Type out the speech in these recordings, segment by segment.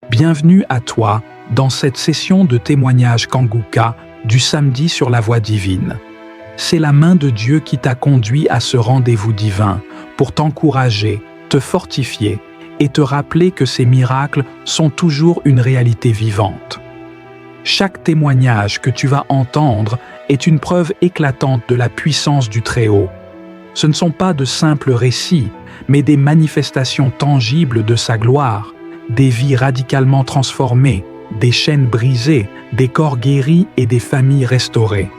Bienvenue à toi dans cette session de témoignage Kanguka du samedi sur la voie divine. C'est la main de Dieu qui t'a conduit à ce rendez-vous divin pour t'encourager, te fortifier et te rappeler que ces miracles sont toujours une réalité vivante. Chaque témoignage que tu vas entendre est une preuve éclatante de la puissance du Très-Haut. Ce ne sont pas de simples récits, mais des manifestations tangibles de sa gloire, des vies radicalement transformées, des chaînes brisées, des corps guéris et des familles restaurées.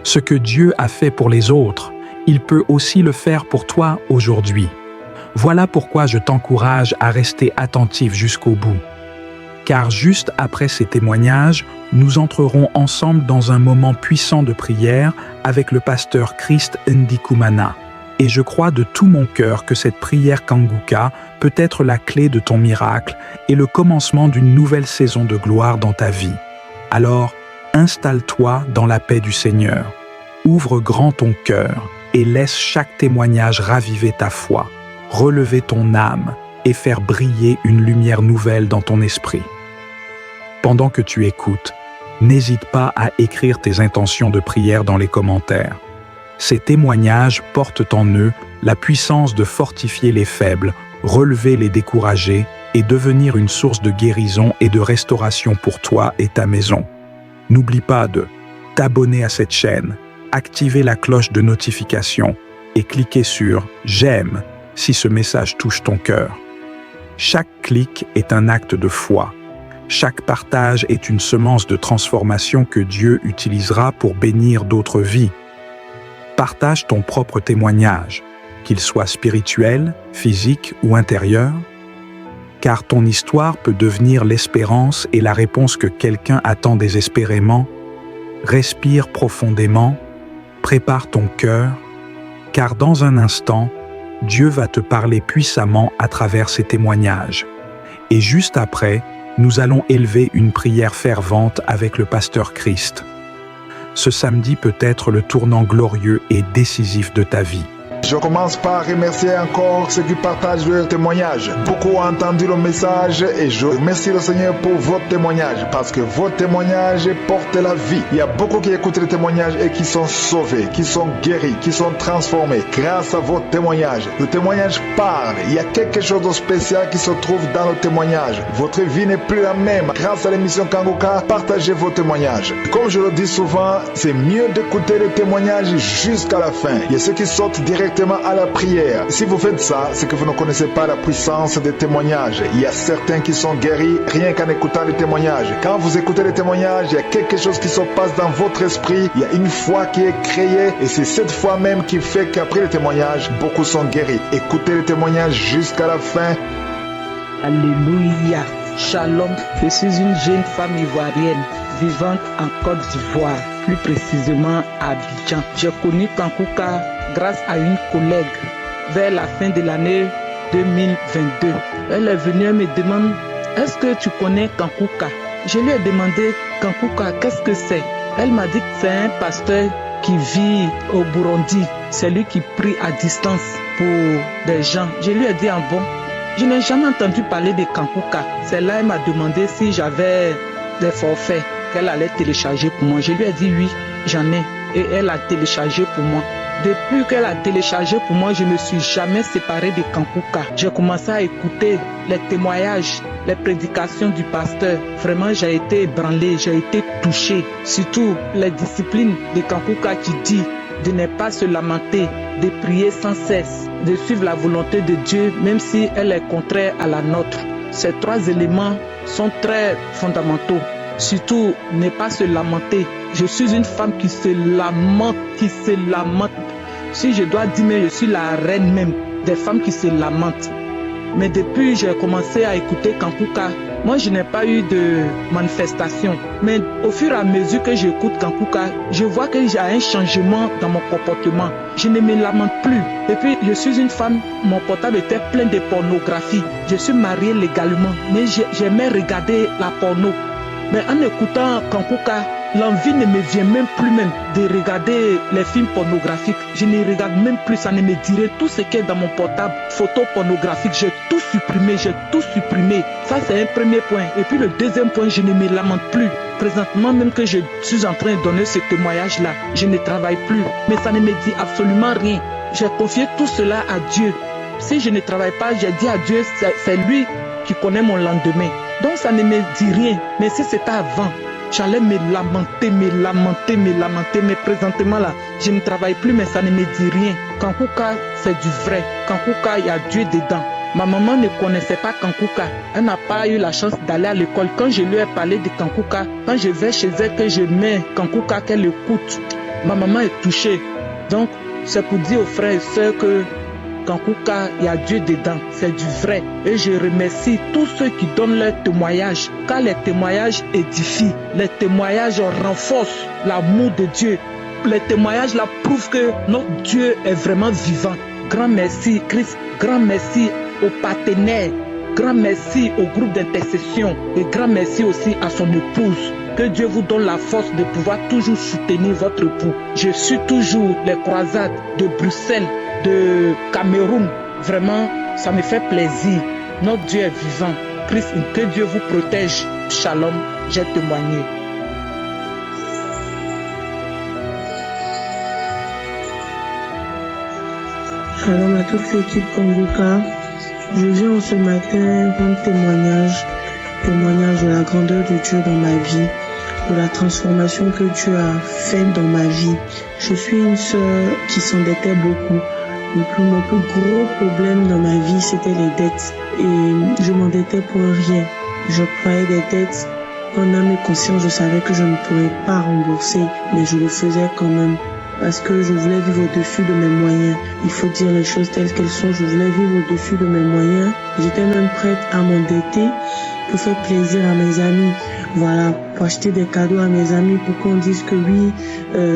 Ce que Dieu a fait pour les autres, il peut aussi le faire pour toi aujourd'hui. Voilà pourquoi je t'encourage à rester attentif jusqu'au bout. Car juste après ces témoignages, nous entrerons ensemble dans un moment puissant de prière avec le pasteur Christ Ndikumana. Et je crois de tout mon cœur que cette prière Kanguka peut être la clé de ton miracle et le commencement d'une nouvelle saison de gloire dans ta vie. Alors, installe-toi dans la paix du Seigneur. Ouvre grand ton cœur et laisse chaque témoignage raviver ta foi, relever ton âme et faire briller une lumière nouvelle dans ton esprit. Pendant que tu écoutes, n'hésite pas à écrire tes intentions de prière dans les commentaires. Ces témoignages portent en eux la puissance de fortifier les faibles, relever les découragés et devenir une source de guérison et de restauration pour toi et ta maison. N'oublie pas de t'abonner à cette chaîne, activer la cloche de notification et cliquer sur « J'aime » si ce message touche ton cœur. Chaque clic est un acte de foi. Chaque partage est une semence de transformation que Dieu utilisera pour bénir d'autres vies. Partage ton propre témoignage, qu'il soit spirituel, physique ou intérieur, car ton histoire peut devenir l'espérance et la réponse que quelqu'un attend désespérément. Respire profondément, prépare ton cœur, car dans un instant, Dieu va te parler puissamment à travers ces témoignages. Et juste après, nous allons élever une prière fervente avec le pasteur Christ. Ce samedi peut être le tournant glorieux et décisif de ta vie. Je commence par remercier encore ceux qui partagent leur témoignage. Beaucoup ont entendu le message et je remercie le Seigneur pour votre témoignage parce que votre témoignage porte la vie. Il y a beaucoup qui écoutent les témoignages et qui sont sauvés, qui sont guéris, qui sont transformés grâce à votre témoignage. Le témoignage parle. Il y a quelque chose de spécial qui se trouve dans le témoignage. Votre vie n'est plus la même. Grâce à l'émission Kanguka, partagez vos témoignages. Comme je le dis souvent, c'est mieux d'écouter les témoignages jusqu'à la fin. Il y a ceux qui sortent directement à la prière. Si vous faites ça, c'est que vous ne connaissez pas la puissance des témoignages. Il y a certains qui sont guéris rien qu'en écoutant les témoignages. Quand vous écoutez les témoignages, il y a quelque chose qui se passe dans votre esprit. Il y a une foi qui est créée et c'est cette foi même qui fait qu'après les témoignages, beaucoup sont guéris. Écoutez les témoignages jusqu'à la fin. Alléluia. Shalom. Je suis une jeune femme ivoirienne vivante en Côte d'Ivoire, plus précisément à Abidjan. J'ai connu Kanguka grâce à une collègue vers la fin de l'année 2022. Elle est venue et me demande « Est-ce que tu connais Kanguka ?» Je lui ai demandé « Kanguka, qu'est-ce que c'est ?» Elle m'a dit que c'est un pasteur qui vit au Burundi. C'est lui qui prie à distance pour des gens. Je lui ai dit « Ah bon ?» Je n'ai jamais entendu parler de Kanguka. C'est là qu'elle m'a demandé si j'avais des forfaits qu'elle allait télécharger pour moi. Je lui ai dit « Oui, j'en ai. » Et elle a téléchargé pour moi. Depuis qu'elle a téléchargé pour moi, je ne me suis jamais séparé de Kanguka. J'ai commencé à écouter les témoignages, les prédications du pasteur. Vraiment, j'ai été ébranlé, j'ai été touché. Surtout les disciplines de Kanguka qui dit de ne pas se lamenter, de prier sans cesse, de suivre la volonté de Dieu, même si elle est contraire à la nôtre. Ces trois éléments sont très fondamentaux. Surtout, ne pas se lamenter. Je suis une femme qui se lamente, Si je dois dire, mais je suis la reine même des femmes qui se lamentent. Mais depuis que j'ai commencé à écouter Kanguka, moi je n'ai pas eu de manifestation. Mais au fur et à mesure que j'écoute Kanguka, je vois qu'il y a un changement dans mon comportement. Je ne me lamente plus. Et puis je suis une femme, mon portable était plein de pornographie. Je suis mariée légalement, mais j'aimais regarder la porno. Mais en écoutant Kanguka, l'envie ne me vient même plus même de regarder les films pornographiques. Je ne regarde même plus, ça ne me dirait tout ce qui est dans mon portable, photos pornographiques, j'ai tout supprimé. Ça, c'est un premier point. Et puis le deuxième point, je ne me lamente plus. Présentement, même que je suis en train de donner ce témoignage-là, je ne travaille plus. Mais ça ne me dit absolument rien. J'ai confié tout cela à Dieu. Si je ne travaille pas, j'ai dit à Dieu, c'est lui qui connaît mon lendemain. Donc ça ne me dit rien. Mais si c'était avant, j'allais me lamenter. Mais présentement là, je ne travaille plus, mais ça ne me dit rien. Kankuka, c'est du vrai. Kankuka, il y a Dieu dedans. Ma maman ne connaissait pas Kankuka. Elle n'a pas eu la chance d'aller à l'école. Quand je lui ai parlé de Kankuka, quand je vais chez elle, que je mets Kankuka, qu'elle écoute, ma maman est touchée. Donc, c'est pour dire aux frères et sœurs que Kankuka, il y a Dieu dedans, c'est du vrai. Et je remercie tous ceux qui donnent leurs témoignages. Car les témoignages édifient, les témoignages renforcent l'amour de Dieu. Les témoignages là prouvent que notre Dieu est vraiment vivant. Grand merci Christ, grand merci aux partenaires, grand merci au groupe d'intercession et grand merci aussi à son épouse. Que Dieu vous donne la force de pouvoir toujours soutenir votre époux. Je suis toujours les croisades de Bruxelles, de Cameroun. Vraiment, ça me fait plaisir. Notre Dieu est vivant. Christ, que Dieu vous protège. Shalom, j'ai témoigné. Shalom à toute l'équipe Kanguka. Je viens ce matin rendre témoignage de la grandeur de Dieu dans ma vie, de la transformation que Dieu a faite dans ma vie. Je suis une sœur qui s'endettait beaucoup. Mon plus gros problème dans ma vie, c'était les dettes. Et je m'endettais pour rien. J'octroyais des dettes. En âme et conscience, je savais que je ne pourrais pas rembourser, mais je le faisais quand même. Parce que je voulais vivre au-dessus de mes moyens. Il faut dire les choses telles qu'elles sont. Je voulais vivre au-dessus de mes moyens. J'étais même prête à m'endetter pour faire plaisir à mes amis. Voilà, pour acheter des cadeaux à mes amis pour qu'on dise que oui,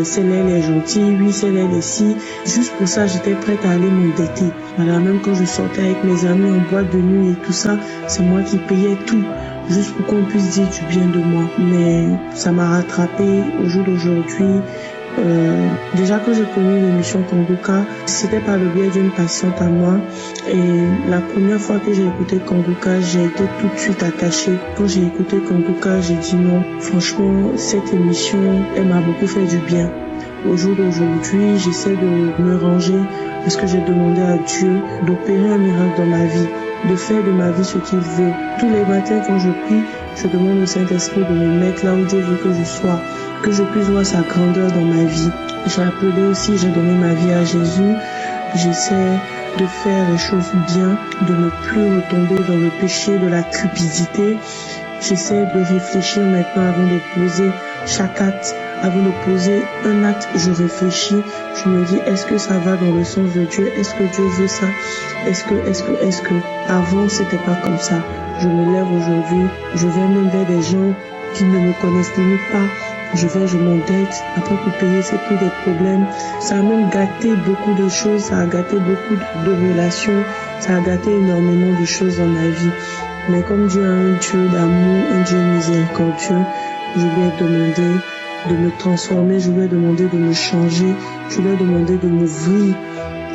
celle-là est gentille, oui, celle-là est si. Juste pour ça, j'étais prête à aller m'endetter. Voilà, même quand je sortais avec mes amis en boîte de nuit et tout ça, c'est moi qui payais tout. Juste pour qu'on puisse dire du bien de moi. Mais ça m'a rattrapé au jour d'aujourd'hui. Déjà quand j'ai connu l'émission Kanguka, c'était par le biais d'une patiente à moi et la première fois que j'ai écouté Kanguka, j'ai été tout de suite attachée. Quand j'ai écouté Kanguka, j'ai dit non, franchement cette émission, elle m'a beaucoup fait du bien. Au jour d'aujourd'hui, j'essaie de me ranger parce que j'ai demandé à Dieu d'opérer un miracle dans ma vie, de faire de ma vie ce qu'il veut. Tous les matins quand je prie, je demande au Saint-Esprit de me mettre là où Dieu veut que je sois, que je puisse voir sa grandeur dans ma vie. J'ai appelé aussi, j'ai donné ma vie à Jésus. J'essaie de faire les choses bien, de ne plus retomber dans le péché de la cupidité. J'essaie de réfléchir maintenant avant de poser chaque acte. Avant de poser un acte, je réfléchis. Je me dis, est-ce que ça va dans le sens de Dieu? Est-ce que Dieu veut ça? Est-ce que avant, c'était pas comme ça? Je me lève aujourd'hui, je vais même vers des gens qui ne me connaissent limite pas. Je m'endette, après pour payer, c'est plus des problèmes. Ça a même gâté beaucoup de choses, ça a gâté beaucoup de relations, ça a gâté énormément de choses dans ma vie. Mais comme Dieu a un Dieu d'amour, un Dieu miséricordieux, je lui ai demandé de me transformer, je lui ai demandé de me changer, je lui ai demandé de m'ouvrir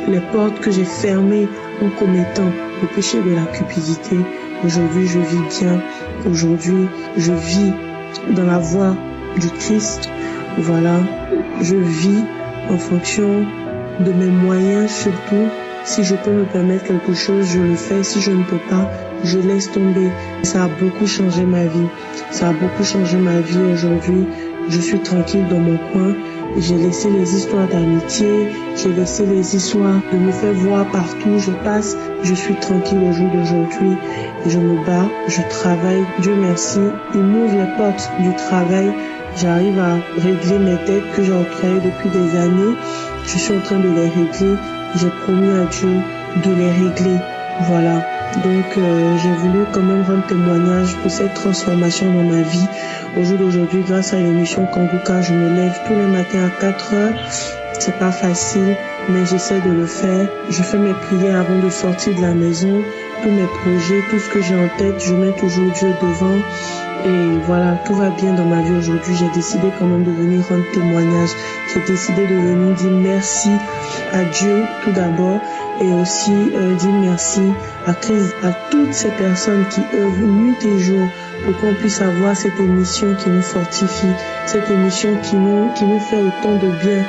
les portes que j'ai fermées en commettant le péché de la cupidité. Aujourd'hui, je vis bien. Aujourd'hui, je vis dans la voie du Christ. Voilà, je vis en fonction de mes moyens surtout. Si je peux me permettre quelque chose, je le fais. Si je ne peux pas, je laisse tomber. Ça a beaucoup changé ma vie. Ça a beaucoup changé ma vie aujourd'hui. Je suis tranquille dans mon coin. J'ai laissé les histoires d'amitié. J'ai laissé les histoires de me faire voir partout. Je passe. Je suis tranquille au jour d'aujourd'hui. Je me bats. Je travaille. Dieu merci. Il m'ouvre les portes du travail. J'arrive à régler mes dettes que j'ai octroyées depuis des années. Je suis en train de les régler. J'ai promis à Dieu de les régler. Voilà. Donc j'ai voulu quand même rendre témoignage pour cette transformation dans ma vie. Au jour d'aujourd'hui, grâce à l'émission Kanguka, je me lève tous les matins à 4 heures. C'est pas facile, mais j'essaie de le faire. Je fais mes prières avant de sortir de la maison. Tous mes projets, tout ce que j'ai en tête, je mets toujours Dieu devant. Et voilà, tout va bien dans ma vie aujourd'hui. J'ai décidé quand même de venir rendre témoignage. J'ai décidé de venir dire merci à Dieu tout d'abord et aussi dire merci à Christ, à toutes ces personnes qui œuvrent nuit et jour pour qu'on puisse avoir cette émission qui nous fortifie, cette émission qui nous fait autant de bien.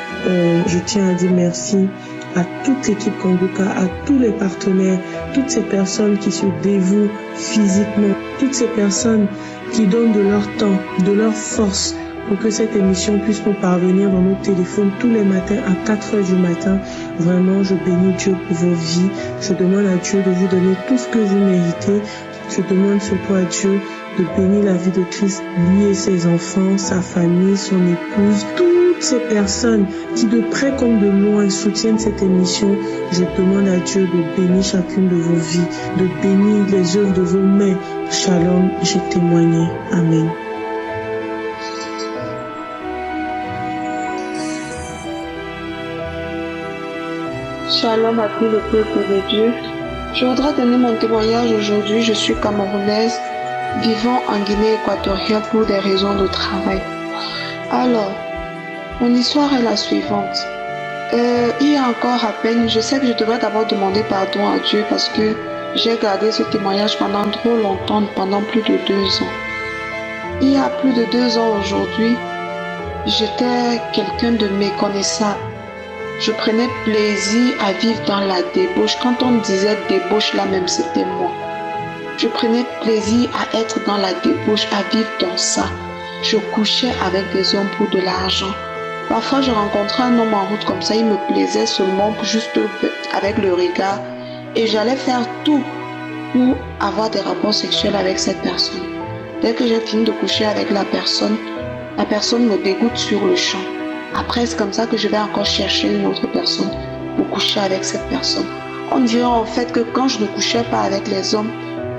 Je tiens à dire merci à toute l'équipe Kanguka, à tous les partenaires, toutes ces personnes qui se dévouent physiquement, toutes ces personnes qui donnent de leur temps, de leur force pour que cette émission puisse nous parvenir dans nos téléphones tous les matins à 4 heures du matin. Vraiment, je bénis Dieu pour vos vies. Je demande à Dieu de vous donner tout ce que vous méritez. Je demande surtout à Dieu de bénir la vie de Christ, lui et ses enfants, sa famille, son épouse, toutes ces personnes qui de près comme de loin soutiennent cette émission. Je demande à Dieu de bénir chacune de vos vies, de bénir les œuvres de vos mains. Shalom, j'ai témoigné. Amen. Shalom à tout le peuple de Dieu. Je voudrais donner mon témoignage aujourd'hui. Je suis camerounaise, vivant en Guinée équatoriale pour des raisons de travail. Alors, mon histoire est la suivante. Il y a encore à peine, je sais que je devrais d'abord demander pardon à Dieu parce que j'ai gardé ce témoignage pendant trop longtemps, pendant plus de 2 ans. Il y a plus de 2 ans aujourd'hui, j'étais quelqu'un de méconnaissable. Je prenais plaisir à vivre dans la débauche. Quand on disait débauche, là même, c'était moi. Je prenais plaisir à être dans la débauche, à vivre dans ça. Je couchais avec des hommes pour de l'argent. Parfois, je rencontrais un homme en route comme ça, il me plaisait seulement juste avec le regard. Et j'allais faire tout pour avoir des rapports sexuels avec cette personne. Dès que j'ai fini de coucher avec la personne me dégoûte sur le champ. Après, c'est comme ça que je vais encore chercher une autre personne pour coucher avec cette personne. On dirait en fait que quand je ne couchais pas avec les hommes,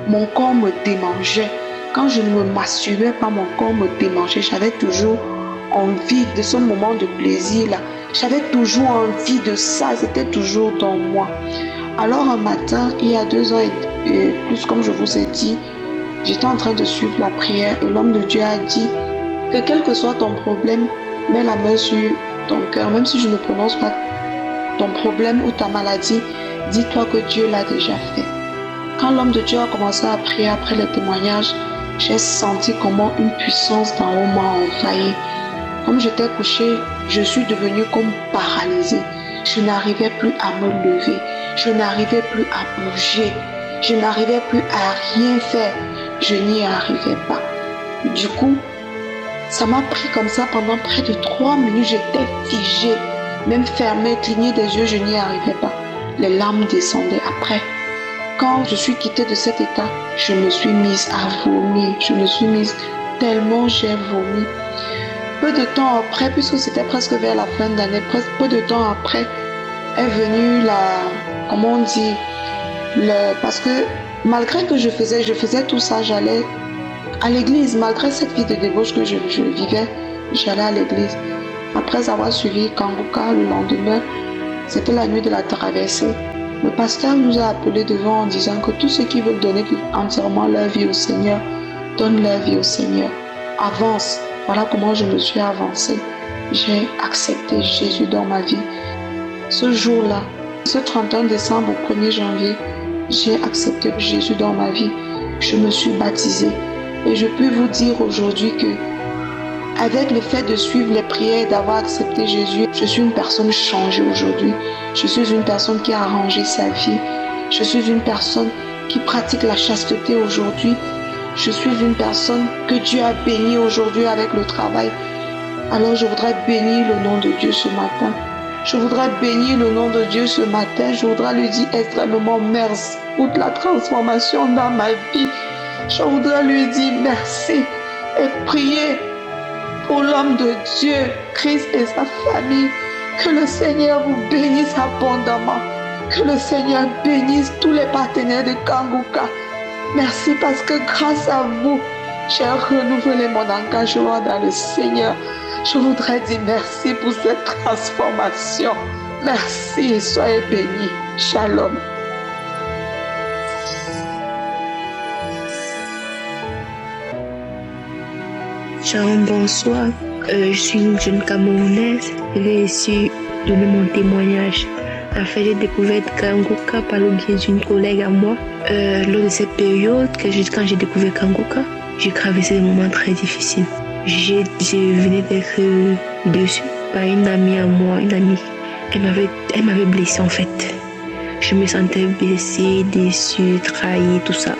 mon corps me démangeait. Quand je ne me masturbais pas, mon corps me démangeait. J'avais toujours envie de ce moment de plaisir-là. J'avais toujours envie de ça. C'était toujours dans moi. Alors un matin, il y a 2 ans et plus, comme je vous ai dit, j'étais en train de suivre la prière et l'homme de Dieu a dit que quel que soit ton problème, mets la main sur ton cœur, même si je ne prononce pas ton problème ou ta maladie, dis-toi que Dieu l'a déjà fait. Quand l'homme de Dieu a commencé à prier après les témoignages, j'ai senti comment une puissance d'en haut m'a envahi. Comme j'étais couchée, je suis devenue comme paralysée. Je n'arrivais plus à me lever, je n'arrivais plus à bouger, je n'arrivais plus à rien faire, je n'y arrivais pas. Du coup, ça m'a pris comme ça pendant près de 3 minutes. J'étais figée, même fermée, cligner des yeux, je n'y arrivais pas. Les larmes descendaient. Après, quand je suis quittée de cet état, je me suis mise à vomir. Je me suis mise tellement j'ai vomi. Peu de temps après, puisque c'était presque vers la fin d'année, peu de temps après, est venue comment on dit, parce que malgré que je faisais tout ça, j'allais à l'église. Malgré cette vie de débauche que je vivais, j'allais à l'église. Après avoir suivi Kanguka le lendemain, c'était la nuit de la traversée. Le pasteur nous a appelés devant en disant que tous ceux qui veulent donner entièrement leur vie au Seigneur, donnent leur vie au Seigneur. Avance. Voilà comment je me suis avancée. J'ai accepté Jésus dans ma vie. Ce jour-là, ce 31 décembre au 1er janvier, j'ai accepté Jésus dans ma vie. Je me suis baptisée. Et je peux vous dire aujourd'hui que, avec le fait de suivre les prières et d'avoir accepté Jésus, je suis une personne changée aujourd'hui. Je suis une personne qui a arrangé sa vie. Je suis une personne qui pratique la chasteté aujourd'hui. Je suis une personne que Dieu a bénie aujourd'hui avec le travail. Alors je voudrais bénir le nom de Dieu ce matin. Je voudrais bénir le nom de Dieu ce matin. Je voudrais lui dire extrêmement merci pour la transformation dans ma vie. Je voudrais lui dire merci et prier pour l'homme de Dieu, Christ et sa famille. Que le Seigneur vous bénisse abondamment. Que le Seigneur bénisse tous les partenaires de Kanguka. Merci parce que grâce à vous, j'ai renouvelé mon engagement dans le Seigneur. Je voudrais dire merci pour cette transformation. Merci et soyez bénis. Shalom. Ciao, bonsoir. Je suis une jeune Camerounaise. Je vais ici donner mon témoignage. En fait, j'ai découvert Kanguka par le biais d'une collègue à moi. Lors de cette période, quand j'ai découvert Kanguka, j'ai traversé des moments très difficiles. Je venais d'être déçue par une amie à moi, une amie. Elle m'avait blessée en fait. Je me sentais blessée, déçue, trahie, tout ça.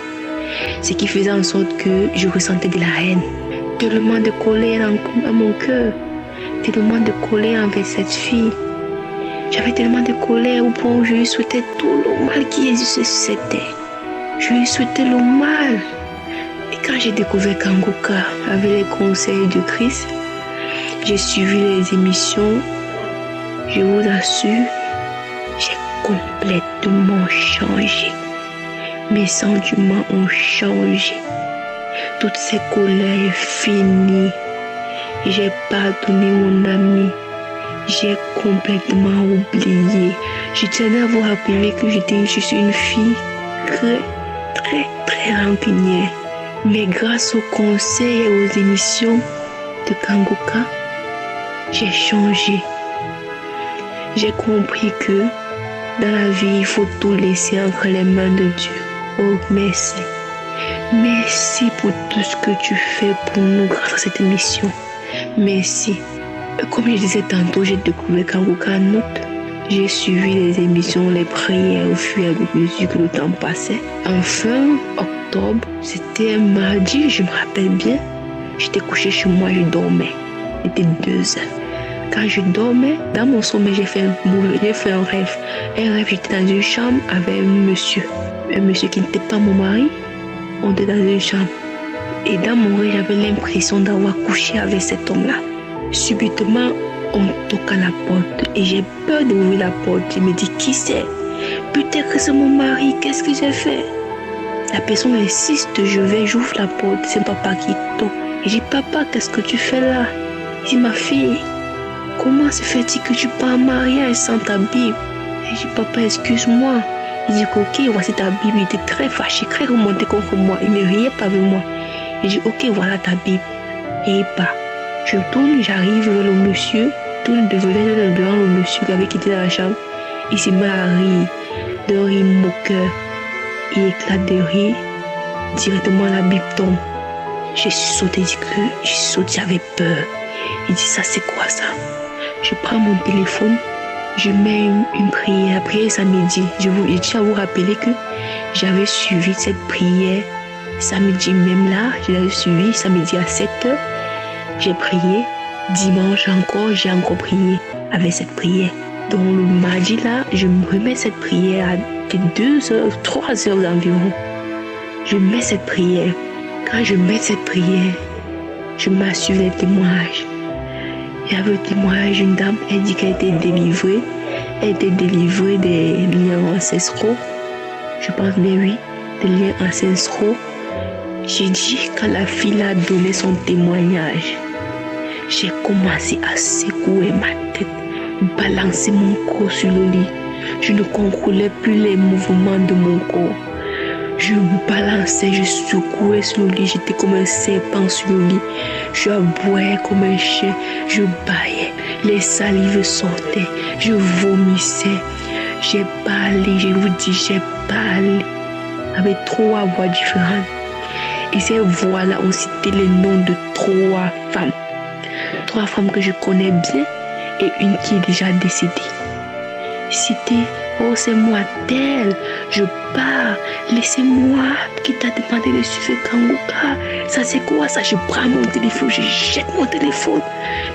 Ce qui faisait en sorte que je ressentais de la haine. Tellement de colère à mon cœur. Tellement de colère envers cette fille. J'avais tellement de colère au point où je lui souhaitais tout le mal qui existait sur cette terre. Je lui souhaitais le mal. Et quand j'ai découvert Kanguka avec les conseils de Christ, j'ai suivi les émissions. Je vous assure, j'ai complètement changé. Mes sentiments ont changé. Toutes ces colères finies. J'ai pardonné mon ami. J'ai complètement oublié. Je tenais à vous rappeler que je suis une fille très rancunière. Mais grâce aux conseils et aux émissions de Kanguka, j'ai changé. J'ai compris que dans la vie, il faut tout laisser entre les mains de Dieu. Oh, merci. Merci pour tout ce que tu fais pour nous grâce à cette émission. Merci. Comme je disais tantôt, j'ai découvert Kanguka en août. J'ai suivi les émissions, les prières au fur et à mesure que le temps passait. En fin octobre, c'était un mardi, je me rappelle bien. J'étais couchée chez moi, je dormais. Il était 2 heures. Quand je dormais, dans mon sommeil, j'ai fait un rêve. Un rêve, j'étais dans une chambre avec un monsieur qui n'était pas mon mari. On était dans une chambre. Et dans mon rêve, j'avais l'impression d'avoir couché avec cet homme-là. Subitement, on toque à la porte et j'ai peur d'ouvrir la porte. Je me dis, qui c'est? Peut-être que c'est mon mari, qu'est-ce que j'ai fait? La personne insiste, j'ouvre la porte, c'est papa qui toque. Et je dis, papa, qu'est-ce que tu fais là? Il dit, ma fille, comment se fait-il que tu pars en mariage sans ta Bible? Et je dis, papa, excuse-moi. Il dit, ok, voici ta Bible. Il était très fâché, très remonté contre moi. Il ne riait pas avec moi. Il dit, ok, voilà ta Bible. Et il part. Je tourne, j'arrive vers le monsieur, tourne devant le monsieur avec qui était dans la chambre. Il se met à rire, de rire moqueur. Il éclate de rire. Directement, la Bible tombe. J'ai sauté, j'avais peur. Il dit, ça c'est quoi ça? Je prends mon téléphone, je mets une prière. La prière samedi. Je tiens à vous rappeler que j'avais suivi cette prière samedi même là. Je l'avais suivi samedi à 7h. J'ai prié. Dimanche encore, j'ai encore prié avec cette prière. Donc le mardi là, je me remets cette prière à 2 heures, 3 heures environ. Je mets cette prière. Quand je mets cette prière, je m'assure les témoignages. Il y avait le témoignage d'une dame, elle dit qu'elle était délivrée. Elle était délivrée des liens ancestraux. Je pense bien oui, des liens ancestraux. J'ai dit, quand la fille a donné son témoignage, j'ai commencé à secouer ma tête, balancer mon corps sur le lit. Je ne contrôlais plus les mouvements de mon corps. Je me balançais, je secouais sur le lit, j'étais comme un serpent sur le lit. Je aboyais comme un chien, je bâillais, les salives sortaient, je vomissais. J'ai parlé, je vous dis, j'ai parlé avec 3 voix différentes. Et ces voix-là ont cité les noms de 3 femmes. 3 femmes que je connais bien et une qui est déjà décédée. C'était, oh c'est moi telle, je pars, laissez-moi, qui t'a demandé de suivre Kanguka. Ça c'est quoi ça? Je prends mon téléphone, je jette mon téléphone.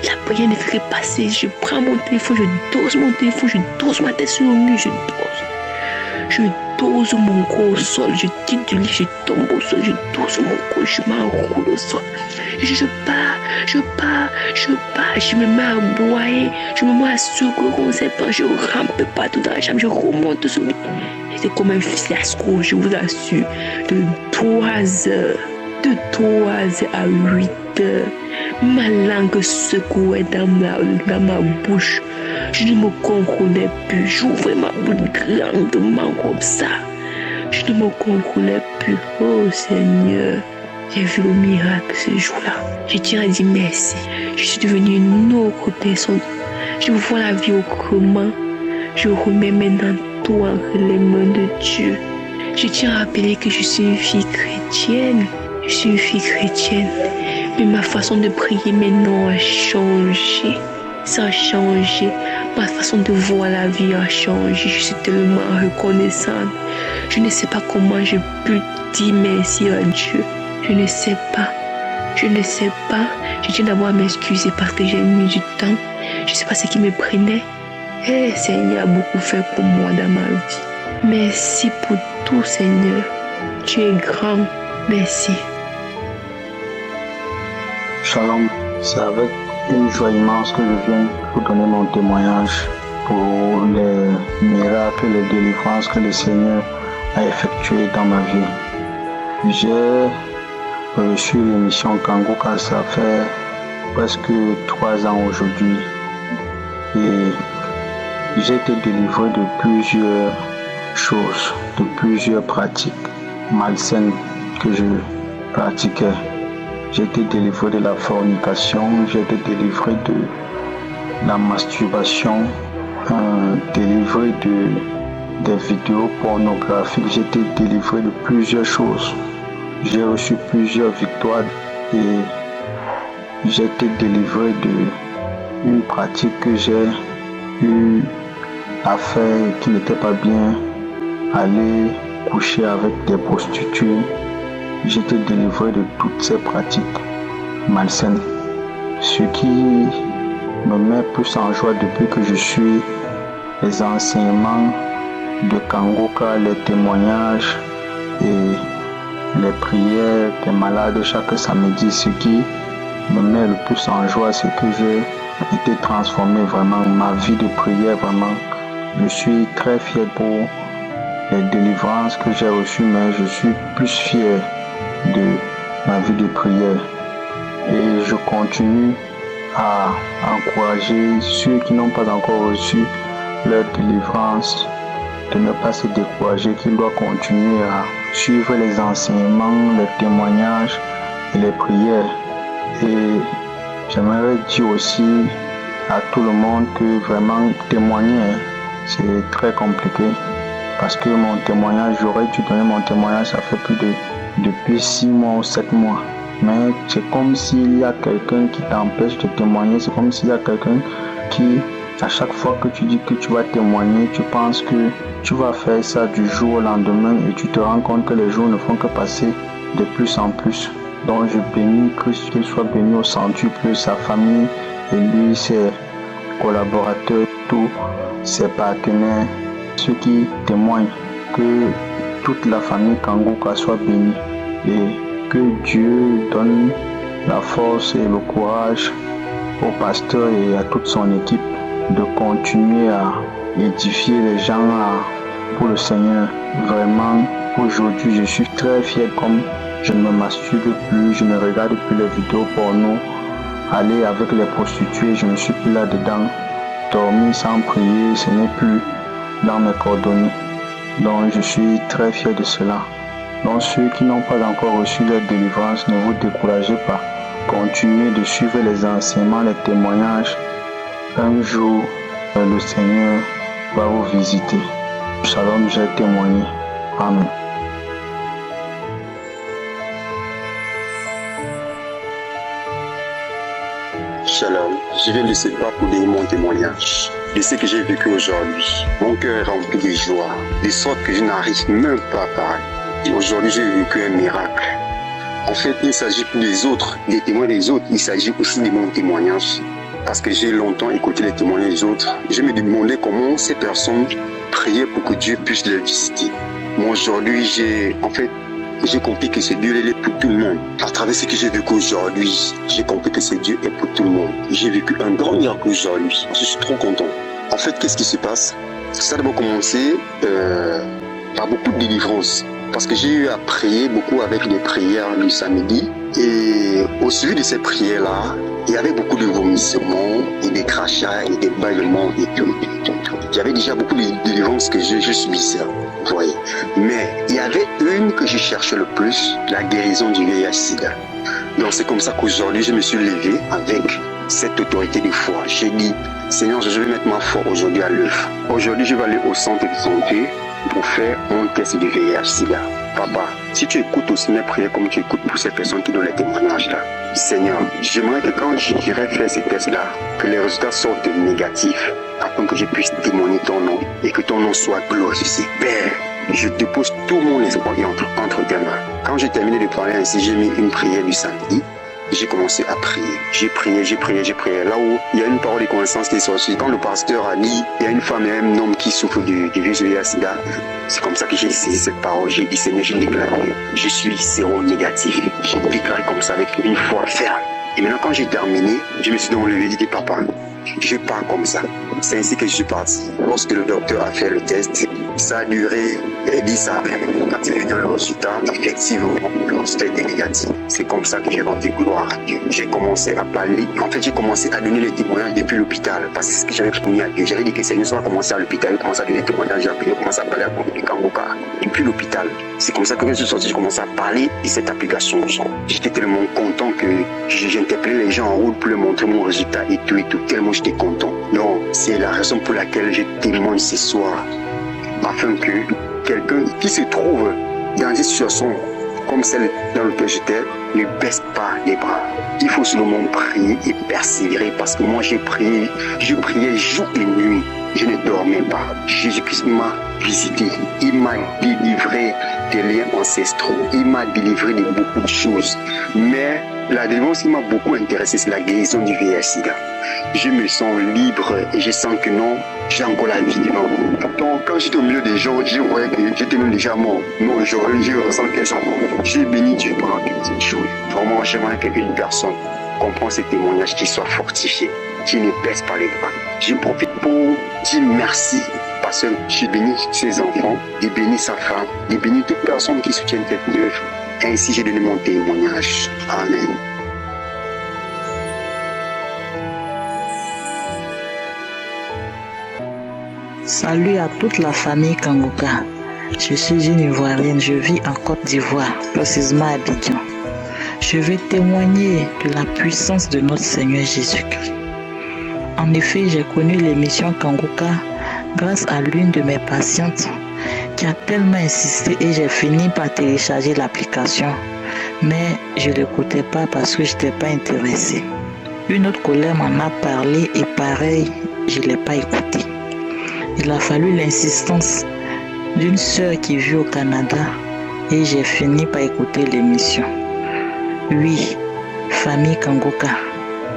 La prière ne ferait passer, je prends mon téléphone, je dose mon téléphone, je dose ma tête sur le mur, je dose mon corps au sol, je quitte du lit, je tombe au sol, je dose mon corps, je m'enroule au sol. Je pars, je me mets à boire, je me mets à secouer comme ça, je rampe partout dans la chambre, je remonte sur le lit. C'est comme un fiasco, je vous assure, de 3 heures, à 8 heures. Ma langue secouait dans ma bouche. Je ne me contrôlais plus. J'ouvrais ma bouche grandement comme ça. Je ne me contrôlais plus. Oh Seigneur, J'ai vu le miracle ce jour-là. Je tiens à dire merci. Je suis devenue une autre personne. Je vois la vie autrement. Je remets maintenant tout entre les mains de Dieu. Je tiens à rappeler que je suis une fille chrétienne. Je suis une fille chrétienne. Mais ma façon de prier maintenant a changé. Ça a changé. Ma façon de voir la vie a changé. Je suis tellement reconnaissante. Je ne sais pas comment je peux dire merci à Dieu. Je ne sais pas. Je ne sais pas. Je tiens d'abord à m'excuser parce que j'ai mis du temps. Je ne sais pas ce qui me prenait. Eh, Seigneur a beaucoup fait pour moi dans ma vie. Merci pour tout, Seigneur. Tu es grand. Merci. Shalom, c'est avec une joie immense que je viens vous donner mon témoignage pour les miracles et les délivrances que le Seigneur a effectuées dans ma vie. J'ai reçu l'émission Kanguka, ça fait presque 3 ans aujourd'hui. Et j'ai été délivré de plusieurs choses, de plusieurs pratiques malsaines que je pratiquais. J'ai été délivré de la fornication, j'ai été délivré de la masturbation, délivré des vidéos pornographiques. J'ai été délivré de plusieurs choses. J'ai reçu plusieurs victoires et j'ai été délivré d'une pratique que j'ai eu à faire qui n'était pas bien, aller coucher avec des prostituées. J'ai été délivré de toutes ces pratiques malsaines. Ce qui me met plus en joie depuis que je suis les enseignements de Kanguka, les témoignages et les prières des malades chaque samedi. Ce qui me met le plus en joie, c'est que j'ai été transformé vraiment, ma vie de prière vraiment. Je suis très fier pour les délivrances que j'ai reçues, mais je suis plus fier de ma vie de prière. Et je continue à encourager ceux qui n'ont pas encore reçu leur délivrance de ne pas se décourager, qu'ils doivent continuer à suivre les enseignements, les témoignages et les prières. Et j'aimerais dire aussi à tout le monde que vraiment témoigner, c'est très compliqué. Parce que mon témoignage, j'aurais dû donner mon témoignage, ça fait depuis 6 mois ou 7 mois. Mais c'est comme s'il y a quelqu'un qui t'empêche de témoigner. C'est comme s'il y a quelqu'un qui, à chaque fois que tu dis que tu vas témoigner, tu penses que tu vas faire ça du jour au lendemain et tu te rends compte que les jours ne font que passer de plus en plus. Donc je bénis Christ, qu'il soit béni au centuple, sa famille et lui, ses collaborateurs, tous ses partenaires, ceux qui témoignent, que toute la famille Kanguka soit bénie et que Dieu donne la force et le courage au pasteur et à toute son équipe de continuer à édifier les gens pour le Seigneur. Vraiment, aujourd'hui, je suis très fier comme je ne me masturbe plus, je ne regarde plus les vidéos porno, aller avec les prostituées, je ne suis plus là-dedans, dormir sans prier, ce n'est plus dans mes coordonnées. Donc je suis très fier de cela. Donc ceux qui n'ont pas encore reçu leur délivrance, ne vous découragez pas. Continuez de suivre les enseignements, les témoignages. Un jour, le Seigneur va vous visiter. Shalom, j'ai témoigné. Amen. Shalom, je viens de ce pas pour donner mon témoignage de ce que j'ai vécu aujourd'hui. Mon cœur est rempli de joie, de sorte que je n'arrive même pas à parler. Et aujourd'hui, j'ai vécu un miracle. En fait, il ne s'agit plus des autres, des témoins des autres, il s'agit aussi de mon témoignage. Parce que j'ai longtemps écouté les témoignages des autres, je me demandais comment ces personnes priaient pour que Dieu puisse les visiter. Moi, aujourd'hui, j'ai compris que ce Dieu est pour tout le monde. À travers ce que j'ai vécu aujourd'hui, j'ai compris que ce Dieu est pour tout le monde. J'ai vécu un grand miracle aujourd'hui. Je suis trop content. En fait, qu'est-ce qui se passe? Ça a d'abord commencé par beaucoup de délivrances. Parce que j'ai eu à prier beaucoup avec les prières du samedi. Et au suivi de ces prières-là, il y avait beaucoup de vomissements et des crachats et des bâillements et tout. Il y avait déjà beaucoup de délivrances que je subissais. Vous voyez. Mais il y avait une que je cherchais le plus, la guérison du VIH-Sida. Donc c'est comme ça qu'aujourd'hui je me suis levé avec cette autorité de foi. J'ai dit, Seigneur, je vais mettre ma foi aujourd'hui à l'œuvre. Aujourd'hui, je vais aller au centre de santé pour faire un test de VIH-Sida. Papa, si tu écoutes aussi mes prières comme tu écoutes pour ces personnes qui donnent les témoignages là, Seigneur, j'aimerais que quand j'irai faire ces tests-là, que les résultats sortent négatifs, afin que je puisse témoigner ton nom et que ton nom soit glorifié. Père, je dépose tout mon espoir entre tes mains. Quand j'ai terminé de parler ainsi, j'ai mis une prière du samedi. J'ai commencé à prier. J'ai prié. Là où il y a une parole de connaissance qui est sortie, quand le pasteur a dit, il y a une femme et un homme qui souffrent du virus VIH-Sida, c'est comme ça que j'ai saisi cette parole. J'ai dit, Seigneur, j'ai déclaré, je suis séronégatif. J'ai déclaré comme ça avec une foi ferme. Et maintenant, quand j'ai terminé, je me suis donc levé et dit, papa, je pars comme ça. C'est ainsi que je suis parti. Lorsque le docteur a fait le test, ça a duré 10 après. Quand il est venu le résultat, effectivement, le résultat était négatif. C'est comme ça que j'ai rendu gloire à Dieu. J'ai commencé à parler. En fait, j'ai commencé à donner les témoignages depuis l'hôpital. Parce que c'est ce que j'avais promis à Dieu. J'avais dit que Seigneur soit commencé à l'hôpital. J'ai commencé à donner des témoignages. J'ai commencé à parler à la commune de Kangoka. Depuis l'hôpital. C'est comme ça que je suis sorti. J'ai commencé à parler de cette application. J'étais tellement content que j'interpellais les gens en route pour leur montrer mon résultat et tout. Tellement j'étais content. Donc, c'est la raison pour laquelle je témoigne ce soir. Afin que quelqu'un qui se trouve dans une situation comme celle dans laquelle j'étais ne baisse pas les bras. Il faut seulement prier et persévérer parce que moi je priais jour et nuit. Je ne dormais pas. Jésus-Christ m'a visité. Il m'a délivré des liens ancestraux. Il m'a délivré de beaucoup de choses. Mais la délivrance qui m'a beaucoup intéressé, c'est la guérison du VIH-Sida. Je me sens libre et je sens que non, j'ai encore la vie devant moi. Donc, quand j'étais au milieu des gens, je voyais que j'étais même déjà mort. Mais aujourd'hui, je ressens que j'ai béni Dieu pendant toutes ces choses. Vraiment, j'aimerais qu'une personne comprenne ces témoignages, qui soit fortifié, qui ne baisse pas les bras. Je profite pour dire merci parce que j'ai béni ses enfants, j'ai béni sa femme, j'ai béni toute personne qui soutient cette œuvre. Ainsi, j'ai donné mon témoignage. Amen. Salut à toute la famille Kangoka. Je suis une Ivoirienne, je vis en Côte d'Ivoire, précisément à Abidjan. Je vais témoigner de la puissance de notre Seigneur Jésus-Christ. En effet, j'ai connu l'émission Kangoka grâce à l'une de mes patientes qui a tellement insisté et j'ai fini par télécharger l'application. Mais je ne l'écoutais pas parce que je n'étais pas intéressée. Une autre collègue m'en a parlé et pareil, je ne l'ai pas écouté. Il a fallu l'insistance d'une sœur qui vit au Canada et j'ai fini par écouter l'émission. Oui, famille Kangoka,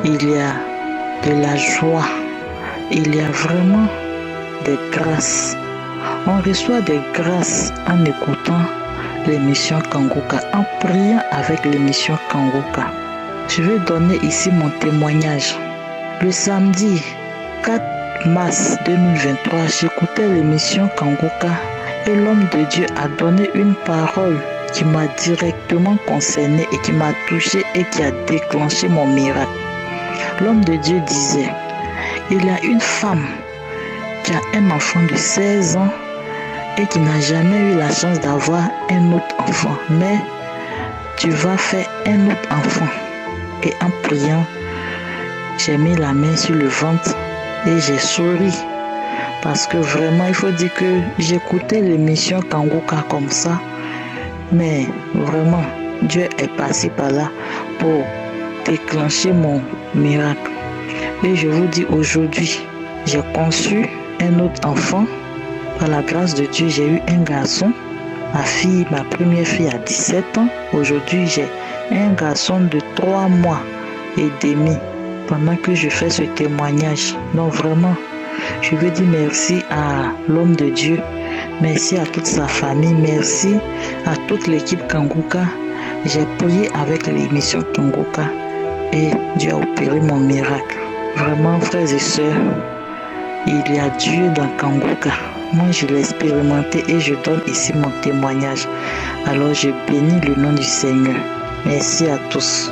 il y a de la joie, il y a vraiment des grâces. On reçoit des grâces en écoutant l'émission Kangoka, en priant avec l'émission Kangoka. Je vais donner ici mon témoignage. Le samedi 4 mars 2023, j'écoutais l'émission Kangoka et l'homme de Dieu a donné une parole qui m'a directement concerné et qui m'a touché et qui a déclenché mon miracle. L'homme de Dieu disait, il y a une femme qui a un enfant de 16 ans et qui n'a jamais eu la chance d'avoir un autre enfant, mais tu vas faire un autre enfant. Et en priant, j'ai mis la main sur le ventre et j'ai souri. Parce que vraiment, il faut dire que j'écoutais l'émission Kangoka comme ça. Mais vraiment, Dieu est passé par là pour déclencher mon miracle. Et je vous dis aujourd'hui, j'ai conçu un autre enfant. Par la grâce de Dieu, j'ai eu un garçon. Ma première fille a 17 ans. Aujourd'hui, j'ai un garçon de 3 mois et demi pendant que je fais ce témoignage. Donc vraiment, je veux dire merci à l'homme de Dieu. Merci à toute sa famille. Merci à toute l'équipe Kangoka. J'ai prié avec l'émission Kangoka et Dieu a opéré mon miracle. Vraiment, frères et sœurs, il y a Dieu dans Kangoka. Moi, je l'ai expérimenté et je donne ici mon témoignage. Alors, je bénis le nom du Seigneur. Merci à tous.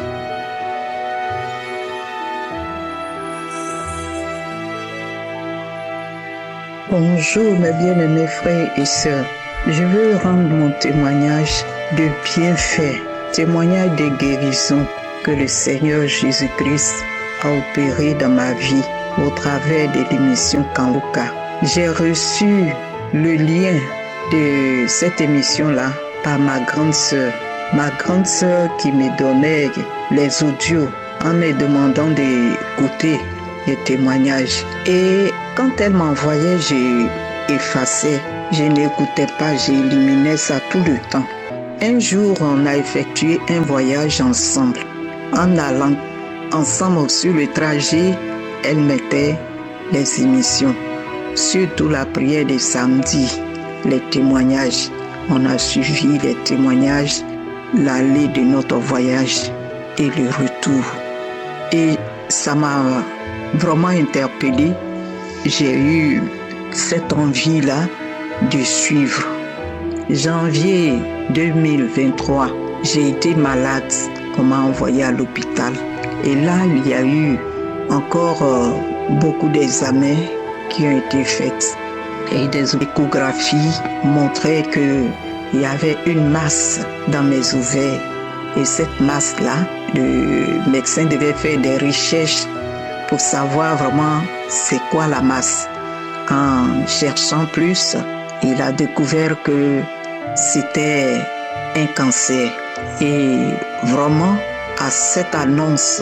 Bonjour mes bien-aimés frères et sœurs. Je veux rendre mon témoignage de bienfait, témoignage de guérison que le Seigneur Jésus-Christ a opéré dans ma vie au travers de l'émission Kanguka. J'ai reçu le lien de cette émission-là par ma grande sœur. Ma grande sœur qui me donnait les audios en me demandant d'écouter les témoignages. Et quand elle m'envoyait, j'ai effacé. Je n'écoutais pas, j'éliminais ça tout le temps. Un jour, on a effectué un voyage ensemble. En allant ensemble sur le trajet, elle mettait les émissions. Surtout la prière de samedi, les témoignages. On a suivi les témoignages, l'aller de notre voyage et le retour. Et ça m'a vraiment interpellée. J'ai eu cette envie-là de suivre. Janvier 2023, j'ai été malade. On m'a envoyé à l'hôpital. Et là, il y a eu encore beaucoup d'examens qui ont été faits. Et des échographies montraient qu'il y avait une masse dans mes ovaires. Et cette masse-là, le médecin devait faire des recherches pour savoir vraiment c'est quoi la masse. En cherchant plus, il a découvert que c'était un cancer. Et vraiment, à cette annonce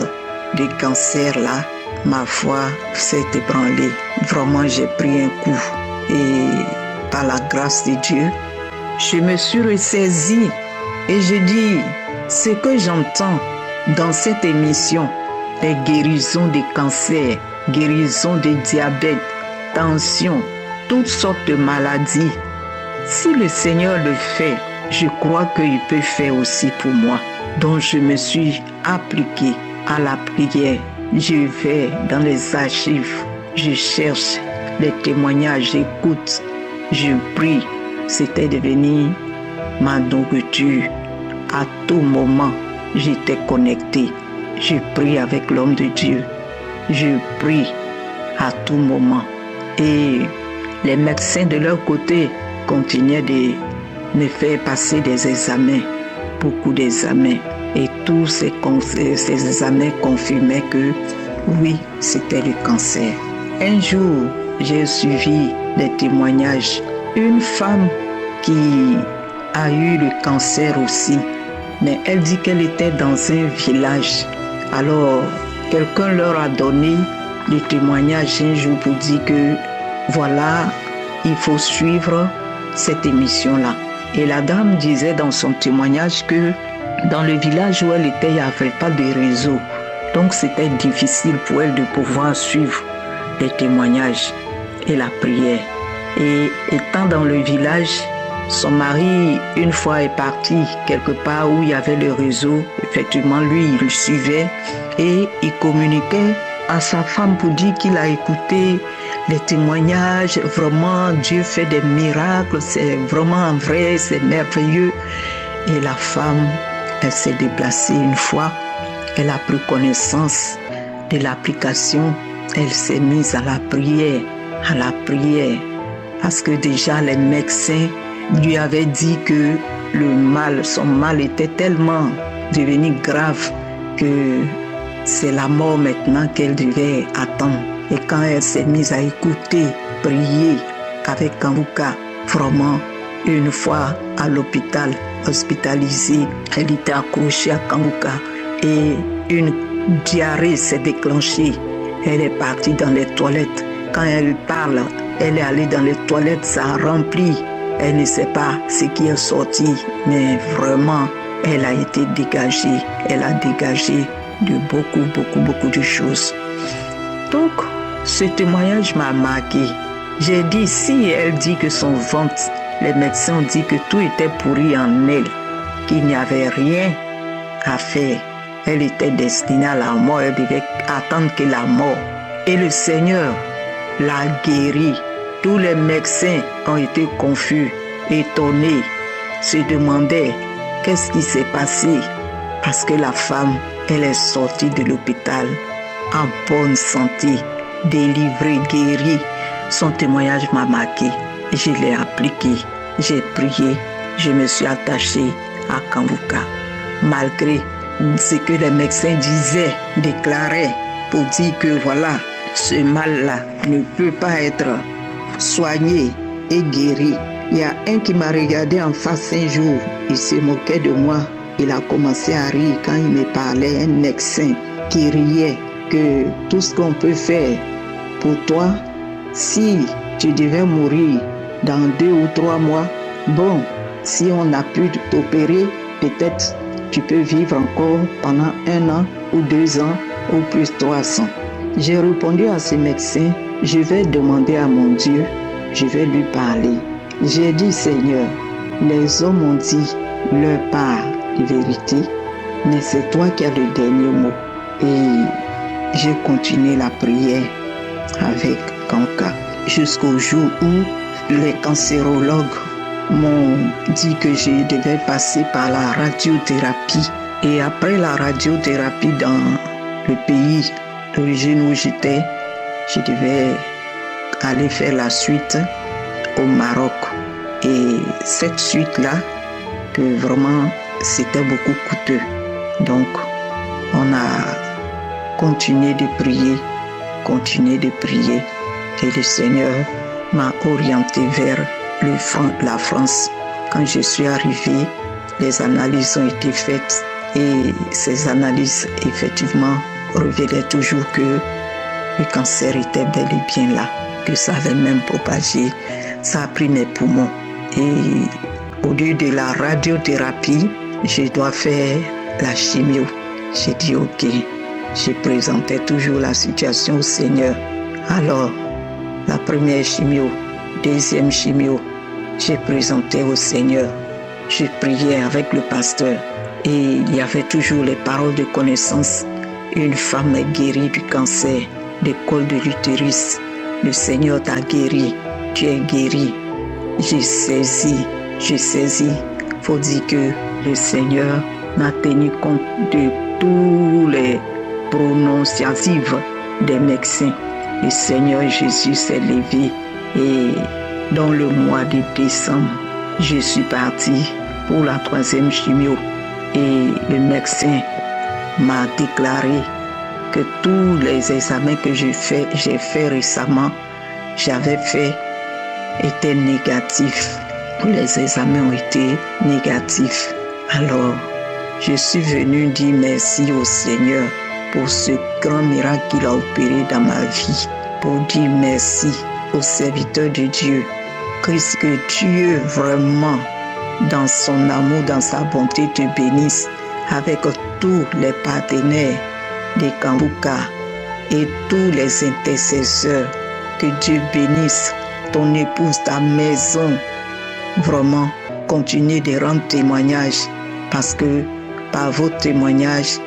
de cancer-là, ma foi s'est ébranlée. Vraiment, j'ai pris un coup. Et par la grâce de Dieu, je me suis ressaisie et je dis, ce que j'entends dans cette émission, les guérisons des cancers, guérisons de diabète, tension, toutes sortes de maladies. Si le Seigneur le fait, je crois qu'il peut faire aussi pour moi. Donc je me suis appliquée à la prière. Je vais dans les archives, je cherche les témoignages, j'écoute, je prie. C'était devenu ma nourriture. À tout moment, j'étais connectée. Je prie avec l'homme de Dieu. Je prie à tout moment. Et les médecins de leur côté continuaient de me faire passer des examens, beaucoup d'examens. Et tous ces examens confirmaient que oui, c'était le cancer. Un jour, j'ai suivi les témoignages. Une femme qui a eu le cancer aussi, mais elle dit qu'elle était dans un village. Alors, quelqu'un leur a donné le témoignage un jour pour dire que voilà, il faut suivre cette émission-là. Et la dame disait dans son témoignage que dans le village où elle était, il n'y avait pas de réseau. Donc c'était difficile pour elle de pouvoir suivre les témoignages et la prière. Et étant dans le village, son mari, une fois, est parti quelque part où il y avait le réseau. Effectivement, lui, il le suivait et il communiquait à sa femme pour dire qu'il a écouté les témoignages. Vraiment, Dieu fait des miracles, c'est vraiment vrai, c'est merveilleux. Et la femme, elle s'est déplacée une fois, elle a pris connaissance de l'application, elle s'est mise à la prière, parce que déjà les médecins lui avaient dit que son mal était tellement devenu grave que c'est la mort maintenant qu'elle devait attendre. Et quand elle s'est mise à écouter, prier avec Kanguka, vraiment, une fois à l'hôpital, hospitalisée, elle était accrochée à Kanguka et une diarrhée s'est déclenchée. Elle est partie dans les toilettes. Quand elle parle, elle est allée dans les toilettes, ça a rempli. Elle ne sait pas ce qui est sorti, mais vraiment, elle a été dégagée. Elle a dégagé de beaucoup de choses. Donc, ce témoignage m'a marqué. J'ai dit, si elle dit que son ventre, les médecins ont dit que tout était pourri en elle, qu'il n'y avait rien à faire. Elle était destinée à la mort, elle devait attendre que la mort. Et le Seigneur l'a guérie. Tous les médecins ont été confus, étonnés, se demandaient qu'est-ce qui s'est passé. Parce que la femme, elle est sortie de l'hôpital en bonne santé, délivrée, guérie. Son témoignage m'a marqué. Je l'ai appliqué j'ai prié, je me suis attachée à Kanguka. Malgré ce que les médecins disaient, déclaraient, pour dire que voilà, ce mal-là ne peut pas être soigné et guéri. Il y a un qui m'a regardé en face un jour, il se moquait de moi. Il a commencé à rire quand il me parlait, un médecin qui riait que tout ce qu'on peut faire pour toi, si tu devais mourir dans 2 ou 3 mois, bon, si on a pu t'opérer, peut-être tu peux vivre encore pendant 1 an ou 2 ans ou plus 300. J'ai répondu à ce médecin, je vais demander à mon Dieu, je vais lui parler. J'ai dit, Seigneur, les hommes ont dit leur part de vérité, mais c'est toi qui as le dernier mot. Et j'ai continué la prière avec Kanka jusqu'au jour où les cancérologues m'ont dit que je devais passer par la radiothérapie. Et après la radiothérapie dans le pays d'origine où j'étais, je devais aller faire la suite au Maroc. Et cette suite-là, que vraiment c'était beaucoup coûteux. Donc, on a continué de prier. Et le Seigneur m'a orienté vers la France. Quand je suis arrivée, les analyses ont été faites et ces analyses, effectivement, révélaient toujours que le cancer était bel et bien là, que ça avait même propagé. Ça a pris mes poumons. Et au lieu de la radiothérapie, je dois faire la chimio. J'ai dit ok. Je présentais toujours la situation au Seigneur. Alors, la première chimio, deuxième chimio, j'ai présenté au Seigneur. Je priais avec le pasteur et il y avait toujours les paroles de connaissance. Une femme est guérie du cancer, du col de l'utérus. Le Seigneur t'a guéri, tu es guéri. J'ai saisi. Faut dire que le Seigneur n'a tenu compte de tous les prononciatifs des médecins. Le Seigneur Jésus s'est levé et dans le mois de décembre, je suis partie pour la 3e chimio et le médecin m'a déclaré que tous les examens que j'ai fait récemment, étaient négatifs. Les examens ont été négatifs. Alors, je suis venue dire merci au Seigneur pour ce grand miracle qu'il a opéré dans ma vie. Pour dire merci au serviteur de Dieu. Que Dieu vraiment, dans son amour, dans sa bonté, te bénisse avec tous les partenaires de Kanguka et tous les intercesseurs. Que Dieu bénisse ton épouse, ta maison. Vraiment, continuez de rendre témoignage parce que par vos témoignages,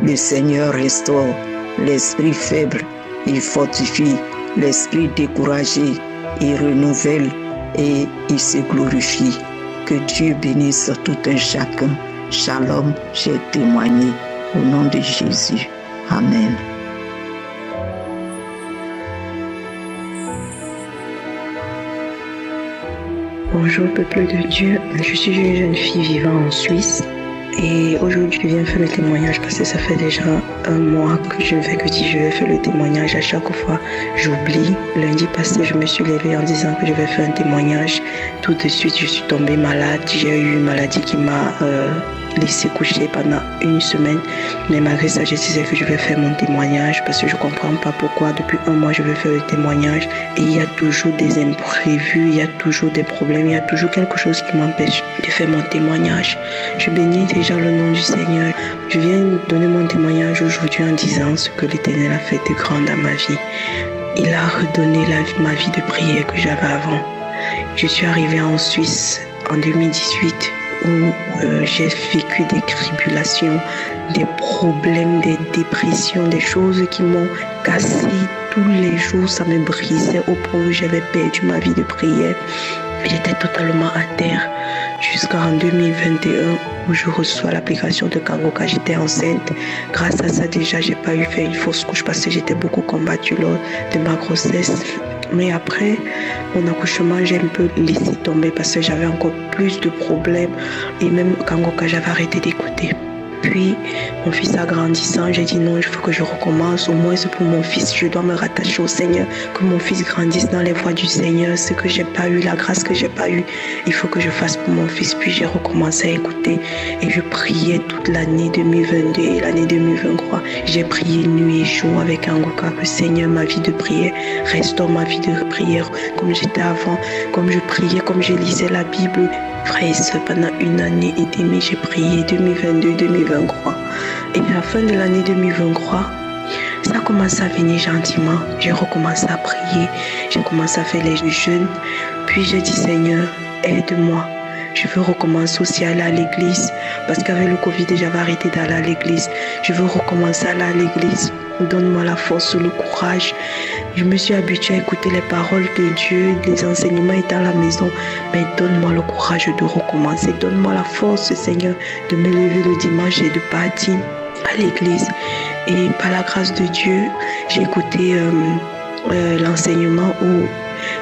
le Seigneur restaure l'esprit faible, il fortifie l'esprit découragé, il renouvelle et il se glorifie. Que Dieu bénisse tout un chacun. Shalom, j'ai témoigné au nom de Jésus. Amen. Bonjour peuple de Dieu, je suis une jeune fille vivant en Suisse et aujourd'hui je viens faire le témoignage parce que ça fait déjà 1 mois que je ne fais que dire je vais faire le témoignage. À chaque fois j'oublie. Lundi passé je me suis levée en disant que je vais faire un témoignage. Tout de suite je suis tombée malade, j'ai eu une maladie qui m'a laissé coucher pendant 1 semaine, mais malgré ça je disais que je vais faire mon témoignage parce que je ne comprends pas pourquoi depuis 1 mois je vais faire le témoignage et il y a toujours des imprévus, il y a toujours des problèmes, il y a toujours quelque chose qui m'empêche de faire mon témoignage. Je bénis déjà le nom du Seigneur. Je viens donner mon témoignage aujourd'hui en disant ce que l'Éternel a fait de grand dans ma vie. Il a redonné ma vie de prière que j'avais avant. Je suis arrivée en Suisse en 2018 où j'ai vécu des tribulations, des problèmes, des dépressions, des choses qui m'ont cassé tous les jours. Ça me brisait au point où j'avais perdu ma vie de prière. J'étais totalement à terre jusqu'en 2021 où je reçois l'application de Kanguka. J'étais enceinte. Grâce à ça déjà, j'ai pas eu fait une fausse couche parce que j'étais beaucoup combattue lors de ma grossesse. Mais après mon accouchement, j'ai un peu laissé tomber parce que j'avais encore plus de problèmes. Et même quand j'avais arrêté d'écouter. Puis, mon fils a grandissant, j'ai dit non, il faut que je recommence. Au moins, c'est pour mon fils, je dois me rattacher au Seigneur. Que mon fils grandisse dans les voies du Seigneur. Ce que j'ai pas eu, la grâce que j'ai pas eu, il faut que je fasse pour mon fils. Puis, j'ai recommencé à écouter. Et je priais toute l'année 2022 et l'année 2023. J'ai prié nuit et jour avec Kanguka. Que Seigneur, ma vie de prière, restaure ma vie de prière comme j'étais avant. Comme je priais, comme je lisais la Bible. Frère et soeur, pendant une année et demie, j'ai prié 2022-2023. Et à la fin de l'année 2023, ça a commencé à venir gentiment. J'ai recommencé à prier, j'ai commencé à faire les jeûnes. Puis j'ai dit, Seigneur, aide-moi. Je veux recommencer aussi à aller à l'église. Parce qu'avec le Covid, j'avais arrêté d'aller à l'église. Je veux recommencer à aller à l'église. Donne-moi la force, le courage. Je me suis habituée à écouter les paroles de Dieu, les enseignements étant à la maison. Mais donne-moi le courage de recommencer. Donne-moi la force, Seigneur, de me lever le dimanche et de partir à l'église. Et par la grâce de Dieu, j'ai écouté l'enseignement où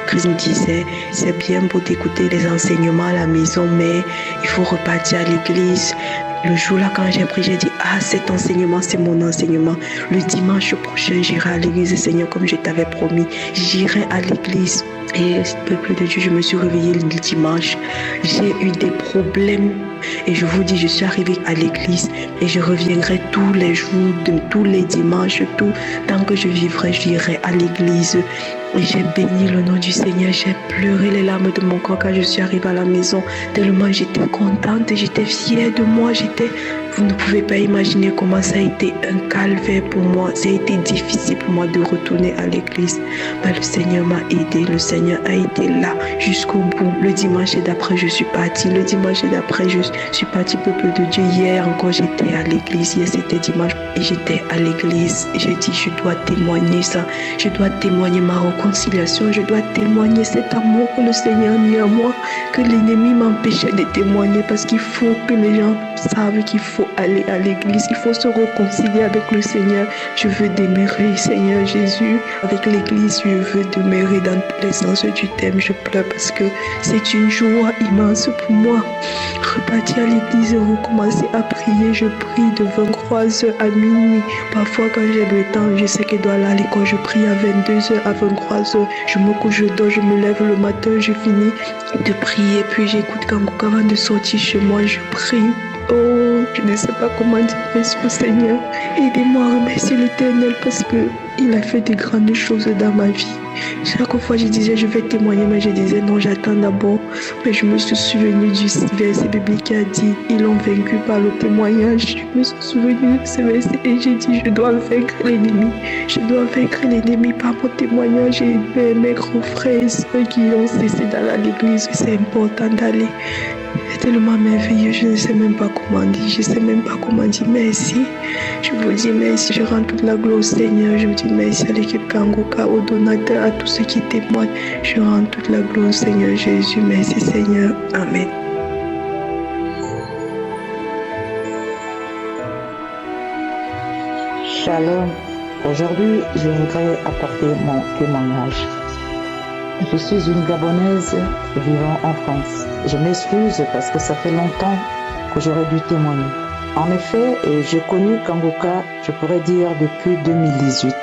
Christ nous disait, c'est bien beau d'écouter les enseignements à la maison, mais il faut repartir à l'église. Le jour-là, quand j'ai prié, j'ai dit, cet enseignement, c'est mon enseignement. Le dimanche prochain, j'irai à l'église, Seigneur, comme je t'avais promis. J'irai à l'église. Et peuple de Dieu, je me suis réveillée le dimanche. J'ai eu des problèmes. Et je vous dis, je suis arrivée à l'église et je reviendrai tous les jours, tous les dimanches, tant que je vivrai, j'irai à l'église. Et j'ai béni le nom du Seigneur. J'ai pleuré les larmes de mon corps quand je suis arrivée à la maison. Tellement j'étais contente, j'étais fière de moi. Vous ne pouvez pas imaginer comment ça a été un calvaire pour moi. Ça a été difficile pour moi de retourner à l'église. Mais le Seigneur m'a aidé. Le Seigneur a été là jusqu'au bout. Le dimanche d'après, je suis partie. Le dimanche d'après, je suis partie, peuple de Dieu. Hier encore, j'étais à l'église. Hier, c'était dimanche. Et j'étais à l'église. J'ai dit, je dois témoigner ça. Je dois témoigner ma réconciliation. Je dois témoigner cet amour que le Seigneur a mis en moi. Que l'ennemi m'empêchait de témoigner. Parce qu'il faut que les gens savent qu'il faut aller à l'église. Il faut se réconcilier avec le Seigneur. Je veux demeurer, Seigneur Jésus, avec l'église. Je veux demeurer dans tous les sens du thème. Je pleure parce que c'est une joie immense pour moi. Repartir à l'église et recommencer à prier. Je prie de 23h à minuit. Parfois, quand j'ai le temps, je sais que je dois aller à l'école. Je prie à 22h, à 23h. Je me couche, je dors, je me lève le matin, je finis de prier. Puis j'écoute Kanguka avant de sortir chez moi. Je prie. Oh, je ne sais pas comment dire merci au Seigneur. Aidez-moi à remercier l'Éternel parce qu'il a fait de grandes choses dans ma vie. Chaque fois, je disais, je vais témoigner, mais je disais, non, j'attends d'abord. Mais je me suis souvenue du verset biblique qui a dit, ils l'ont vaincu par le témoignage. Je me suis souvenue de ce verset et j'ai dit, je dois vaincre l'ennemi. Je dois vaincre l'ennemi par mon témoignage. Et mes grands frères et ceux qui ont cessé d'aller à l'église, c'est important d'aller. C'est tellement merveilleux, je ne sais même pas comment dire, je ne sais même pas comment dire merci. Je vous dis merci, je rends toute la gloire au Seigneur, je vous dis merci à l'équipe Kanguka, aux donateurs, à tous ceux qui témoignent. Je rends toute la gloire au Seigneur Jésus, merci Seigneur, Amen. Shalom, aujourd'hui je voudrais apporter mon témoignage. Je suis une Gabonaise vivant en France. Je m'excuse parce que ça fait longtemps que j'aurais dû témoigner. En effet, j'ai connu Kanguka, je pourrais dire, depuis 2018.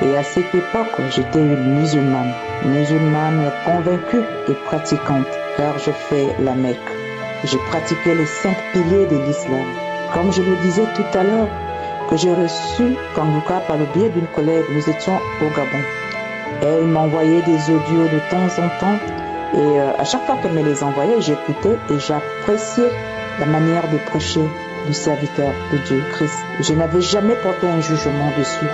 Et à cette époque, j'étais une musulmane convaincue et pratiquante, car je fais la Mecque. Je pratiquais les 5 piliers de l'islam. Comme je le disais tout à l'heure, que j'ai reçu Kanguka par le biais d'une collègue, nous étions au Gabon. Elle m'envoyait des audios de temps en temps et à chaque fois qu'elle me les envoyait, j'écoutais et j'appréciais la manière de prêcher du serviteur de Dieu, Christ. Je n'avais jamais porté un jugement dessus.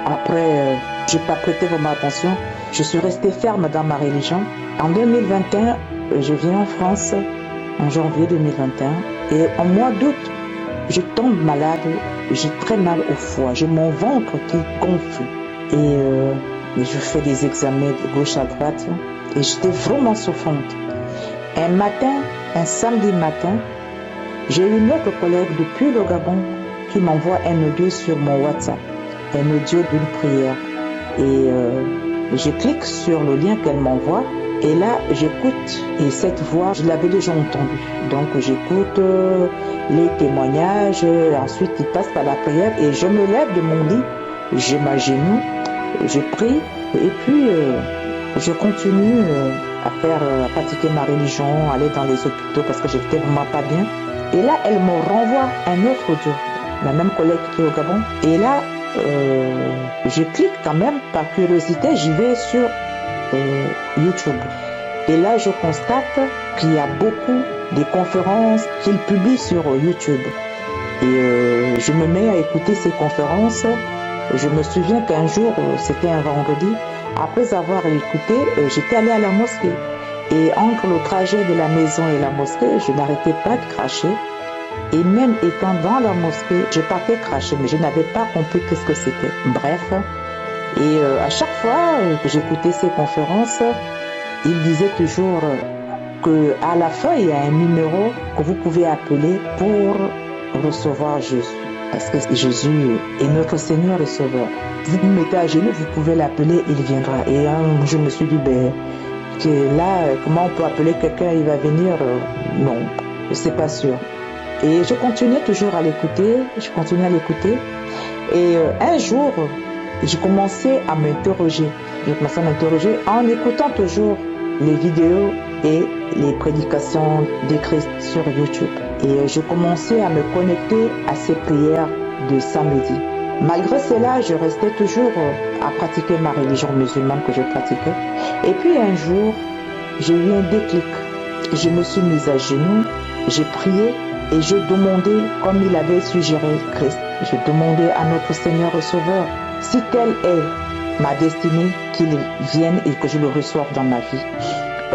Après, je n'ai pas prêté vraiment attention. Je suis restée ferme dans ma religion. En 2021, je viens en France, en janvier 2021, et en mois d'août, je tombe malade, j'ai très mal au foie, j'ai mon ventre qui gonfle et je fais des examens de gauche à droite et j'étais vraiment souffrante. Un samedi matin, j'ai une autre collègue depuis le Gabon qui m'envoie un audio sur mon WhatsApp, un audio d'une prière. Et Je clique sur le lien qu'elle m'envoie et là, j'écoute. Et cette voix, je l'avais déjà entendue. Donc, j'écoute les témoignages. Ensuite, il passe par la prière et je me lève de mon lit. Je m'agenouille, je prie et puis je continue à pratiquer ma religion, aller dans les hôpitaux parce que j'étais vraiment pas bien. Et là, elle me renvoie un autre audio, la même collègue qui est au Gabon. Et là, je clique quand même par curiosité, j'y vais sur YouTube. Et là, je constate qu'il y a beaucoup de conférences qu'il publie sur YouTube. Et je me mets à écouter ces conférences. Je me souviens qu'un jour, c'était un vendredi, après avoir écouté, j'étais allée à la mosquée. Et entre le trajet de la maison et la mosquée, je n'arrêtais pas de cracher. Et même étant dans la mosquée, je partais cracher, mais je n'avais pas compris qu'est-ce que c'était. Bref, et à chaque fois que j'écoutais ces conférences, il disait toujours qu'à la fin, il y a un numéro que vous pouvez appeler pour recevoir Jésus. Parce que Jésus est notre Seigneur et Sauveur. Vous vous mettez à genoux, vous pouvez l'appeler, il viendra. Et je me suis dit, que là, comment on peut appeler quelqu'un, il va venir? Non, c'est pas sûr. Et je continuais toujours à l'écouter, Et un jour, j'ai commencé à m'interroger. En écoutant toujours les vidéos et les prédications de Christ sur YouTube. Et je commençais à me connecter à ces prières de samedi. Malgré cela, je restais toujours à pratiquer ma religion musulmane que je pratiquais. Et puis un jour, j'ai eu un déclic. Je me suis mise à genoux, j'ai prié et je demandais, comme il avait suggéré Christ, je demandais à notre Seigneur et Sauveur, si telle est ma destinée, qu'il vienne et que je le reçoive dans ma vie.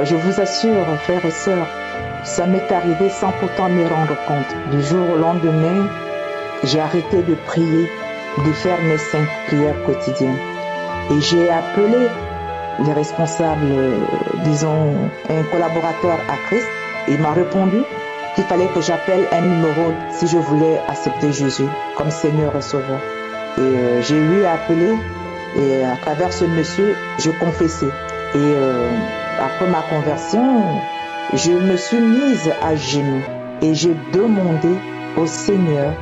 Je vous assure, frères et sœurs, ça m'est arrivé sans pourtant me rendre compte. Du jour au lendemain, j'ai arrêté de prier, de faire mes 5 prières quotidiennes. Et j'ai appelé les responsables, disons, un collaborateur à Christ. Il m'a répondu qu'il fallait que j'appelle un numéro si je voulais accepter Jésus comme Seigneur et Sauveur. Et j'ai eu à appeler et à travers ce monsieur, je confessais. Et après ma conversion, je me suis mise à genoux et j'ai demandé au Seigneur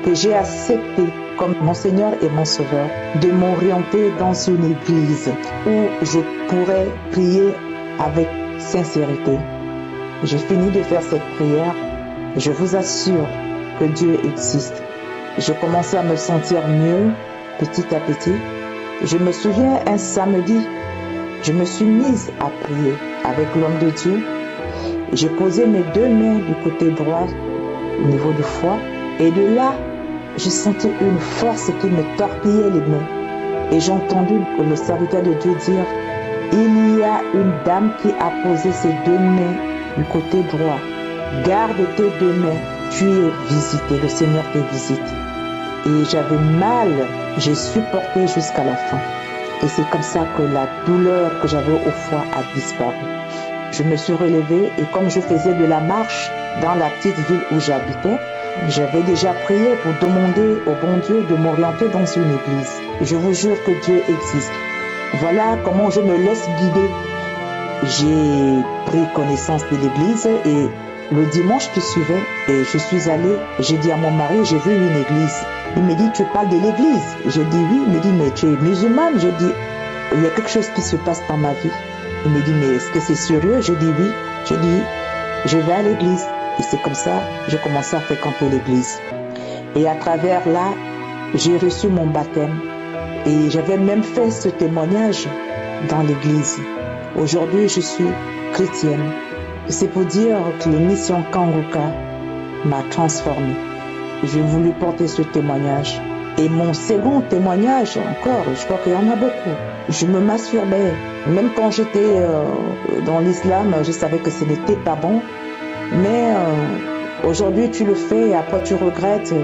que j'ai accepté comme mon Seigneur et mon Sauveur de m'orienter dans une église où je pourrais prier avec sincérité. J'ai fini de faire cette prière. Je vous assure que Dieu existe. Je commençais à me sentir mieux petit à petit. Je me souviens un samedi, je me suis mise à prier avec l'homme de Dieu. J'ai posé mes 2 mains du côté droit au niveau du foie et de là, j'ai senti une force qui me torpillait les mains. Et j'ai entendu le serviteur de Dieu dire, il y a une dame qui a posé ses 2 mains du côté droit. Garde tes 2 mains, tu es visité, le Seigneur te visite. Et j'avais mal, j'ai supporté jusqu'à la fin. Et c'est comme ça que la douleur que j'avais au foie a disparu. Je me suis relevée et comme je faisais de la marche dans la petite ville où j'habitais, j'avais déjà prié pour demander au bon Dieu de m'orienter dans une église. Je vous jure que Dieu existe. Voilà comment je me laisse guider. J'ai pris connaissance de l'église et le dimanche qui suivait, et je suis allée, j'ai dit à mon mari, j'ai vu une église. Il me dit, tu parles de l'église? Je dis oui. Il me dit, mais tu es musulmane? Je dis, il y a quelque chose qui se passe dans ma vie. Il me dit, mais est-ce que c'est sérieux? Je dis oui. Je dis, je vais à l'église. Et c'est comme ça, j'ai commencé à fréquenter l'église. Et à travers là, j'ai reçu mon baptême. Et j'avais même fait ce témoignage dans l'église. Aujourd'hui, je suis chrétienne. C'est pour dire que l'émission Kanguka m'a transformée. J'ai voulu porter ce témoignage. Et mon second témoignage, encore, je crois qu'il y en a beaucoup. Je me masturbais. Même quand j'étais dans l'islam, je savais que ce n'était pas bon. Mais aujourd'hui, tu le fais et après tu regrettes.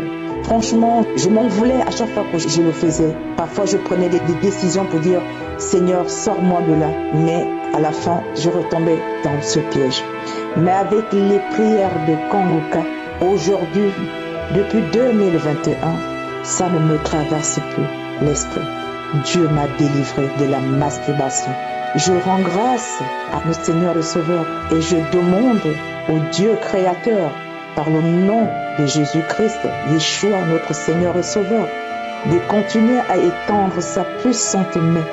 Franchement, je m'en voulais à chaque fois que je le faisais. Parfois, je prenais des décisions pour dire « Seigneur, sors-moi de là ». Mais à la fin, je retombais dans ce piège. Mais avec les prières de Kanguka, aujourd'hui, depuis 2021, ça ne me traverse plus l'esprit. Dieu m'a délivré de la masturbation. Je rends grâce à notre Seigneur et Sauveur et je demande au Dieu créateur, par le nom de Jésus-Christ, Yeshua, notre Seigneur et Sauveur, de continuer à étendre sa puissante main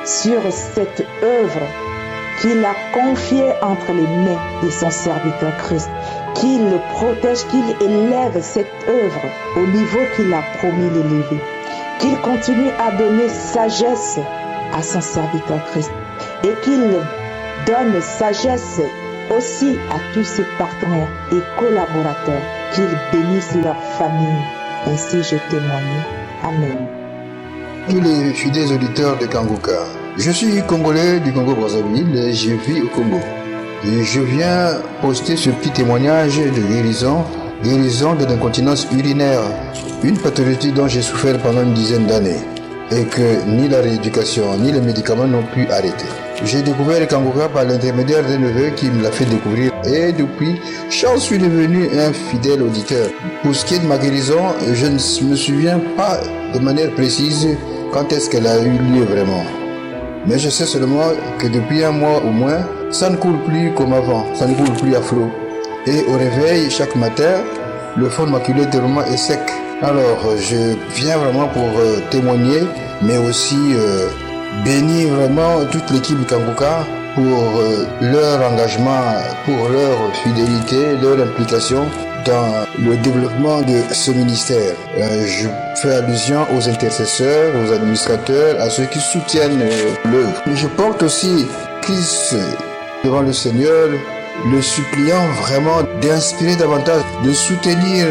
sur cette œuvre qu'il a confiée entre les mains de son serviteur Christ, qu'il le protège, qu'il élève cette œuvre au niveau qu'il a promis d'élever, qu'il continue à donner sagesse à son serviteur Christ et qu'il donne sagesse aussi à tous ses partenaires et collaborateurs, qu'il bénisse leur famille. Ainsi je témoigne. Amen. Tous les fidèles auditeurs de Kanguka, je suis Congolais du Congo-Brazzaville et je vis au Congo. Et je viens poster ce petit témoignage de guérison de l'incontinence urinaire, une pathologie dont j'ai souffert pendant une dizaine d'années et que ni la rééducation ni les médicaments n'ont pu arrêter. J'ai découvert le Kanguka par l'intermédiaire d'un neveu qui me l'a fait découvrir et depuis, j'en suis devenu un fidèle auditeur. Pour ce qui est de ma guérison, je ne me souviens pas de manière précise quand est-ce qu'elle a eu lieu vraiment. Mais je sais seulement que depuis un mois au moins, ça ne coule plus comme avant, ça ne coule plus à flot. Et au réveil, chaque matin, le fond maculé est sec. Alors, je viens vraiment pour témoigner, mais aussi bénir vraiment toute l'équipe du Kanguka pour leur engagement, pour leur fidélité, leur implication dans le développement de ce ministère. Je fais allusion aux intercesseurs, aux administrateurs, à ceux qui soutiennent l'œuvre. Je porte aussi Christ devant le Seigneur, le suppliant vraiment d'inspirer davantage, de soutenir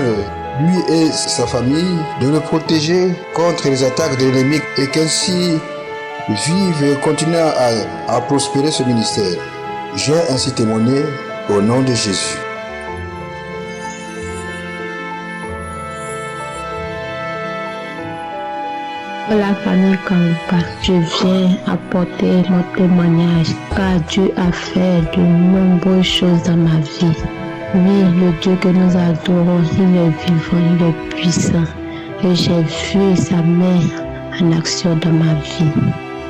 lui et sa famille, de le protéger contre les attaques de l'ennemi et qu'ainsi vive et continue à prospérer ce ministère. J'ai ainsi témoigné au nom de Jésus. La famille Kanguka, je viens apporter mon témoignage car Dieu a fait de nombreuses choses dans ma vie. Oui, le Dieu que nous adorons, il est vivant, il est puissant et j'ai vu sa main en action dans ma vie.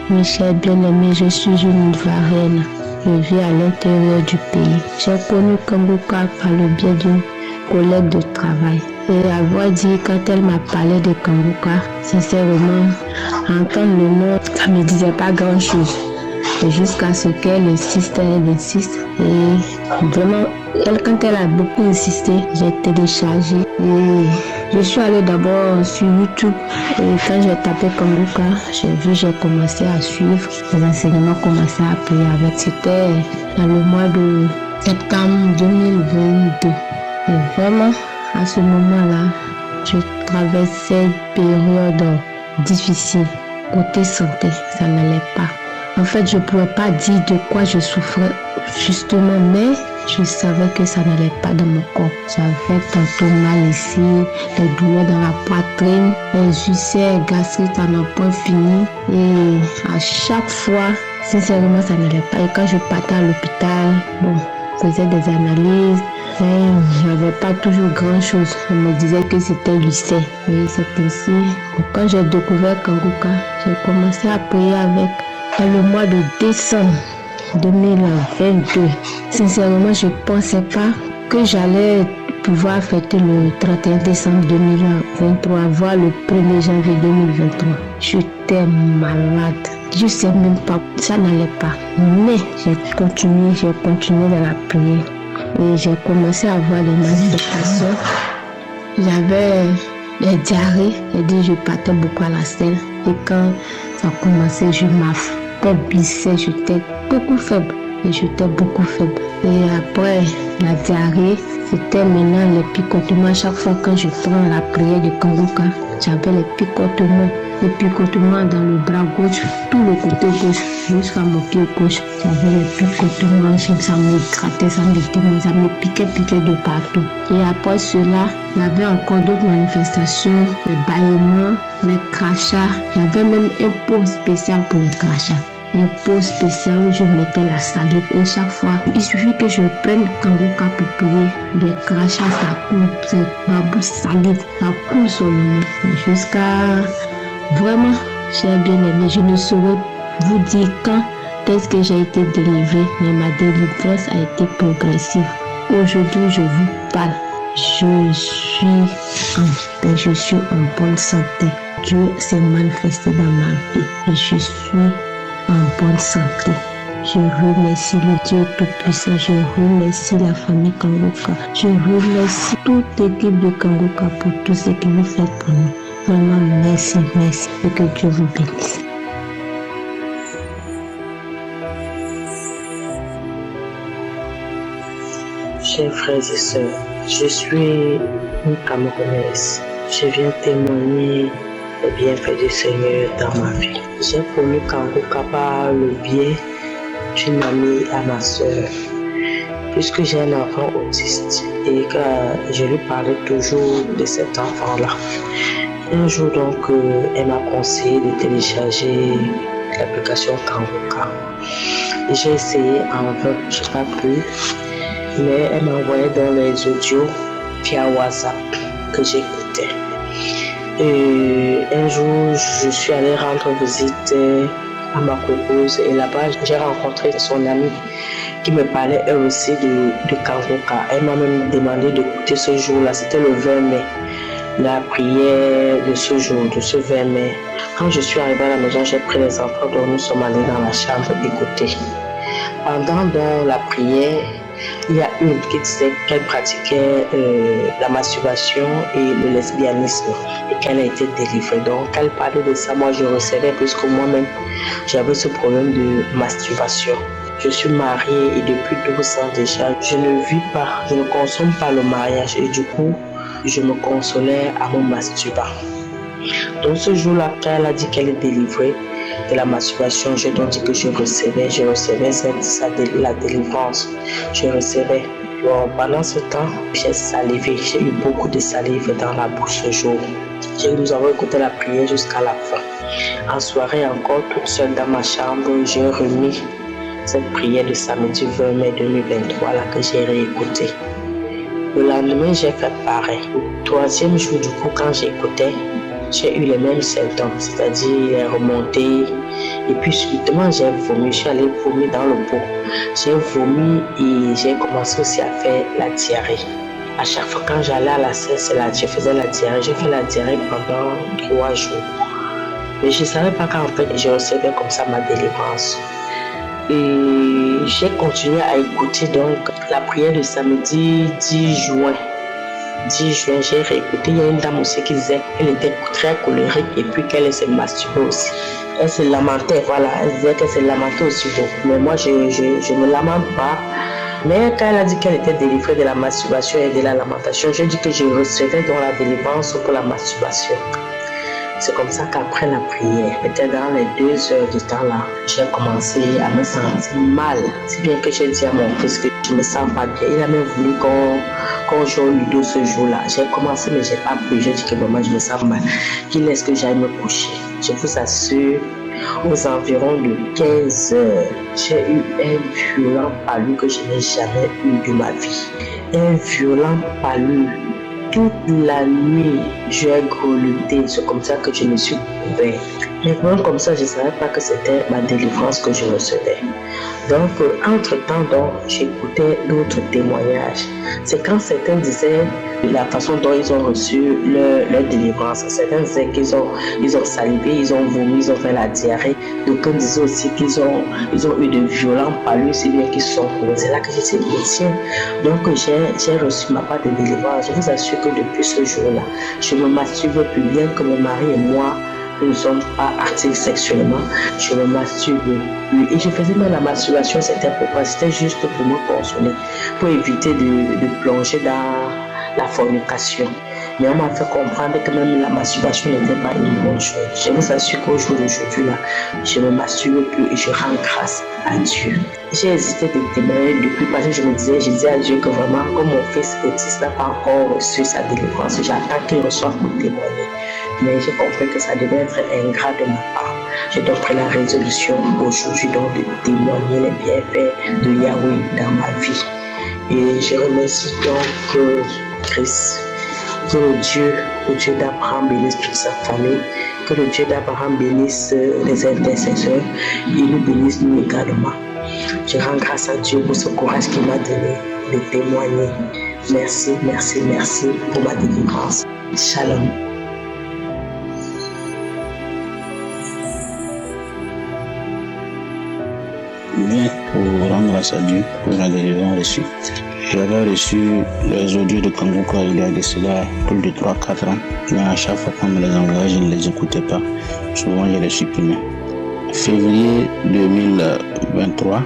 Michel bien-aimé, je suis une Ivoirienne. Je vis à l'intérieur du pays. J'ai connu Kanguka par le biais d'une collègue de travail. Et avoir dit, quand elle m'a parlé de Kanguka, sincèrement, entendre le nom, ça ne me disait pas grand-chose. Et jusqu'à ce qu'elle insiste. Et vraiment, quand elle a beaucoup insisté, j'ai téléchargé. Et je suis allée d'abord sur YouTube. Et quand j'ai tapé Kanguka, j'ai commencé à suivre. Les enseignements commençaient à prier avec. C'était dans le mois de septembre 2022. Et vraiment, à ce moment-là, je traversais une période difficile. Côté santé, ça n'allait pas. En fait, je ne pouvais pas dire de quoi je souffrais justement, mais je savais que ça n'allait pas dans mon corps. J'avais tantôt mal ici, des douleurs dans la poitrine, les ulcères gastriques à n'en point fini. Et à chaque fois, sincèrement, ça n'allait pas. Et quand je partais à l'hôpital, je faisais des analyses. Je n'avais pas toujours grand chose. On me disait que c'était l'ulcère. Oui, c'est ainsi. Quand j'ai découvert Kanguka, j'ai commencé à prier avec. Dans le mois de décembre 2022, sincèrement, je ne pensais pas que j'allais pouvoir fêter le 31 décembre 2023, voire le 1er janvier 2023. J'étais malade. Je ne sais même pas, ça n'allait pas. Mais j'ai continué dans la prière. Et j'ai commencé à avoir des manifestations. J'avais des diarrhées. Je partais beaucoup à la selle. Et quand ça a commencé, je m'affaiblissais. J'étais beaucoup faible. Et après la diarrhée, c'était maintenant les picotements. Chaque fois que je prends la prière de Kanguka, j'avais les picotements dans le bras gauche, tout le côté gauche, jusqu'à mon pied gauche. J'avais les picotements, ça me grattait, ça me piquait de partout. Et après cela, il y avait encore d'autres manifestations, les bâillements, les crachats. J'avais même un pot spécial pour les crachats. Un pot spécial où je mettais la salive et chaque fois, il suffit que je prenne Kanguka pour prier. Les crachats, ça coule, c'est ma bouche salive, ça coule sur le nez. Jusqu'à vraiment, Chers bien-aimés, je ne saurais vous dire quand est-ce que j'ai été délivrée, mais ma délivrance a été progressive. Aujourd'hui, je vous parle. Je suis en bonne santé. Dieu s'est manifesté dans ma vie et je suis en bonne santé. Je remercie le Dieu Tout-Puissant, je remercie la famille Kangoka, je remercie toute l'équipe de Kangoka pour tout ce que vous faites pour nous. Vraiment, merci et que Dieu vous bénisse. Chers frères et sœurs, je suis une Camerounaise. Je viens témoigner les bienfaits du Seigneur dans ma vie. J'ai connu Kangoka par le biais d'une amie à ma sœur, puisque j'ai un enfant autiste et que je lui parlais toujours de cet enfant-là. Un jour donc, elle m'a conseillé de télécharger l'application Kangoka. J'ai essayé en vain, je n'ai pas pu, mais elle m'a envoyé dans les audios via WhatsApp que j'écoutais. Un jour, je suis allée rendre visite à ma copose et là-bas, j'ai rencontré son amie qui me parlait elle aussi de Kangoka. Elle m'a même demandé d'écouter ce jour-là, c'était le 20 mai, la prière de ce jour, de ce 20 mai. Quand je suis arrivée à la maison, j'ai pris les enfants, donc nous sommes allés dans la chambre écouter. Pendant la prière, il y a une qui disait qu'elle pratiquait la masturbation et le lesbianisme et qu'elle a été délivrée. Donc, elle parlait de ça. Moi, je recevais puisque moi-même, j'avais ce problème de masturbation. Je suis mariée et depuis 12 ans déjà, je ne vis pas, je ne consomme pas le mariage et du coup, je me consolais à mon masturbant. Donc, ce jour-là, quand elle a dit qu'elle est délivrée de la masturbation, je donc dit que je recevais la délivrance. Je recevais. Bon, pendant ce temps, j'ai salivé. J'ai eu beaucoup de salive dans la bouche ce jour. Nous avons écouté la prière jusqu'à la fin. En soirée encore, toute seule dans ma chambre, j'ai remis cette prière de samedi 20 mai 2023 là que j'ai réécoutée. Le lendemain, j'ai fait pareil. Le troisième jour, du coup, quand j'écoutais, j'ai eu les mêmes symptômes, c'est-à-dire les remontées. Et puis subitement, j'ai vomi. Je suis allée vomir dans le pot. J'ai vomi et j'ai commencé aussi à faire la diarrhée. À chaque fois quand j'allais à la salle, je faisais la diarrhée. J'ai fait la diarrhée pendant 3 jours. Mais je ne savais pas qu'en fait, je recevais comme ça ma délivrance. Et j'ai continué à écouter donc la prière de samedi 10 juin. 10 juin, j'ai réécouté. Il y a une dame aussi qui disait qu'elle était très colérique et puis qu'elle se masturbait aussi. Elle se lamentait, voilà. Elle disait qu'elle se lamentait aussi beaucoup. Mais moi, je ne me lamente pas. Mais quand elle a dit qu'elle était délivrée de la masturbation et de la lamentation, j'ai dit que je recevais dans la délivrance pour la masturbation. C'est comme ça qu'après la prière, peut-être dans les 2 heures du temps là, j'ai commencé à me sentir mal. Si bien que j'ai dit à mon fils que je ne me sens pas bien. Il a même voulu qu'on joue au ludo ce jour-là. J'ai commencé mais j'ai pas pu. J'ai dit que maman, je me sens mal. Qu'il laisse que j'aille me coucher. Je vous assure, aux environs de 15 heures, j'ai eu un violent palu que je n'ai jamais eu de ma vie. Un violent palu. Toute la nuit, j'ai grelotté. C'est comme ça que je me suis couvert. Mais vraiment comme ça, je ne savais pas que c'était ma délivrance que je recevais. Donc, entre-temps, j'écoutais d'autres témoignages. C'est quand certains disaient la façon dont ils ont reçu leur délivrance. Certains disaient qu'ils ont salivé, ils ont vomi, ils ont fait la diarrhée. D'autres disaient aussi qu'ils ont eu de violents palus, c'est bien qu'ils sont courus. C'est là que j'ai dit, tiens, donc j'ai reçu ma part de délivrance. Je vous assure que depuis ce jour-là, je me masturbe plus bien que mon mari et moi. Nous ne sommes pas actifs sexuellement, je me masturbe plus. Et je faisais même la masturbation, c'était juste pour me consoler, pour éviter de plonger dans la fornication. Mais on m'a fait comprendre que même la masturbation n'était pas une bonne chose. Je vous assure qu'au jour d'aujourd'hui, là, je ne me masturbe plus et je rends grâce à Dieu. J'ai hésité de témoigner depuis parce que je disais à Dieu que vraiment, comme mon fils autiste n'a pas encore reçu sa délivrance, j'attends qu'il reçoive pour témoigner. Mais j'ai compris que ça devait être ingrat de ma part. J'ai donc pris la résolution aujourd'hui donc de témoigner les bienfaits de Yahweh dans ma vie. Et je remercie donc Christ, que le Dieu d'Abraham bénisse toute sa famille Que le Dieu d'Abraham bénisse les intercesseurs et nous bénisse nous également. Je rends grâce à Dieu pour ce courage qu'il m'a donné de témoigner. Merci, merci, merci pour ma délivrance. Shalom. Bien, pour rendre grâce à Dieu pour la délivrance reçue. J'avais reçu les audios de Kanguka il y a de cela plus de 3-4 ans, mais à chaque fois qu'on me les envoyait, je ne les écoutais pas. Souvent, je les supprimais. Février 2023,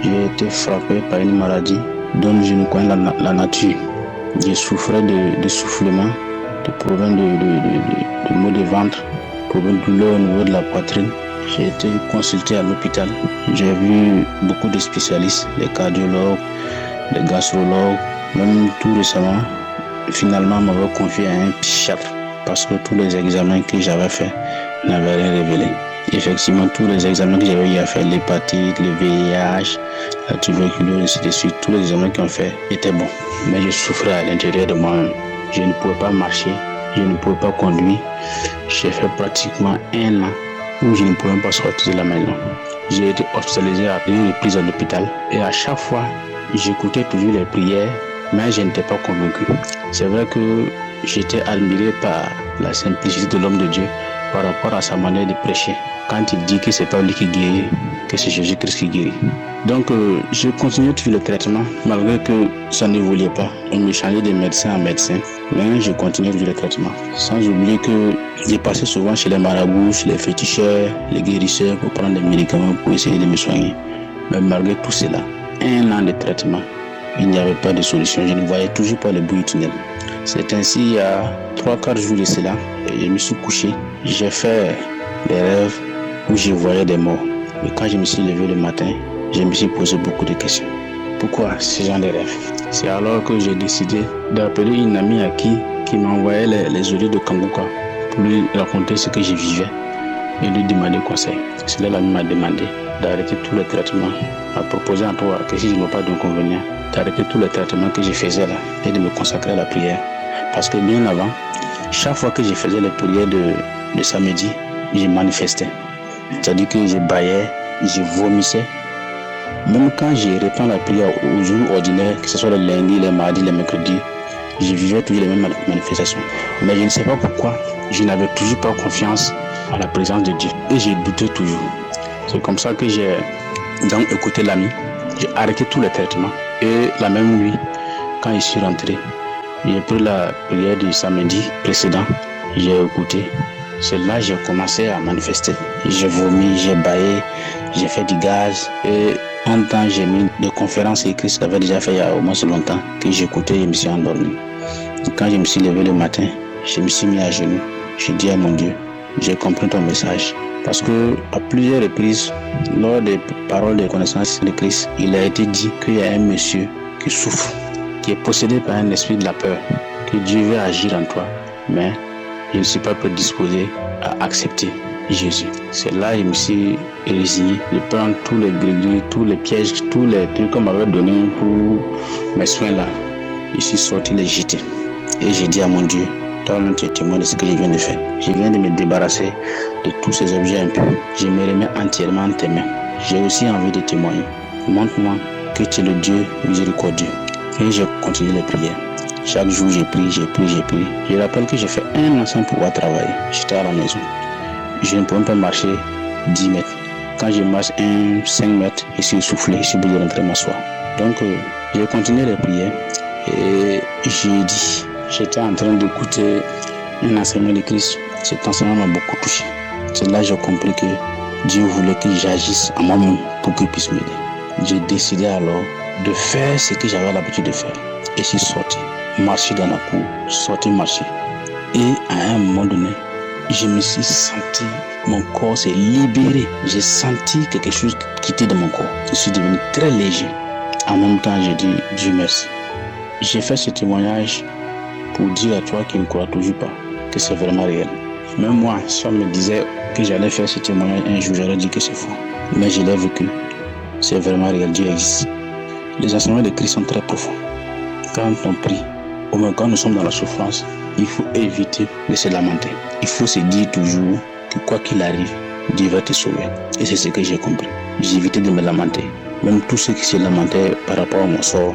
j'ai été frappé par une maladie dont je ne connais la nature. Je souffrais de soufflement, de problèmes de maux de ventre, problèmes de douleur au niveau de la poitrine. J'ai été consulté à l'hôpital. J'ai vu beaucoup de spécialistes, des cardiologues, des gastrologues, même tout récemment. Finalement, on m'avait confié à un psychiatre parce que tous les examens que j'avais faits n'avaient rien révélé. Effectivement, tous les examens que j'avais eu à faire, l'hépatite, le VIH, la tuberculose, ainsi de suite, tous les examens qu'on fait étaient bons. Mais je souffrais à l'intérieur de moi-même. Je ne pouvais pas marcher, je ne pouvais pas conduire. J'ai fait pratiquement 1 an où je ne pouvais pas sortir de la maison. J'ai été hospitalisé à une reprise à l'hôpital et à chaque fois, j'écoutais toujours les prières, mais je n'étais pas convaincu. C'est vrai que j'étais admiré par la simplicité de l'homme de Dieu par rapport à sa manière de prêcher. Quand il dit que c'est pas lui qui guérit, que c'est Jésus-Christ qui guérit. Donc, je continuais toujours le traitement, malgré que ça n'évoluait pas. On me changeait de médecin en médecin, mais je continuais toujours le traitement. Sans oublier que j'ai passé souvent chez les marabouts, chez les féticheurs, les guérisseurs pour prendre des médicaments pour essayer de me soigner. Mais malgré tout cela, 1 an de traitement, il n'y avait pas de solution. Je ne voyais toujours pas le bout du tunnel. C'est ainsi, il y a 3-4 jours de cela, je me suis couché. J'ai fait des rêves où je voyais des morts. Et quand je me suis levé le matin, je me suis posé beaucoup de questions. Pourquoi ce genre de rêves? C'est alors que j'ai décidé d'appeler une amie à qui m'a envoyé les audios de Kanguka pour lui raconter ce que je vivais et lui demander conseil. C'est là l'ami m'a demandé d'arrêter tous les traitements, m'a proposé en toi que si je n'ai pas d'inconvénient, d'arrêter tous les traitements que je faisais là et de me consacrer à la prière. Parce que bien avant, chaque fois que je faisais les prières de samedi, je manifestais. C'est-à-dire que je bâillais, je vomissais. Même quand je réponds la prière aux jours ordinaires, que ce soit le lundi, le mardi, le mercredi, je vivais toujours les mêmes manifestations. Mais je ne sais pas pourquoi, je n'avais toujours pas confiance à la présence de Dieu. Et j'ai douté toujours. C'est comme ça que j'ai donc écouté l'ami. J'ai arrêté tous les traitements. Et la même nuit, quand je suis rentré, j'ai pris la prière du samedi précédent. J'ai écouté. C'est là que j'ai commencé à manifester. J'ai vomi, j'ai bâillé, j'ai fait du gaz. Et en temps, j'ai mis des conférences écrites que j'avais déjà fait il y a au moins longtemps, que j'écoutais et je me suis endormi. Et quand je me suis levé le matin, je me suis mis à genoux. J'ai dit à mon Dieu, j'ai compris ton message. Parce que à plusieurs reprises, lors des paroles de connaissance de Christ, il a été dit qu'il y a un monsieur qui souffre, qui est possédé par un esprit de la peur, que Dieu veut agir en toi. Mais je ne suis pas prédisposé à accepter Jésus. C'est là que je me suis résigné de prendre tous les gris, tous les pièges, tous les trucs qu'on m'avait donnés pour mes soins là. Je suis sorti les jeter. Et j'ai dit à mon Dieu, toi-même tu es témoin de ce que je viens de faire. Je viens de me débarrasser de tous ces objets impurs. Je me remets entièrement en tes mains. J'ai aussi envie de témoigner. Montre-moi que tu es le Dieu miséricordieux. Et j'ai continué les prières. Chaque jour, j'ai prié. Je rappelle que j'ai fait 1 an sans pouvoir travailler. J'étais à la maison. Je ne pouvais pas marcher 10 mètres. Quand je marche 5 mètres, je suis essoufflé, je suis obligé de rentrer m'asseoir. Donc, j'ai continué les prières. Et jeudi, j'étais en train d'écouter un enseignement de Christ. Cet enseignement m'a beaucoup touché. C'est là que j'ai compris que Dieu voulait que j'agisse à moi-même pour qu'il puisse m'aider. J'ai décidé alors de faire ce que j'avais l'habitude de faire. Et je suis sorti, marcher dans la cour, sorti marcher. Et à un moment donné, je me suis senti, mon corps s'est libéré. J'ai senti quelque chose quitter de mon corps. Je suis devenu très léger. En même temps, j'ai dit Dieu merci. J'ai fait ce témoignage pour dire à toi qui ne crois toujours pas que c'est vraiment réel. Même moi, si on me disait que j'allais faire ce témoignage un jour, j'aurais dit que c'est faux. Mais je l'ai vécu. C'est vraiment réel, Dieu existe. Les enseignements de Christ sont très profonds. Quand on prie, ou même quand nous sommes dans la souffrance, il faut éviter de se lamenter. Il faut se dire toujours que quoi qu'il arrive, Dieu va te sauver. Et c'est ce que j'ai compris. J'ai évité de me lamenter. Même tous ceux qui se lamentaient par rapport à mon sort,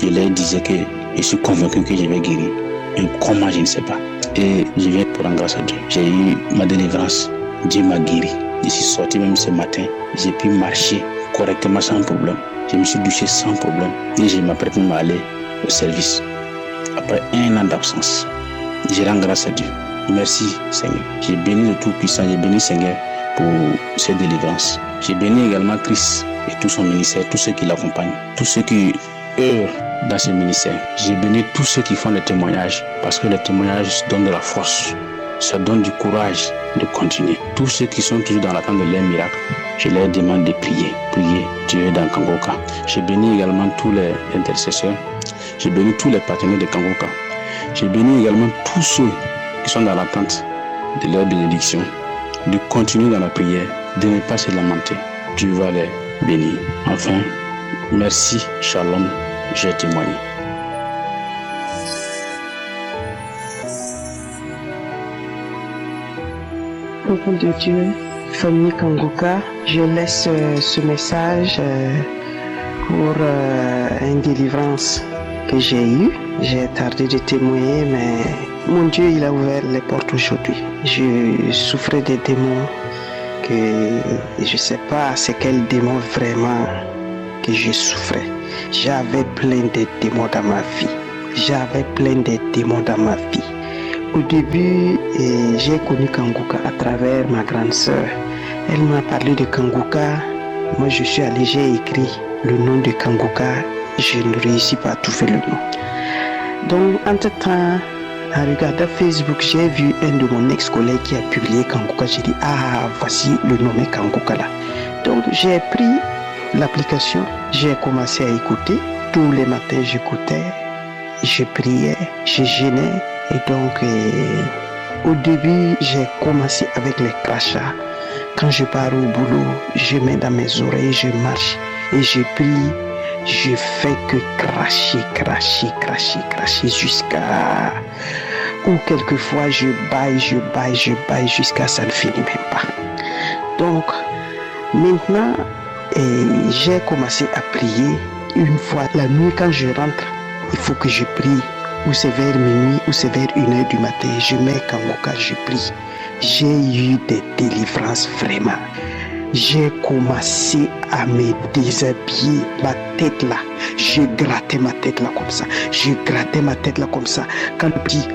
je leur disais que je suis convaincu que je vais guérir. Et comment, je ne sais pas. Et je viens pour rendre grâce à Dieu. J'ai eu ma délivrance. Dieu m'a guéri. Je suis sorti même ce matin. J'ai pu marcher correctement sans problème. Je me suis douché sans problème. Et je m'apprête même à aller au service. Après 1 an d'absence, je rends grâce à Dieu. Merci Seigneur. J'ai béni le Tout-Puissant. J'ai béni Seigneur pour cette délivrance. J'ai béni également Christ et tout son ministère, tous ceux qui l'accompagnent, tous ceux qui œuvrent dans ce ministère. J'ai béni tous ceux qui font des témoignages parce que les témoignages donnent de la force. Ça donne du courage de continuer. Tous ceux qui sont toujours dans l'attente de leur miracle, je leur demande de prier. Prier Dieu dans Kangoka. J'ai béni également tous les intercesseurs. J'ai béni tous les partenaires de Kangoka. J'ai béni également tous ceux qui sont dans l'attente de leur bénédiction, de continuer dans la prière, de ne pas se lamenter. Dieu va les bénir. Enfin, merci, Shalom, j'ai témoigné. Peuple de Dieu, famille Kangoka, je laisse ce message pour une délivrance que j'ai eue. J'ai tardé de témoigner, mais mon Dieu, il a ouvert les portes aujourd'hui. Je souffrais des démons que je ne sais pas c'est quel démon vraiment que je souffrais. J'avais plein de démons dans ma vie. Au début, j'ai connu Kangoka à travers ma grande sœur. Elle m'a parlé de Kangoka. Moi, je suis allé, j'ai écrit le nom de Kangoka. Je ne réussis pas à trouver le nom. Donc, entre-temps, en regardant Facebook, j'ai vu un de mon ex-collègues qui a publié Kangoka. J'ai dit, voici le nom de Kangoka là. Donc, j'ai pris l'application, j'ai commencé à écouter. Tous les matins, j'écoutais, je priais, je jeûnais. Et donc, au début, j'ai commencé avec les crachats. Quand je pars au boulot, je mets dans mes oreilles, je marche et je prie. Je fais que cracher jusqu'à... Ou quelquefois je baille jusqu'à ça ne finit même pas. Donc, maintenant, j'ai commencé à prier. Une fois la nuit, quand je rentre, il faut que je prie. Ou c'est vers minuit, ou c'est vers 1h du matin. Je mets Kangoka, je prie. J'ai eu des délivrances vraiment. J'ai commencé à me déshabiller, ma tête là. Je grattais ma tête là comme ça. Quand le petit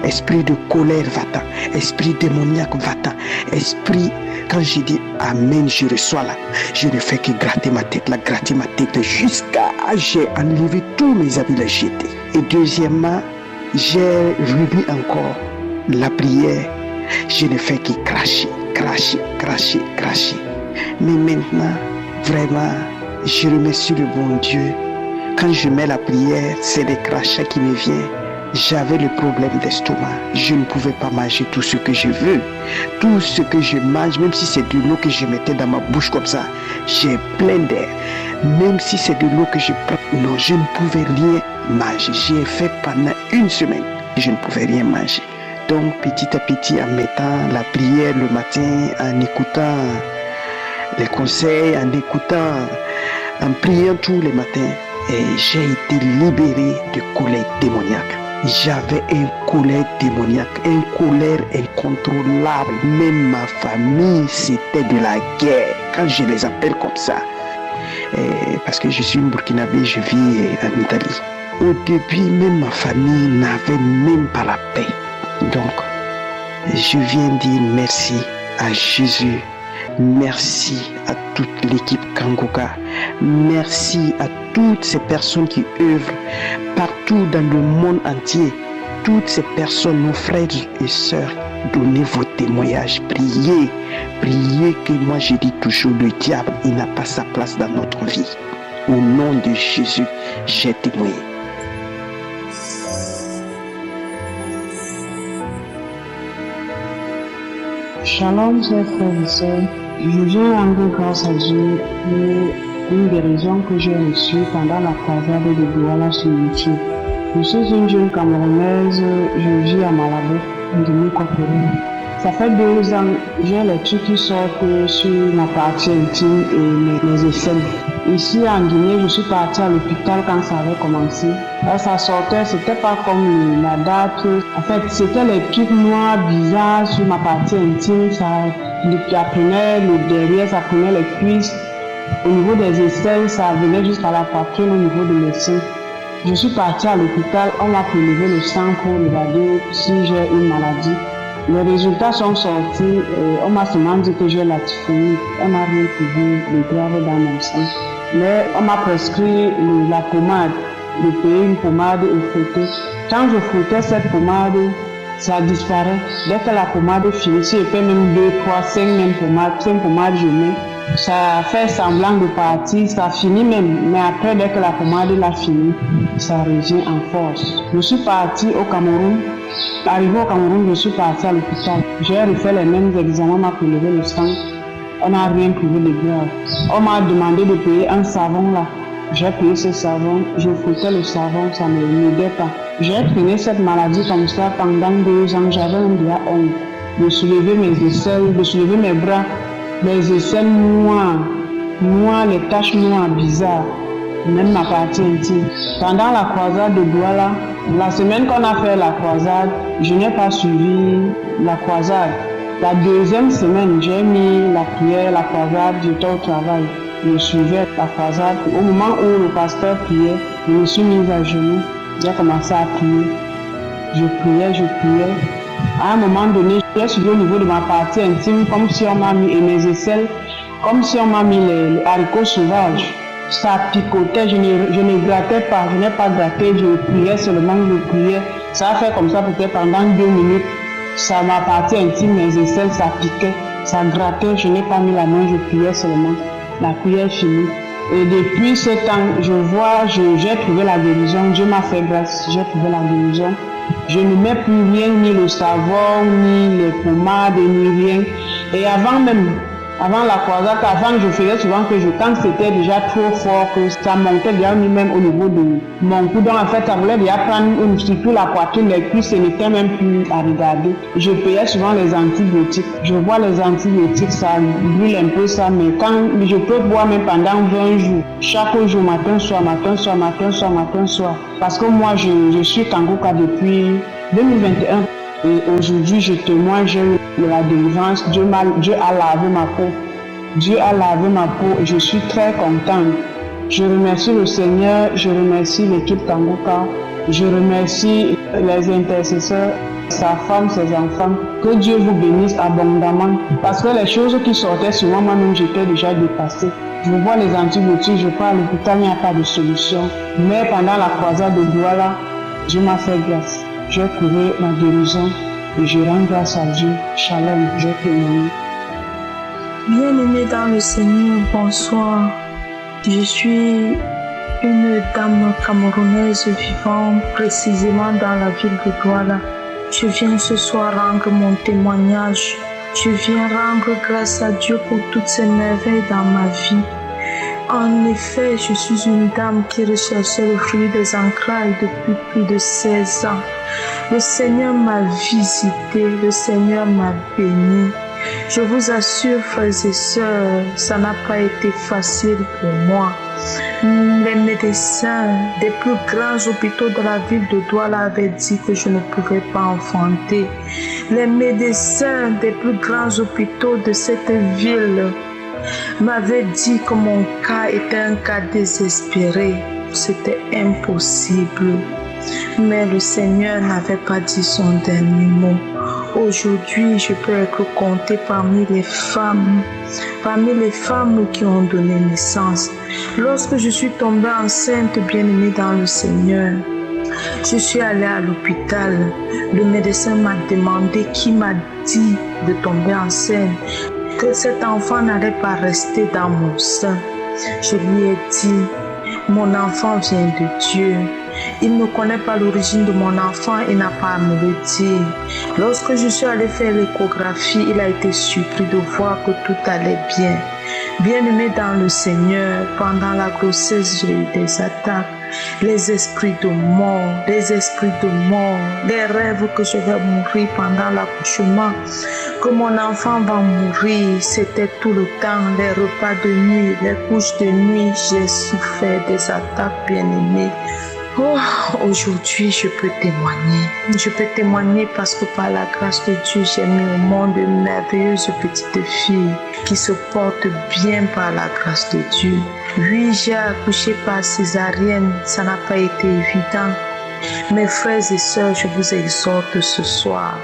esprit de colère va-t'en, esprit démoniaque va-t'en, esprit, quand je dis Amen, je reçois là. Je ne fais que gratter ma tête jusqu'à j'ai enlevé tous mes habits là jetés. Et deuxièmement, j'ai remis encore la prière. Je ne fais que cracher. Mais maintenant, vraiment, je remercie le bon Dieu. Quand je mets la prière, c'est des crachats qui me viennent. J'avais le problème d'estomac. Je ne pouvais pas manger tout ce que je veux. Tout ce que je mange, même si c'est de l'eau que je mettais dans ma bouche comme ça, j'ai plein d'air. Même si c'est de l'eau que je prends, non, je ne pouvais rien manger. J'ai fait pendant 1 semaine, je ne pouvais rien manger. Donc petit à petit, en mettant la prière le matin, en écoutant les conseils, en priant tous les matins, et j'ai été libéré de colère démoniaque. J'avais une colère démoniaque, une colère incontrôlable. Même ma famille, c'était de la guerre, quand je les appelle comme ça. Parce que je suis une Burkinabé, je vis en Italie. Au début, même ma famille n'avait même pas la paix. Donc, je viens dire merci à Jésus, merci à toute l'équipe Kangoka, merci à toutes ces personnes qui œuvrent partout dans le monde entier, toutes ces personnes, nos frères et sœurs, donnez vos témoignages, priez que moi je dis toujours, le diable, il n'a pas sa place dans notre vie. Au nom de Jésus, j'ai témoigné. Shalom, chers frères et sœurs. Je viens rendre grâce à Dieu pour une guérison que j'ai reçue pendant la croisade de Douala sur YouTube. Je suis une jeune Camerounaise, je vis à Malabo, en Guinée-Équatoriale. Ça fait 2 ans, j'ai les trucs qui sortent sur ma partie intime et mes aisselles. Ici en Guinée, je suis partie à l'hôpital quand ça avait commencé. Là, ça sortait, c'était pas comme la date. En fait, c'était les trucs noirs bizarres sur ma partie intime. Ça prenait le derrière, ça prenait les cuisses. Au niveau des aisselles, ça venait jusqu'à la poitrine, au niveau de mes seins. Je suis partie à l'hôpital, on m'a prélevé le sang pour regarder si j'ai une maladie. Les résultats sont sortis et on m'a seulement dit que j'ai la typhoïde. On n'a rien trouvé de grave dans mon sang. Mais on m'a prescrit la pommade, de payer une pommade et frotter. Quand je frottais cette pommade, ça disparaît. Dès que la pommade finit, si je fais même 2, 3, 5 même pommades, 5 pommades je mets, ça fait semblant de partir, ça finit même. Mais après, dès que la pommade l'a fini, ça revient en force. Je suis partie au Cameroun. Arrivé au Cameroun, je suis partie à l'hôpital. J'ai refait les mêmes examens, on m'a prélevé le sang. On n'a rien trouvé de grave. On m'a demandé de payer un savon là. J'ai payé ce savon, je frottais le savon, ça ne m'aidait pas. J'ai traîné cette maladie comme ça pendant 2 ans. J'avais un dia honte de soulever mes aisselles, de soulever mes bras, les aisselles noires, les taches noires bizarres, même ma partie intime. Pendant la croisade de Douala, la semaine qu'on a fait la croisade, je n'ai pas suivi la croisade. La 2e semaine, j'ai mis la prière, la croisade, j'étais au travail. Je suivais la croisade. Au moment où le pasteur priait, je me suis mise à genoux. J'ai commencé à prier. Je priais. À un moment donné, j'ai suivi au niveau de ma partie intime, comme si on m'a mis mes aisselles, comme si on m'a mis les haricots sauvages. Ça picotait, je ne grattais pas, je n'ai pas gratté, je priais seulement, je priais. Ça a fait comme ça peut-être pendant 2 minutes. Ça ma partie intime, mes aisselles, ça piquait, ça grattait, je n'ai pas mis la main, je priais seulement. La prière finie. Et depuis ce temps, j'ai trouvé la guérison. Dieu m'a fait grâce, j'ai trouvé la guérison. Je ne mets plus rien, ni le savon, ni les pommades, ni rien. Et avant la croisade, avant je faisais souvent que quand c'était déjà trop fort, que ça montait déjà même au niveau de mon cou. Donc en fait, ça voulait déjà prendre surtout la poitrine, les cuisses, ce n'était même plus à regarder. Je payais souvent les antibiotiques. Je bois les antibiotiques, ça brûle un peu ça, mais quand je peux boire même pendant 20 jours, chaque jour, matin, soir. Parce que moi, je suis Kangoka depuis 2021. Et aujourd'hui, je témoigne de la délivrance. Dieu a lavé ma peau. Dieu a lavé ma peau et je suis très contente. Je remercie le Seigneur, je remercie l'équipe Kangoka, je remercie les intercesseurs, sa femme, ses enfants. Que Dieu vous bénisse abondamment. Parce que les choses qui sortaient sur moi-même, j'étais déjà dépassée. Je vois les antibiotiques, je pars à l'hôpital, il n'y a pas de solution. Mais pendant la croisade de Douala, Dieu m'a fait grâce. J'ai trouvé ma guérison et je rends grâce à Dieu. Shalom, je témoigne. Bien-aimés dans le Seigneur, bonsoir. Je suis une dame camerounaise vivant précisément dans la ville de Douala. Je viens ce soir rendre mon témoignage. Je viens rendre grâce à Dieu pour toutes ces merveilles dans ma vie. En effet, je suis une dame qui recherchait le fruit des entrailles depuis plus de 16 ans. Le Seigneur m'a visité, le Seigneur m'a béni. Je vous assure, frères et sœurs, ça n'a pas été facile pour moi. Les médecins des plus grands hôpitaux de la ville de Douala avaient dit que je ne pouvais pas enfanter. Les médecins des plus grands hôpitaux de cette ville m'avaient dit que mon cas était un cas désespéré. C'était impossible. Mais le Seigneur n'avait pas dit son dernier mot. Aujourd'hui, je peux être comptée parmi les femmes qui ont donné naissance. Lorsque je suis tombée enceinte, bien-aimée dans le Seigneur, je suis allée à l'hôpital. Le médecin m'a demandé qui m'a dit de tomber enceinte, que cet enfant n'allait pas rester dans mon sein. Je lui ai dit, mon enfant vient de Dieu. Il ne connaît pas l'origine de mon enfant, il n'a pas à me le dire. Lorsque je suis allée faire l'échographie, il a été surpris de voir que tout allait bien. Bien-aimé dans le Seigneur, pendant la grossesse, j'ai eu des attaques, les esprits de mort, les rêves que je vais mourir pendant l'accouchement, que mon enfant va mourir, c'était tout le temps, les repas de nuit, les couches de nuit, j'ai souffert des attaques, bien-aimé. Oh, aujourd'hui, je peux témoigner. Je peux témoigner parce que par la grâce de Dieu, j'ai mis au monde une merveilleuse petite fille qui se porte bien par la grâce de Dieu. Oui, j'ai accouché par césarienne, ça n'a pas été évident. Mes frères et sœurs, je vous exhorte ce soir,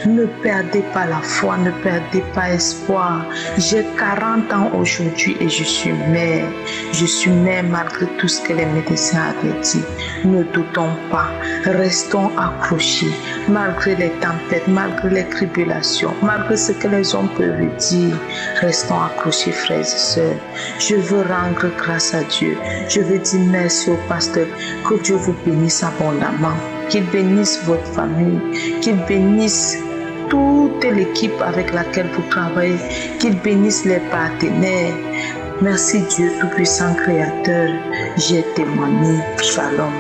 ne perdez pas la foi, ne perdez pas espoir. J'ai 40 ans aujourd'hui et je suis mère. Je suis mère malgré tout ce que les médecins avaient dit. Ne doutons pas, restons accrochés, malgré les tempêtes, malgré les tribulations, malgré ce que les hommes peuvent dire. Restons accrochés, frères et sœurs. Je veux rendre grâce à Dieu. Je veux dire merci au pasteur. Que Dieu vous bénisse abondamment. Qu'il bénisse votre famille, qu'il bénisse toute l'équipe avec laquelle vous travaillez, qu'il bénisse les partenaires. Merci Dieu Tout-Puissant Créateur, j'ai témoigné. Shalom.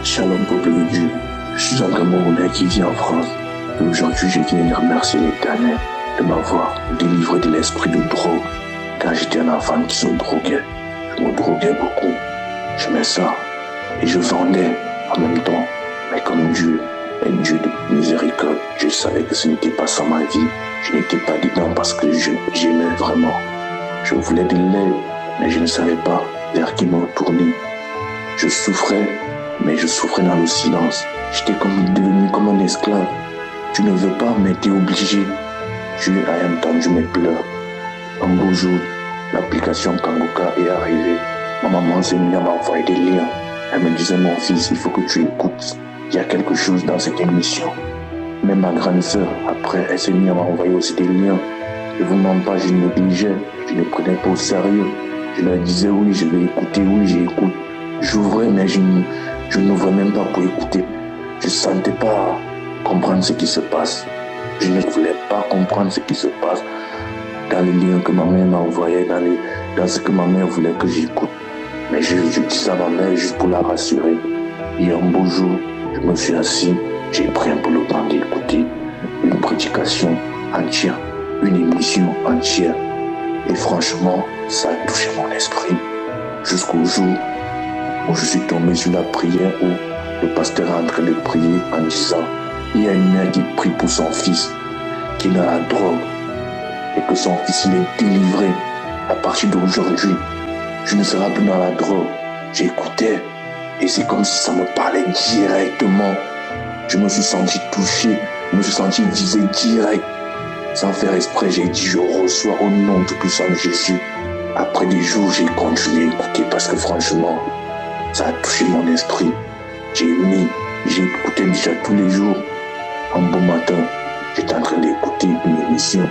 Shalom peuple de Dieu, je suis un Camerounais qui vit en France. Et aujourd'hui je viens remercier l'Éternel de m'avoir délivré de l'esprit de drogue. Quand j'étais un enfant qui se droguait, je me droguais beaucoup. J'aimais ça et je vendais en même temps. Mais comme Dieu est Dieu de miséricorde, je savais que ce n'était pas ça ma vie. Je n'étais pas dedans parce que j'aimais vraiment. Je voulais de l'aide, mais je ne savais pas vers qui me tourner. Je souffrais, mais je souffrais dans le silence. J'étais devenu comme un esclave. Tu ne veux pas, mais tu es obligé. Dieu a entendu mes pleurs. Un beau jour, l'application Kanguka est arrivée. Ma maman s'est mise à m'envoyer des liens. Elle me disait, mon fils, il faut que tu écoutes. Il y a quelque chose dans cette émission. Même ma grande sœur, après, elle s'est mise à m'envoyer aussi des liens. Je ne vous mens pas, je négligeais. Je ne prenais pas au sérieux. Je leur disais, oui, je vais écouter, oui, j'écoute. J'ouvrais, mais je n'ouvrais même pas pour écouter. Je ne sentais pas comprendre ce qui se passe. Je ne voulais pas comprendre ce qui se passe dans les liens que ma mère m'a envoyés, dans ce que ma mère voulait que j'écoute. Mais je dis ça à ma mère juste pour la rassurer. Et un beau jour, je me suis assis, j'ai pris un peu le temps d'écouter une prédication entière, une émission entière. Et franchement, ça a touché mon esprit. Jusqu'au jour où je suis tombé sur la prière où le pasteur est en train de prier en disant, il y a une mère qui prie pour son fils qui est dans la drogue et que son fils il est délivré à partir d'aujourd'hui. Je ne serai plus dans la drogue. J'écoutais et c'est comme si ça me parlait directement. Je me suis senti touché, je me suis senti visé direct. Sans faire exprès, j'ai dit je reçois au nom du puissant de Jésus. Après des jours, j'ai continué à écouter parce que franchement, ça a touché mon esprit. J'ai écouté déjà tous les jours. Un beau matin, j'étais en train d'écouter une émission.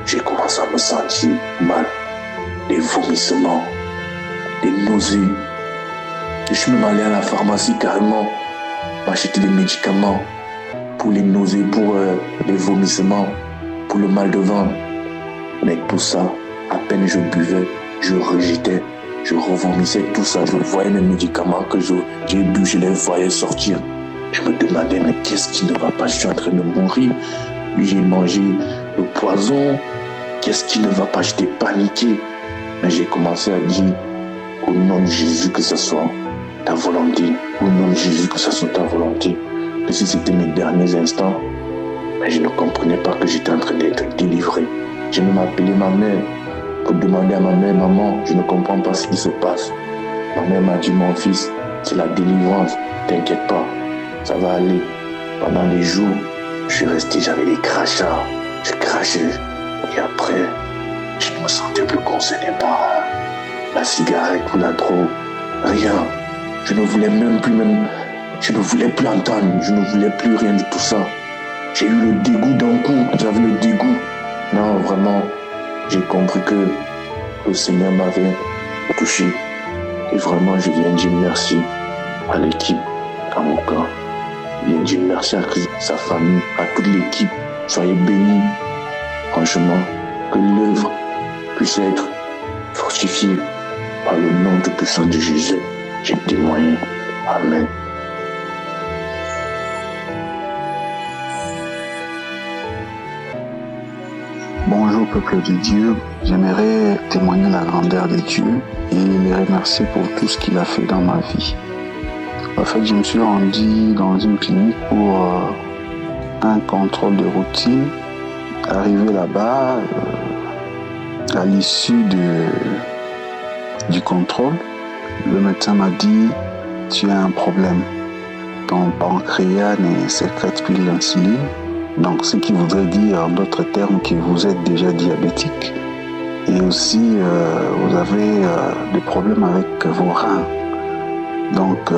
J'ai commencé à me sentir mal. Des vomissements, des nausées. Je suis même allé à la pharmacie carrément m'acheter des médicaments pour les nausées, pour les vomissements, pour le mal de ventre. Mais tout ça, à peine je buvais, je rejetais, je revomissais tout ça. Je voyais mes médicaments que j'ai bu, je les voyais sortir. Je me demandais, mais qu'est-ce qui ne va pas? Je suis en train de mourir. J'ai mangé le poison. Qu'est-ce qui ne va pas? J'étais paniqué. Mais j'ai commencé à dire, au nom de Jésus, que ce soit ta volonté. Au nom de Jésus, que ce soit ta volonté. Que si c'était mes derniers instants, mais je ne comprenais pas que j'étais en train d'être délivré. J'ai même appelé ma mère pour demander à ma mère, maman, je ne comprends pas ce qui se passe. Ma mère m'a dit, mon fils, c'est la délivrance, t'inquiète pas, ça va aller. Pendant des jours, je suis resté, j'avais des crachats, je crachais. Et après, je ne me sentais plus concerné par la cigarette ou la drogue, rien. Je ne voulais je ne voulais plus entendre, je ne voulais plus rien de tout ça. J'ai eu le dégoût d'un coup, j'avais le dégoût. Non, vraiment, j'ai compris que le Seigneur m'avait touché. Et vraiment, je viens dire merci à l'équipe Kanguka. Je dis merci à Christ, sa famille, à toute l'équipe. Soyez bénis. Franchement, que l'œuvre puisse être fortifiée par le nom tout puissant de Jésus. J'ai témoigné. Amen. Bonjour peuple de Dieu, j'aimerais témoigner la grandeur de Dieu et les remercier pour tout ce qu'il a fait dans ma vie. En fait, je me suis rendu dans une clinique pour un contrôle de routine. Arrivé là-bas, à l'issue du contrôle, le médecin m'a dit « Tu as un problème. Ton pancréas ne sécrète plus l'insuline. » Donc, ce qui voudrait dire, en d'autres termes, que vous êtes déjà diabétique. Et aussi, vous avez des problèmes avec vos reins. Donc,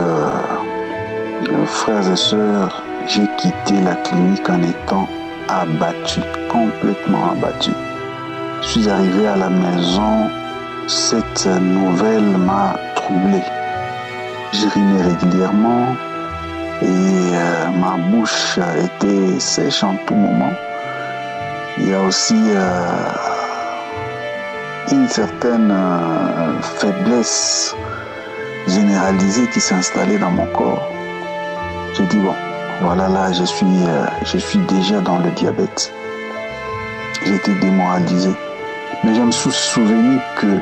frères et sœurs, j'ai quitté la clinique en étant abattu, complètement abattu. Je suis arrivé à la maison, cette nouvelle m'a troublé. J'urinais régulièrement. Et ma bouche était sèche en tout moment. Il y a aussi une certaine faiblesse généralisée qui s'est installée dans mon corps. J'ai dit bon, voilà là, je suis déjà dans le diabète. J'étais démoralisé. Mais je me suis souvenu que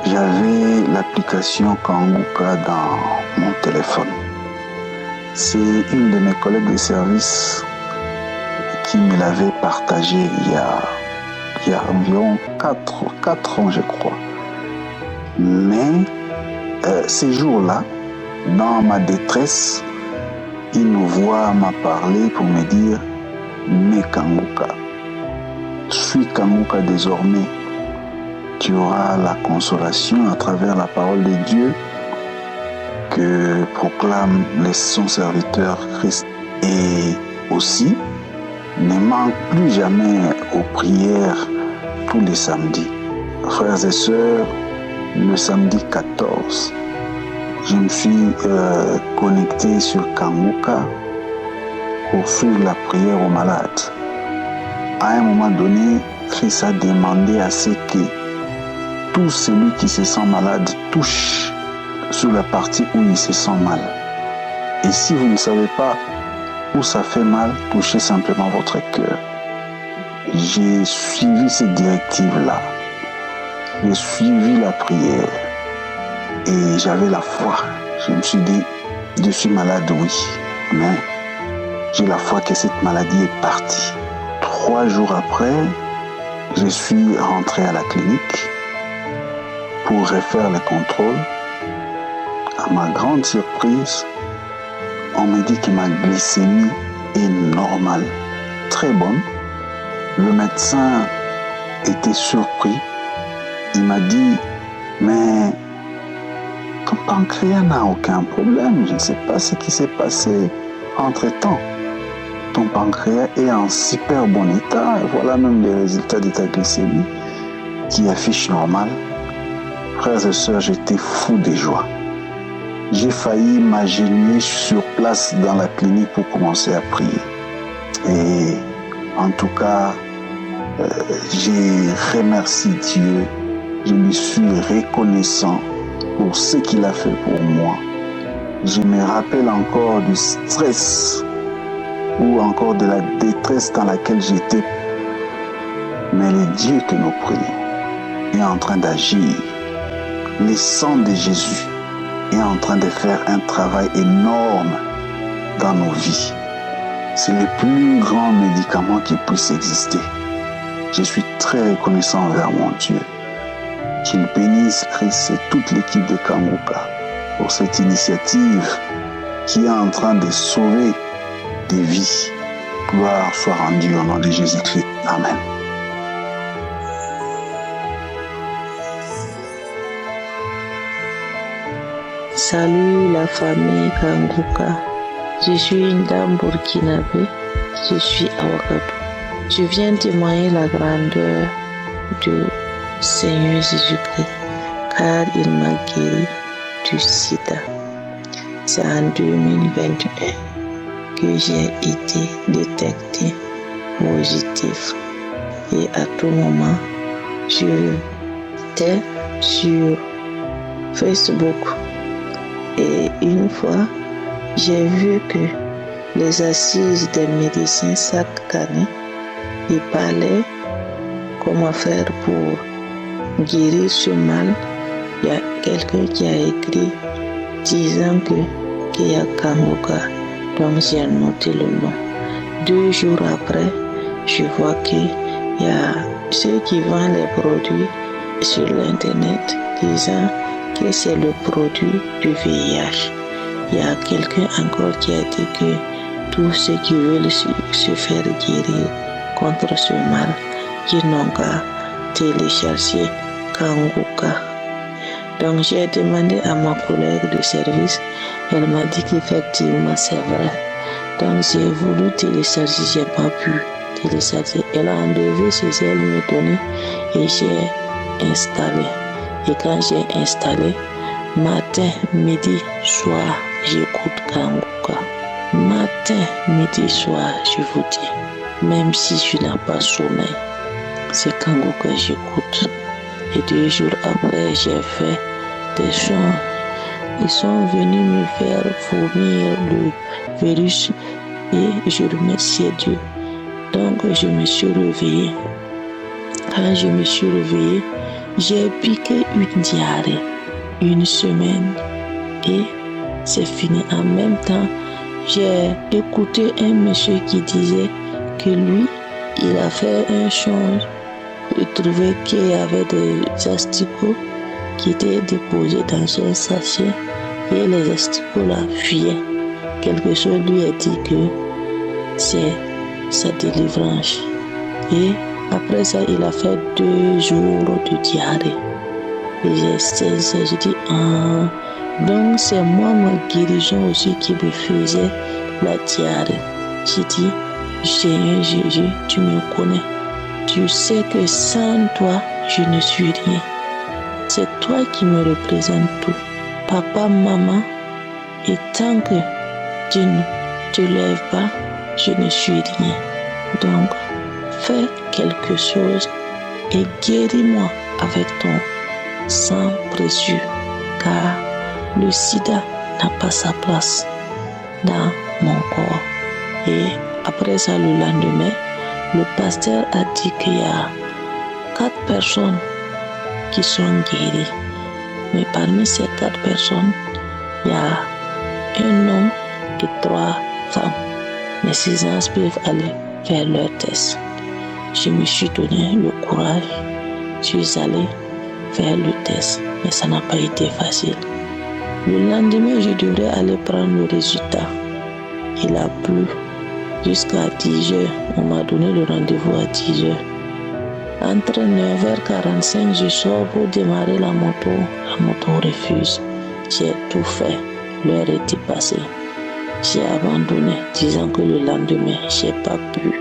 j'avais l'application Kanguka dans mon téléphone. C'est une de mes collègues de service qui me l'avait partagé il y a environ 4 ans, je crois. Mais ces jours-là, dans ma détresse, il me voit m'a parlé pour me dire « Mais Kanguka, suis Kanguka désormais. Tu auras la consolation à travers la parole de Dieu que proclame son serviteur Christ. Et aussi, ne manque plus jamais aux prières tous les samedis. Frères et sœurs, le samedi 14, je me suis connecté sur Kanguka pour suivre la prière aux malades. À un moment donné, Christ a demandé à ce que tout celui qui se sent malade touche sur la partie où il se sent mal. Et si vous ne savez pas où ça fait mal, touchez simplement votre cœur. J'ai suivi cette directive-là. J'ai suivi la prière. Et j'avais la foi. Je me suis dit, je suis malade, oui. Mais j'ai la foi que cette maladie est partie. 3 jours après, je suis rentré à la clinique pour refaire les contrôles. À ma grande surprise, on me dit que ma glycémie est normale, très bonne. Le médecin était surpris. Il m'a dit, mais ton pancréas n'a aucun problème. Je ne sais pas ce qui s'est passé entre-temps. Ton pancréas est en super bon état. Voilà même les résultats de ta glycémie qui affichent normal. Frères et sœurs, j'étais fou de joie. J'ai failli m'agenouiller sur place dans la clinique pour commencer à prier. Et en tout cas, j'ai remercié Dieu. Je lui suis reconnaissant pour ce qu'il a fait pour moi. Je me rappelle encore du stress ou encore de la détresse dans laquelle j'étais. Mais le Dieu que nous prions est en train d'agir. Le sang de Jésus est en train de faire un travail énorme dans nos vies. C'est le plus grand médicament qui puisse exister. Je suis très reconnaissant envers mon Dieu. Qu'il bénisse Christ et toute l'équipe de Kanguka pour cette initiative qui est en train de sauver des vies. Gloire soit rendue au nom de Jésus-Christ. Amen. Salut la famille Kanguka. Je suis une dame burkinabé. Je suis à Ouagadougou. Je viens témoigner la grandeur du Seigneur Jésus-Christ, car il m'a guéri du sida. C'est en 2021 que j'ai été détecté positif. Et à tout moment, j'étais sur Facebook. Et une fois, j'ai vu que les assises des médecins chaque année, ils parlaient comment faire pour guérir ce mal. Il y a quelqu'un qui a écrit disant qu'il y a Kanguka. Donc j'ai noté le nom. 2 jours après, je vois qu'il y a ceux qui vendent les produits sur l'internet disant que c'est le produit du VIH. Il y a quelqu'un encore qui a dit que tous ceux qui veulent se faire guérir contre ce mal, qui n'ont qu'à télécharger Kanguka. Donc j'ai demandé à ma collègue de service, elle m'a dit qu'effectivement c'est vrai. Donc j'ai voulu télécharger, j'ai pas pu télécharger. Elle a enlevé chez elle, me donner et j'ai installé. Et quand j'ai installé, matin, midi, soir, j'écoute Kanguka. Matin, midi, soir, je vous dis, même si je n'ai pas sommeil, c'est Kanguka que j'écoute. Et 2 jours après, j'ai fait des sons. Ils sont venus me faire vomir le virus et je remercie Dieu. Donc, je me suis réveillée. Quand je me suis réveillée, j'ai piqué une diarrhée 1 semaine et c'est fini. En même temps, j'ai écouté un monsieur qui disait que lui, il a fait un change. Il trouvait qu'il y avait des asticots qui étaient déposés dans un sachet et les asticots là fuyaient. Quelque chose lui a dit que c'est sa délivrance. Et après ça, il a fait 2 jours de diarrhée. Et j'ai dit, donc c'est moi, ma guérison aussi qui me faisait la diarrhée. J'ai dit, Seigneur Jésus, tu me connais. Tu sais que sans toi, je ne suis rien. C'est toi qui me représente tout. Papa, maman, et tant que tu ne te lèves pas, je ne suis rien. Donc, fais quelque chose et guéris-moi avec ton sang précieux, car le sida n'a pas sa place dans mon corps. Et après ça, le lendemain, le pasteur a dit qu'il y a 4 personnes qui sont guéries. Mais parmi ces 4 personnes, il y a un homme et 3 femmes. Mais ces gens peuvent aller faire leur test. Je me suis donné le courage. Je suis allé faire le test, mais ça n'a pas été facile. Le lendemain, je devrais aller prendre le résultat. Il a plu jusqu'à 10 heures. On m'a donné le rendez-vous à 10 heures. Entre 9h45, je sors pour démarrer la moto. La moto refuse. J'ai tout fait. L'heure était passée. J'ai abandonné, disant que le lendemain, j'ai pas pu.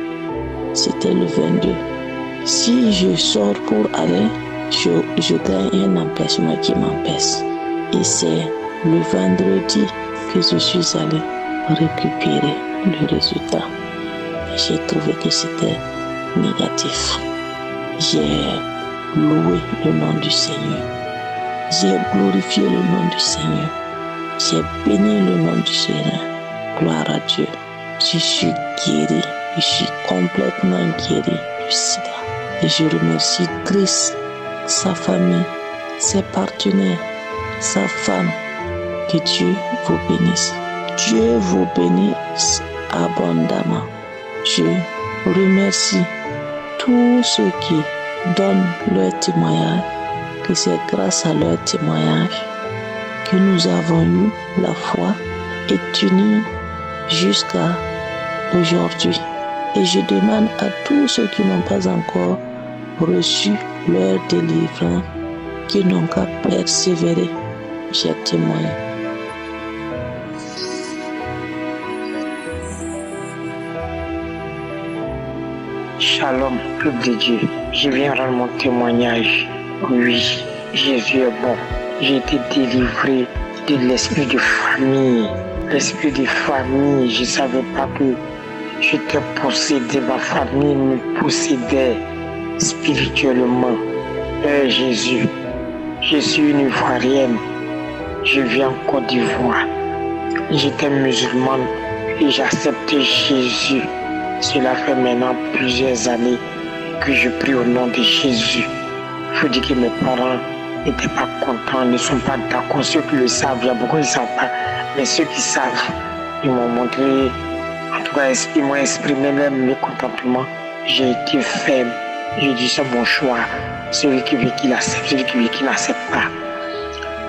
C'était le 22. Si je sors pour aller, je gagne un empêchement qui m'empêche. Et c'est le vendredi que je suis allé récupérer le résultat. J'ai trouvé que c'était négatif. J'ai loué le nom du Seigneur. J'ai glorifié le nom du Seigneur. J'ai béni le nom du Seigneur. Gloire à Dieu. Je suis guéri. Je suis complètement guéri du sida. Et je remercie Christ, sa famille, ses partenaires, sa femme. Que Dieu vous bénisse. Dieu vous bénisse abondamment. Je remercie tous ceux qui donnent leur témoignage, que c'est grâce à leur témoignage que nous avons eu la foi et tenu jusqu'à aujourd'hui. Et je demande à tous ceux qui n'ont pas encore reçu leur délivrance, qui n'ont qu'à persévérer. J'ai témoigné. Shalom, peuple de Dieu. Je viens rendre mon témoignage. Oui, Jésus est bon. J'ai été délivré de l'esprit de famille. L'esprit de famille, je ne savais pas que j'étais possédé, ma famille me possédait spirituellement. Père Jésus, je suis une Ivoirienne, je viens en Côte d'Ivoire. J'étais musulmane et j'acceptais Jésus. Cela fait maintenant plusieurs années que je prie au nom de Jésus. Il faut dire que mes parents n'étaient pas contents, ne sont pas d'accord. Ceux qui le savent, il y a beaucoup qui ne savent pas, mais ceux qui savent, ils m'ont montré, en tout cas, ils m'ont exprimé même mes contentements. J'ai été ferme. J'ai dit c'est mon choix. Celui qui veut qu'il accepte, celui qui veut qu'il n'accepte pas.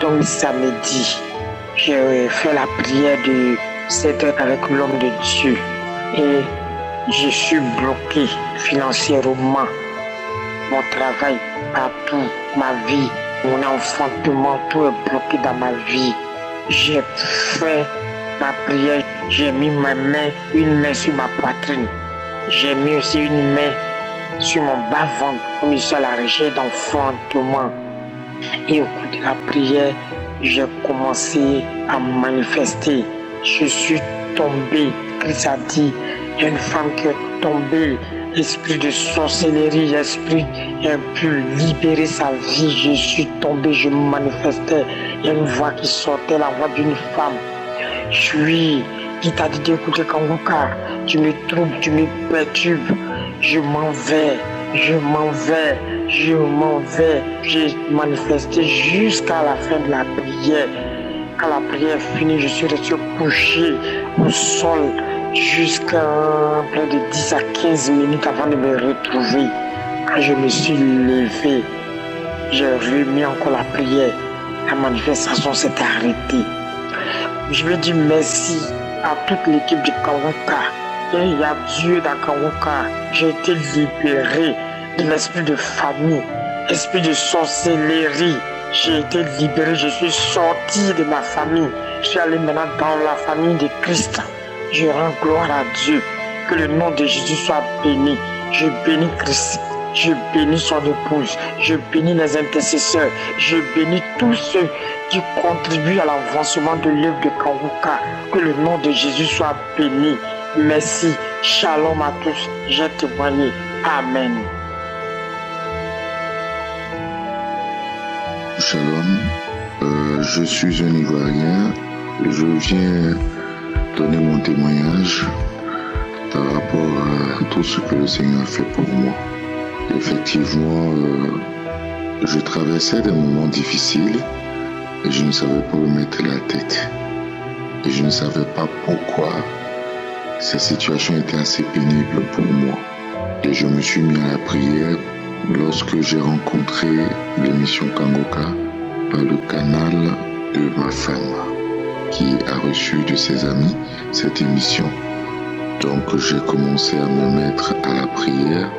Donc samedi, j'ai fait la prière de 7 heures avec l'homme de Dieu. Et je suis bloqué financièrement. Mon travail, partout, ma vie, mon enfantement, tout est bloqué dans ma vie. J'ai fait ma prière, j'ai mis une main sur ma poitrine. J'ai mis aussi une main sur mon bas-ventre pour me faire la recherche d'enfantement. Et au cours de la prière, j'ai commencé à manifester. Je suis tombé. Christ a dit, il y a une femme qui est tombée. Esprit de sorcellerie, esprit impur, libérer sa vie. Je suis tombé, je me manifestais. Il y a une voix qui sortait, la voix d'une femme. Qui t'a dit d'écouter Kanguka. Tu me troubles, tu me perturbes. Je m'en vais. J'ai manifesté jusqu'à la fin de la prière. Quand la prière est finie, je suis resté couché au sol jusqu'à près de 10 à 15 minutes avant de me retrouver. Quand je me suis levé, j'ai remis encore la prière. La manifestation s'est arrêtée. Je veux dire merci à toute l'équipe de Kanguka. Il y a Dieu dans Kanguka. J'ai été libéré de l'esprit de famille, l'esprit de sorcellerie. J'ai été libéré, je suis sorti de ma famille. Je suis allé maintenant dans la famille de Christ. Je rends gloire à Dieu. Que le nom de Jésus soit béni. Je bénis Christ. Je bénis son épouse. Je bénis les intercesseurs. Je bénis tous ceux qui contribuent à l'avancement de l'œuvre de Kanguka. Que le nom de Jésus soit béni. Merci. Shalom à tous. J'ai témoigné. Amen. Shalom. Je suis un Ivoirien. Je viens donner mon témoignage par rapport à tout ce que le Seigneur a fait pour moi. Effectivement, je traversais des moments difficiles et je ne savais pas où mettre la tête. Et je ne savais pas pourquoi ces situations étaient assez pénibles pour moi. Et je me suis mis à la prière lorsque j'ai rencontré l'émission Kanguka par le canal de ma femme qui a reçu de ses amis cette émission. Donc j'ai commencé à me mettre à la prière.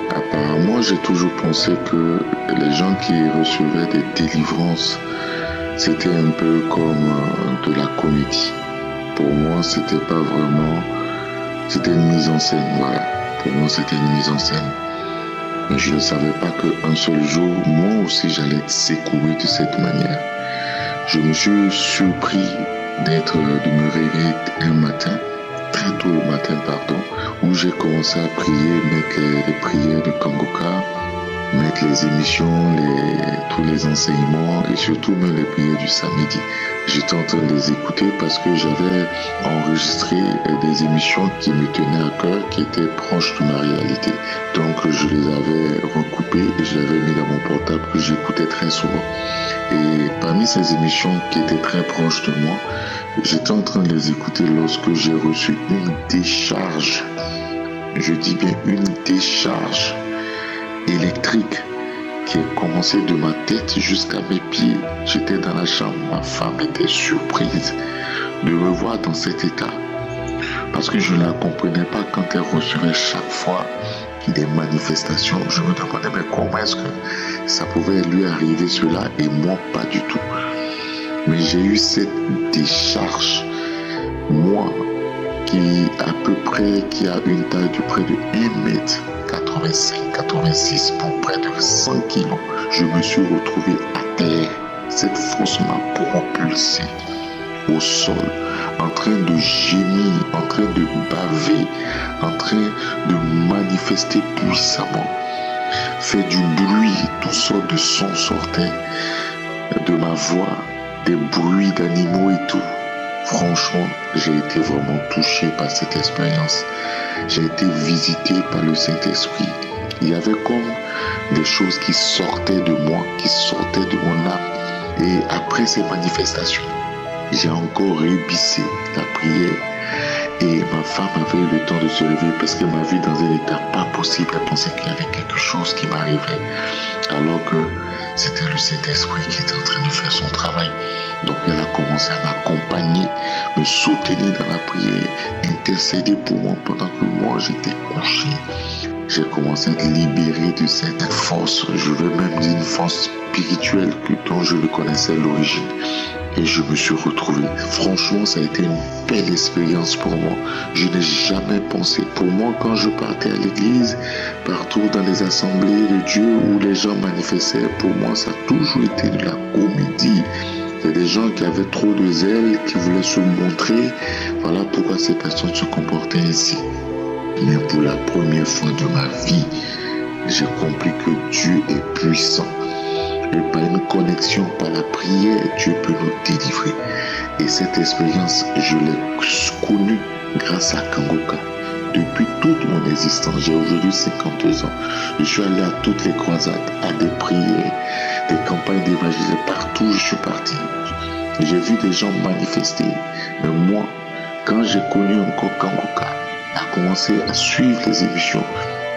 Apparemment, j'ai toujours pensé que les gens qui recevaient des délivrances, c'était un peu comme de la comédie. Pour moi, c'était pas vraiment... C'était une mise en scène, voilà. Pour moi, c'était une mise en scène. Mais je ne savais pas qu'un seul jour, moi aussi, j'allais être secoué de cette manière. Je me suis surpris de me réveiller un matin, très tôt le matin, où j'ai commencé à prier, mettre les prières de Kanguka, mettre les émissions, tous les enseignements et surtout même les prières du samedi. J'étais en train de les écouter parce que j'avais enregistré des émissions qui me tenaient à cœur, qui étaient proches de ma réalité. Donc je les avais recoupées et je les avais mis dans mon portable que j'écoutais très souvent. Et parmi ces émissions qui étaient très proches de moi, j'étais en train de les écouter lorsque j'ai reçu une décharge. Je dis bien une décharge électrique qui a commencé de ma tête jusqu'à mes pieds. J'étais dans la chambre, ma femme était surprise de me voir dans cet état. Parce que je ne la comprenais pas quand elle recevait chaque fois des manifestations. Je me demandais mais comment est-ce que ça pouvait lui arriver cela et moi pas du tout. Mais j'ai eu cette décharge, moi qui a une taille de près de 1m85, 86 pour près de 100 kilos. Je me suis retrouvé à terre. Cette force m'a propulsé au sol, en train de gémir, en train de baver, en train de manifester puissamment. Fait du bruit, toutes sortes de sons sortaient de ma voix, des bruits d'animaux et tout. Franchement, j'ai été vraiment touché par cette expérience. J'ai été visité par le Saint-Esprit. Il y avait comme des choses qui sortaient de moi, qui sortaient de mon âme. Et après ces manifestations, j'ai encore rébissé la prière. Et ma femme avait eu le temps de se lever parce qu'elle m'a vu dans un état pas possible. Elle pensait qu'il y avait quelque chose qui m'arrivait. Alors que c'était le Saint-Esprit qui était en train de faire son travail. Donc elle a commencé à m'accompagner, me soutenir dans la prière, intercéder pour moi pendant que moi j'étais couché. J'ai commencé à être libéré de cette force, je veux même dire une force spirituelle dont je ne connaissais l'origine. Et je me suis retrouvé. Franchement, ça a été une belle expérience pour moi. Je n'ai jamais pensé. Pour moi, quand je partais à l'église, partout dans les assemblées de Dieu où les gens manifestaient, pour moi, ça a toujours été de la comédie. Il y a des gens qui avaient trop de zèle, qui voulaient se montrer. Voilà pourquoi ces personnes se comportaient ainsi. Mais pour la première fois de ma vie, j'ai compris que Dieu est puissant. Et par une connexion, par la prière, Dieu peut nous délivrer. Et cette expérience, je l'ai connue grâce à Kangoka. Depuis toute mon existence, j'ai aujourd'hui 52 ans. Je suis allé à toutes les croisades, à des prières, des campagnes d'évangile. Partout où je suis parti, j'ai vu des gens manifester. Mais moi, quand j'ai connu encore Kangoka, a commencé à suivre les émissions.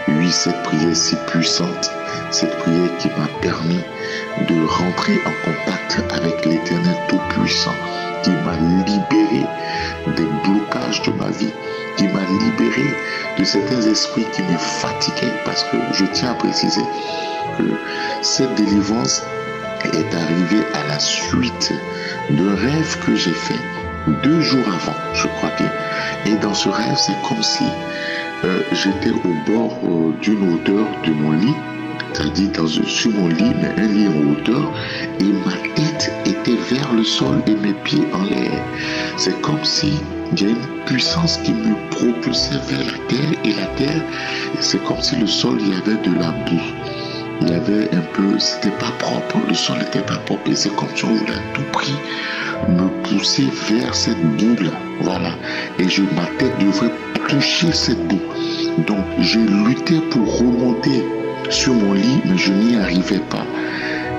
Oui, cette prière si puissante, cette prière qui m'a permis de rentrer en contact avec l'Éternel Tout-Puissant, qui m'a libéré des blocages de ma vie, qui m'a libéré de certains esprits qui me fatiguaient, parce que je tiens à préciser que cette délivrance est arrivée à la suite d'un rêve que j'ai fait 2 jours avant, je crois bien. Et dans ce rêve, c'est comme si j'étais au bord d'une hauteur de mon lit, c'est-à-dire sur mon lit, mais un lit en hauteur, et ma tête était vers le sol et mes pieds en l'air. C'est comme si il y a une puissance qui me propulsait vers la terre, et la terre, c'est comme si le sol, il y avait de la boue. Il y avait un peu, c'était pas propre, le sol n'était pas propre, et c'est comme si on voulait à tout prix me pousser vers cette boue-là. Voilà. Et ma tête devrait toucher cette boue. Donc, j'ai lutté pour remonter sur mon lit, mais je n'y arrivais pas.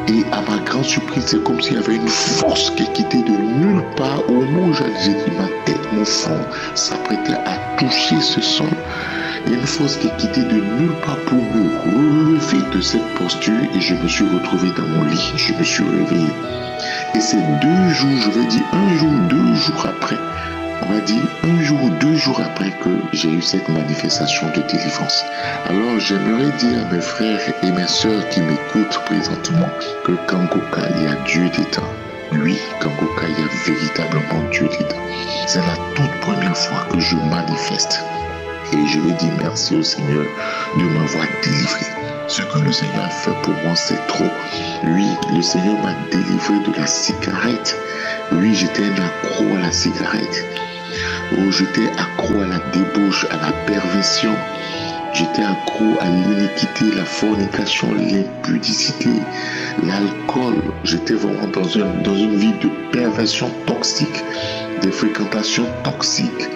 Et à ma grande surprise, c'est comme s'il y avait une force qui quittait de nulle part. Au moment où j'ai dit ma tête, mon front s'apprêtait à toucher ce sol. Il y a une force qui quittait de nulle part pour me relever de cette posture, et je me suis retrouvé dans mon lit. Je me suis réveillé. Et c'est 2 jours, je vais dire 1 jour, 2 jours après, on va dire 1 jour ou 2 jours après que j'ai eu cette manifestation de délivrance. Alors j'aimerais dire à mes frères et mes sœurs qui m'écoutent présentement que Kangoka, il y a Dieu dedans. Oui, Kangoka, il y a véritablement Dieu dedans. C'est la toute première fois que je manifeste. Et je veux dire merci au Seigneur de m'avoir délivré. Ce que le Seigneur a fait pour moi, c'est trop. Oui, le Seigneur m'a délivré de la cigarette. Oui, j'étais un accro à la cigarette. Oh, j'étais accro à la débauche, à la perversion. J'étais accro à l'iniquité, la fornication, l'impudicité, l'alcool. J'étais vraiment dans une vie de perversion toxique, de fréquentation toxique.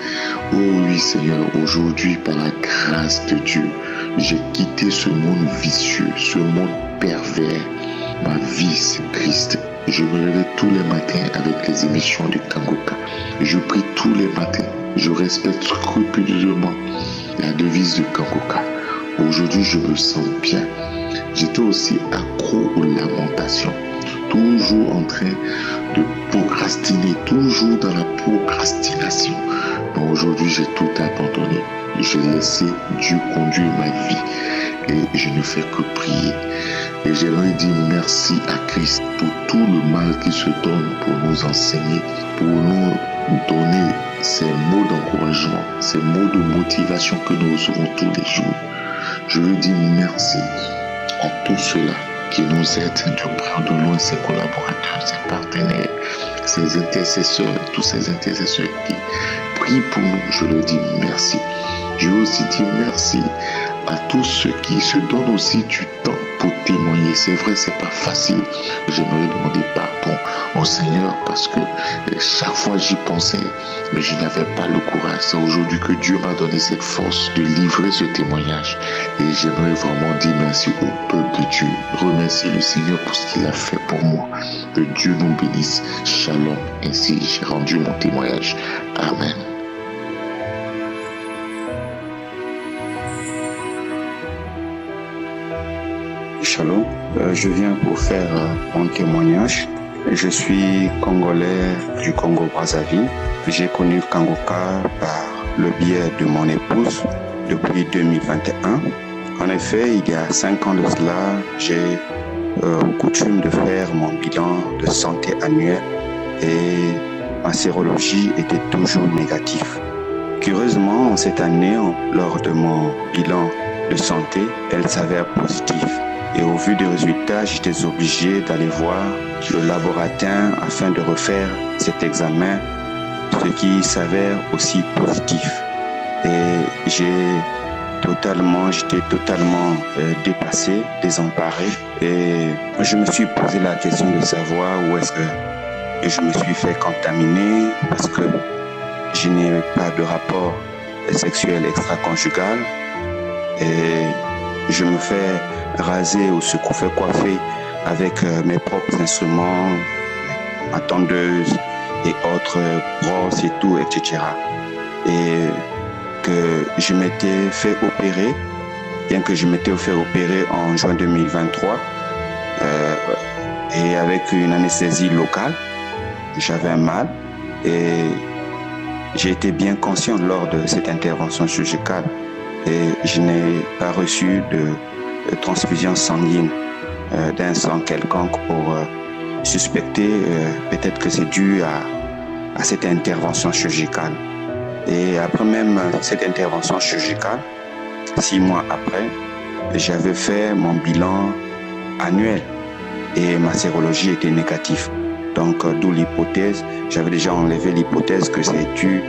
Oh oui, Seigneur, aujourd'hui, par la grâce de Dieu, j'ai quitté ce monde vicieux, ce monde pervers. Ma vie, c'est Christ. Je me réveille tous les matins avec les émissions de Kangoka. Je prie tous les matins. Je respecte scrupuleusement la devise de Kangoka. Aujourd'hui, je me sens bien. J'étais aussi accro aux lamentations. Toujours en train de procrastiner, toujours dans la procrastination. Mais aujourd'hui, j'ai tout abandonné. J'ai laissé Dieu conduire ma vie. Et je ne fais que prier. Et j'aimerais dire merci à Christ pour tout le mal qu'il se donne pour nous enseigner, pour nous donner ces mots d'encouragement, ces mots de motivation que nous recevons tous les jours. Je veux dire merci à tous ceux-là qui nous aident de près ou de loin, ses collaborateurs, ses partenaires, ses intercesseurs, tous ces intercesseurs qui prient pour nous. Je leur dis merci. Je veux aussi dire merci à tous ceux qui se donnent aussi du temps pour témoigner. C'est vrai, c'est pas facile. J'aimerais demander pardon au Seigneur parce que chaque fois j'y pensais, mais je n'avais pas le courage. C'est aujourd'hui que Dieu m'a donné cette force de livrer ce témoignage. Et j'aimerais vraiment dire merci au peuple de Dieu. Remercier le Seigneur pour ce qu'il a fait pour moi. Que Dieu nous bénisse. Shalom. Ainsi, j'ai rendu mon témoignage. Amen. Shalom, je viens pour faire mon témoignage. Je suis congolais du Congo-Brazzaville. J'ai connu Kangoka par le biais de mon épouse depuis 2021. En effet, il y a 5 ans de cela, j'ai coutume de faire mon bilan de santé annuel et ma sérologie était toujours négative. Curieusement, cette année, lors de mon bilan de santé, elle s'avère positive. Et au vu des résultats, j'étais obligé d'aller voir le laboratoire afin de refaire cet examen, ce qui s'avère aussi positif. Et j'étais totalement dépassé, désemparé. Et je me suis posé la question de savoir où est-ce que je me suis fait contaminer parce que je n'ai pas de rapport sexuel extra-conjugal. Et je me fais raser ou se faire coiffer avec mes propres instruments, ma tondeuse et autres brosses et tout, etc. Et que je m'étais fait opérer, bien que je m'étais fait opérer en juin 2023 et avec une anesthésie locale, j'avais un mal et j'ai été bien conscient lors de cette intervention chirurgicale et je n'ai pas reçu de transfusion sanguine d'un sang quelconque pour suspecter peut-être que c'est dû à cette intervention chirurgicale. Et après même cette intervention chirurgicale, 6 mois après, j'avais fait mon bilan annuel et ma sérologie était négative. Donc d'où l'hypothèse, j'avais déjà enlevé l'hypothèse que c'est dû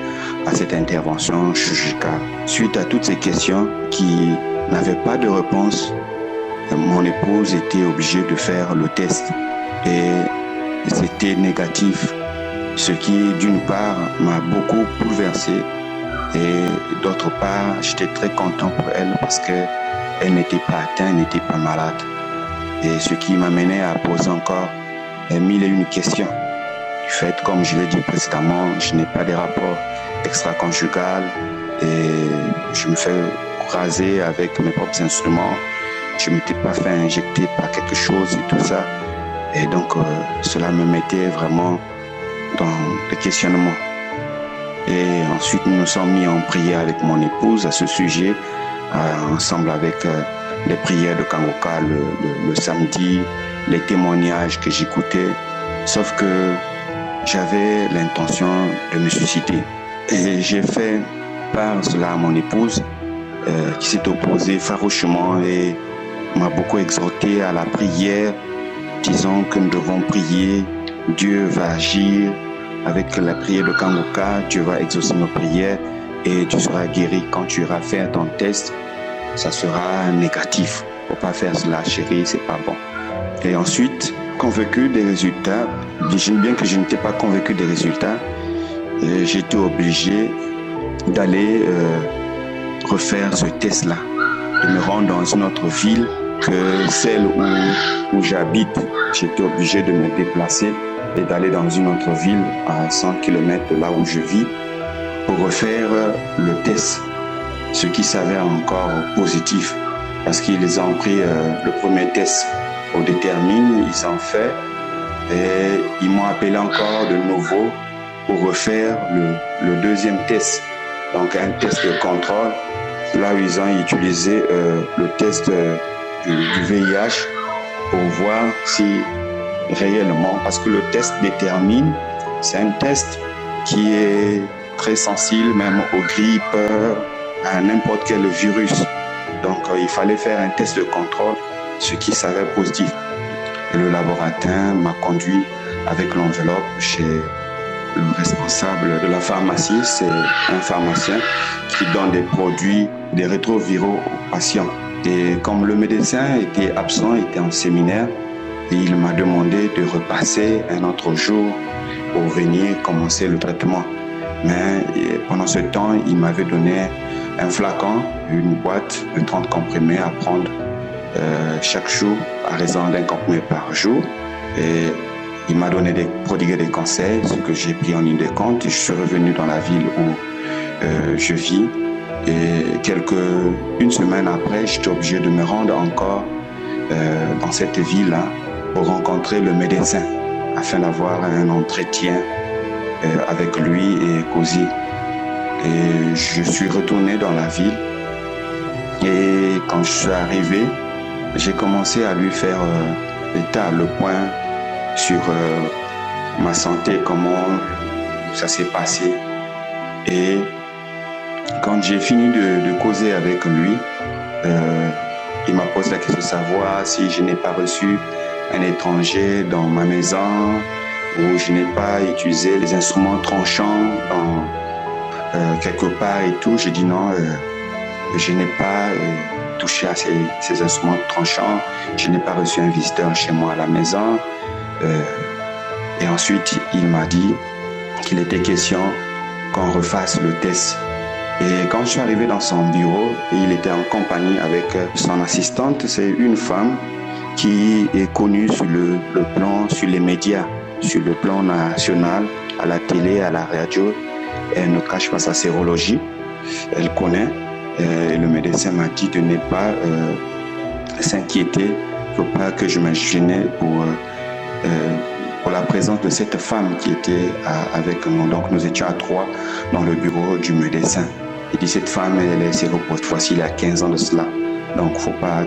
à cette intervention chirurgicale. Suite à toutes ces questions qui n'avaient pas de réponse, mon épouse était obligée de faire le test et c'était négatif, ce qui d'une part m'a beaucoup bouleversé et d'autre part j'étais très content pour elle parce qu'elle n'était pas atteinte, elle n'était pas malade et ce qui m'amenait à poser encore 1001 questions. Du fait, comme je l'ai dit précédemment, je n'ai pas de rapport extra-conjugal et je me fais raser avec mes propres instruments. Je ne m'étais pas fait injecter par quelque chose et tout ça. Et donc, cela me mettait vraiment dans le questionnement. Et ensuite, nous nous sommes mis en prière avec mon épouse à ce sujet, ensemble avec les prières de Kangoka le samedi, les témoignages que j'écoutais. Sauf que j'avais l'intention de me suicider. Et j'ai fait part de cela à mon épouse, qui s'est opposée farouchement et m'a beaucoup exhorté à la prière, disant que nous devons prier, Dieu va agir avec la prière de Kangoka, Dieu va exaucer nos prières et tu seras guéri. Quand tu iras faire ton test, ça sera négatif. Faut pas faire cela, chérie, c'est pas bon. Et ensuite, convaincu des résultats, bien que je n'étais pas convaincu des résultats, j'étais obligé d'aller refaire ce test-là, de me rendre dans une autre ville que celle où j'habite. J'étais obligé de me déplacer et d'aller dans une autre ville à 100 km de là où je vis pour refaire le test, ce qui s'avère encore positif parce qu'ils ont pris le premier test au détermine, ils ont fait et ils m'ont appelé encore de nouveau pour refaire le deuxième test, donc un test de contrôle, là où ils ont utilisé le test du VIH pour voir si réellement, parce que le test détermine, c'est un test qui est très sensible même aux grippes, à n'importe quel virus. Donc il fallait faire un test de contrôle, ce qui s'avère positif. Le laboratoire m'a conduit avec l'enveloppe chez le responsable de la pharmacie. C'est un pharmacien qui donne des produits, des rétroviraux aux patients. Et comme le médecin était absent, était en séminaire, il m'a demandé de repasser un autre jour pour venir commencer le traitement. Mais pendant ce temps, il m'avait donné un flacon, une boîte de 30 comprimés à prendre chaque jour, à raison d'un comprimé par jour. Et il m'a prodigué des conseils, ce que j'ai pris en ligne de compte. Et je suis revenu dans la ville où je vis. Et une semaine après, j'étais obligé de me rendre encore dans cette ville-là pour rencontrer le médecin afin d'avoir un entretien avec lui et causer. Et je suis retourné dans la ville. Et quand je suis arrivé, j'ai commencé à lui faire le point sur ma santé, comment ça s'est passé. Et quand j'ai fini de causer avec lui, il m'a posé la question de savoir si je n'ai pas reçu un étranger dans ma maison ou je n'ai pas utilisé les instruments tranchants quelque part et tout. J'ai dit non, je n'ai pas touché à ces instruments tranchants, je n'ai pas reçu un visiteur chez moi à la maison. Et ensuite, il m'a dit qu'il était question qu'on refasse le test. Et quand je suis arrivé dans son bureau, il était en compagnie avec son assistante. C'est une femme qui est connue sur sur les médias, sur le plan national, à la télé, à la radio. Elle ne cache pas sa sérologie. Elle connaît. Et le médecin m'a dit de ne pas s'inquiéter. Il ne faut pas que je me gênais pour la présence de cette femme qui était avec nous. Donc nous étions à 3 dans le bureau du médecin. Il dit cette femme, elle est séropositive. Voici il y a 15 ans de cela. Donc il ne faut pas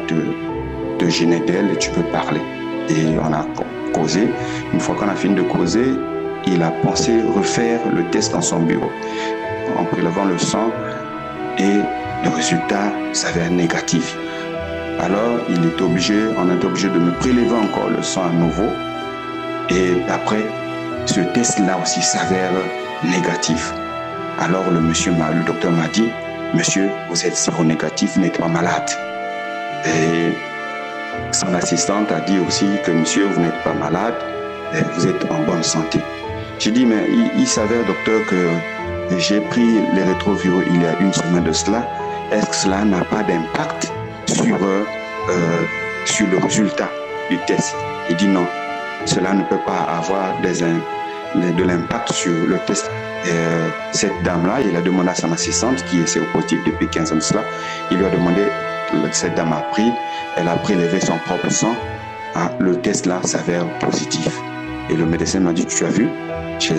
te gêner d'elle et tu peux parler. Et on a causé. Une fois qu'on a fini de causer, il a pensé refaire le test dans son bureau en prélevant le sang et le résultat s'avère négatif. Alors on était obligé de me prélever encore le sang à nouveau. Et après, ce test-là aussi s'avère négatif. Alors le docteur m'a dit, monsieur, vous êtes séronégatif, vous n'êtes pas malade. Et son assistante a dit aussi que monsieur, vous n'êtes pas malade, vous êtes en bonne santé. J'ai dit, mais il s'avère, docteur, que j'ai pris les rétroviraux il y a une semaine de cela. Est-ce que cela n'a pas d'impact sur le résultat du test? Il dit non. Cela ne peut pas avoir de l'impact sur le test. Cette dame-là, il a demandé à son assistante, qui est séropositive depuis 15 ans de cela, il lui a demandé, cette dame elle a prélevé son propre sang, le test là s'avère positif. Et le médecin m'a dit, tu as vu, chez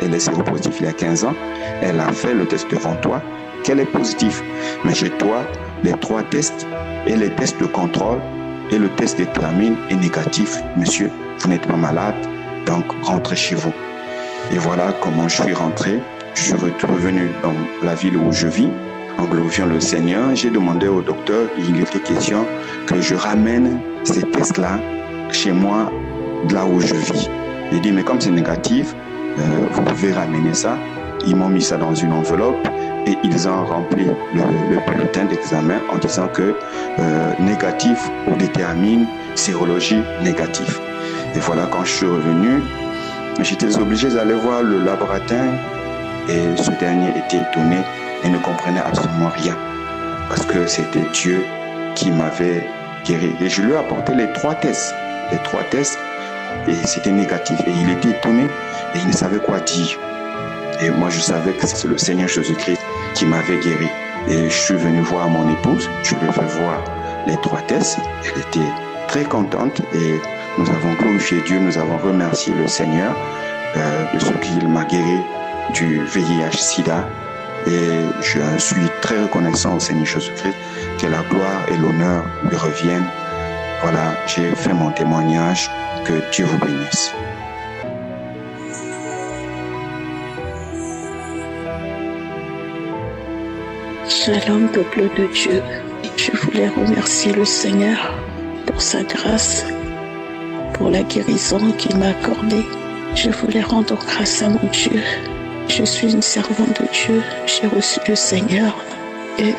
elle est séropositive il y a 15 ans, elle a fait le test devant toi, qu'elle est positive. Mais chez toi, les 3 tests et les tests de contrôle et le test détermine est négatif. Monsieur, vous n'êtes pas malade, donc rentrez chez vous. Et voilà comment je suis rentré. Je suis revenu dans la ville où je vis, en glorifiant le Seigneur. J'ai demandé au docteur, il était question que je ramène ces tests-là chez moi, là où je vis. Il dit, mais comme c'est négatif, vous pouvez ramener ça. Ils m'ont mis ça dans une enveloppe et ils ont rempli le bulletin d'examen en disant que négatif ou détermine sérologie négative. Et voilà, quand je suis revenu, j'étais obligé d'aller voir le laboratoire et ce dernier était étonné et ne comprenait absolument rien parce que c'était Dieu qui m'avait guéri. Et je lui ai apporté les 3 tests. Les 3 tests et c'était négatif. Et il était étonné et il ne savait quoi dire. Et moi, je savais que c'est le Seigneur Jésus-Christ qui m'avait guéri. Et je suis venu voir mon épouse. Je lui ai fait voir les 3 tests. Elle était très contente et nous avons glorifié Dieu. Nous avons remercié le Seigneur de ce qu'il m'a guéri du VIH-Sida. Et je suis très reconnaissant au Seigneur Jésus-Christ que la gloire et l'honneur lui reviennent. Voilà, j'ai fait mon témoignage. Que Dieu vous bénisse. Shalom, peuple de Dieu. Je voulais remercier le Seigneur pour sa grâce pour la guérison qu'il m'a accordée. Je voulais rendre grâce à mon Dieu. Je suis une servante de Dieu. J'ai reçu le Seigneur. Et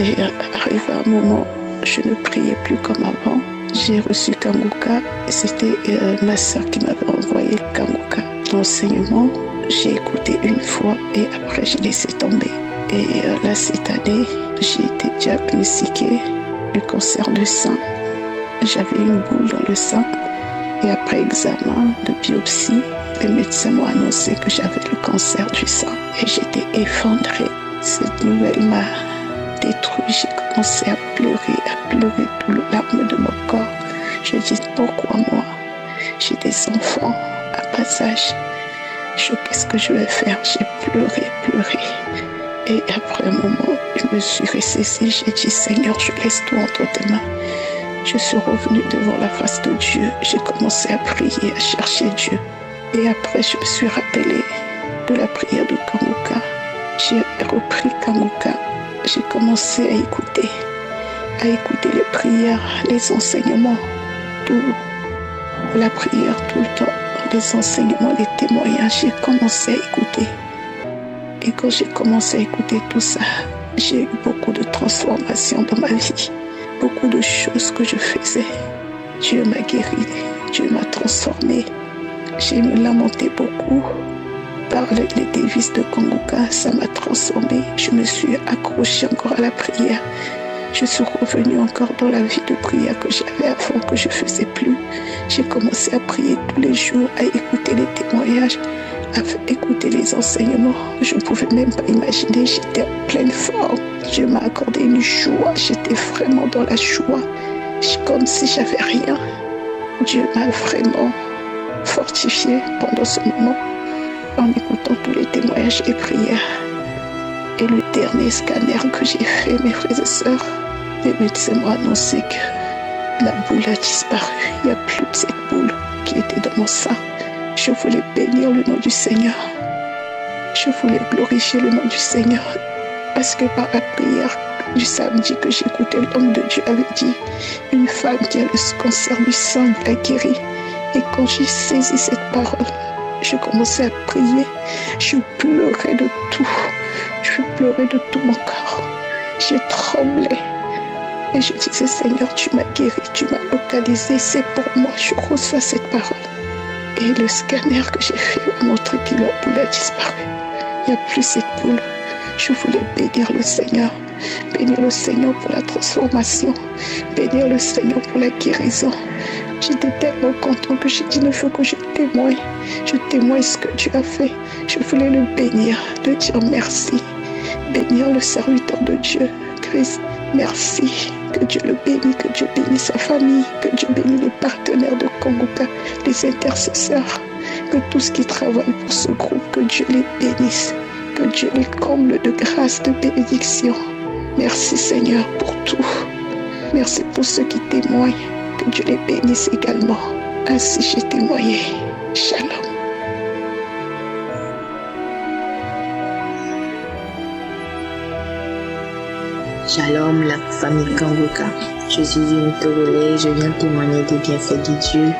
arrivé un moment, je ne priais plus comme avant. J'ai reçu Kanguka. C'était ma soeur qui m'avait envoyé Kanguka. L'enseignement, j'ai écouté une fois et après j'ai laissé tomber. Et là, cette année, j'ai été diagnostiquée du cancer du sein. J'avais une boule dans le sein. Et après examen de biopsie, les médecins m'ont annoncé que j'avais le cancer du sein. Et j'étais effondrée. Cette nouvelle m'a détruit. J'ai commencé à pleurer tout le larme de mon corps. Je dis, pourquoi moi? J'ai des enfants à bas âge. Qu'est-ce que je vais faire? J'ai pleuré. Et après un moment, je me suis ressaisie. J'ai dit, Seigneur, je laisse tout entre tes mains. Je suis revenue devant la face de Dieu. J'ai commencé à prier, à chercher Dieu. Et après, je me suis rappelée de la prière de Kanguka. J'ai repris Kanguka. J'ai commencé à écouter les prières, les enseignements, tout. La prière tout le temps, les enseignements, les témoignages. J'ai commencé à écouter. Et quand j'ai commencé à écouter tout ça, j'ai eu beaucoup de transformations dans ma vie. Beaucoup de choses que je faisais. Dieu m'a guéri, Dieu m'a transformé. J'ai me lamenté beaucoup par les dévices de Kanguka, ça m'a transformé. Je me suis accrochée encore à la prière. Je suis revenue encore dans la vie de prière que j'avais avant, que je ne faisais plus. J'ai commencé à prier tous les jours, à écouter les témoignages, à écouter les enseignements. Je ne pouvais même pas imaginer, j'étais en pleine forme. Dieu m'a accordé une joie, j'étais vraiment dans la joie, comme si j'avais rien. Dieu m'a vraiment fortifié pendant ce moment en écoutant tous les témoignages et prières. Et le dernier scanner que j'ai fait, mes frères et sœurs, les médecins m'ont annoncé que la boule a disparu. Il n'y a plus de cette boule qui était dans mon sein. Je voulais bénir le nom du Seigneur. Je voulais glorifier le nom du Seigneur. Parce que par la prière du samedi que j'écoutais, l'homme de Dieu avait dit, une femme qui a le cancer du sein l'a guérie. Et quand j'ai saisi cette parole, je commençais à prier. Je pleurais de tout. Je pleurais de tout mon corps. J'ai tremblé. Et je disais, Seigneur, tu m'as guéri, tu m'as localisé, c'est pour moi, je reçois cette parole. Et le scanner que j'ai fait m'a montré que la boule a disparu. Il n'y a plus cette boule. Je voulais bénir le Seigneur pour la transformation, bénir le Seigneur pour la guérison. J'étais tellement content que j'ai dit, il faut que je témoigne ce que tu as fait. Je voulais le bénir, le dire merci, bénir le serviteur de Dieu, Christ, merci. Que Dieu le bénisse, que Dieu bénisse sa famille, que Dieu bénisse les partenaires de Kanguka, les intercesseurs, que tous qui travaillent pour ce groupe, que Dieu les bénisse, que Dieu les comble de grâce, de bénédiction. Merci Seigneur pour tout. Merci pour ceux qui témoignent, que Dieu les bénisse également. Ainsi j'ai témoigné. Shalom. Shalom, la famille Kanguka. Je suis une Togolais, je viens témoigner des bienfaits de Dieu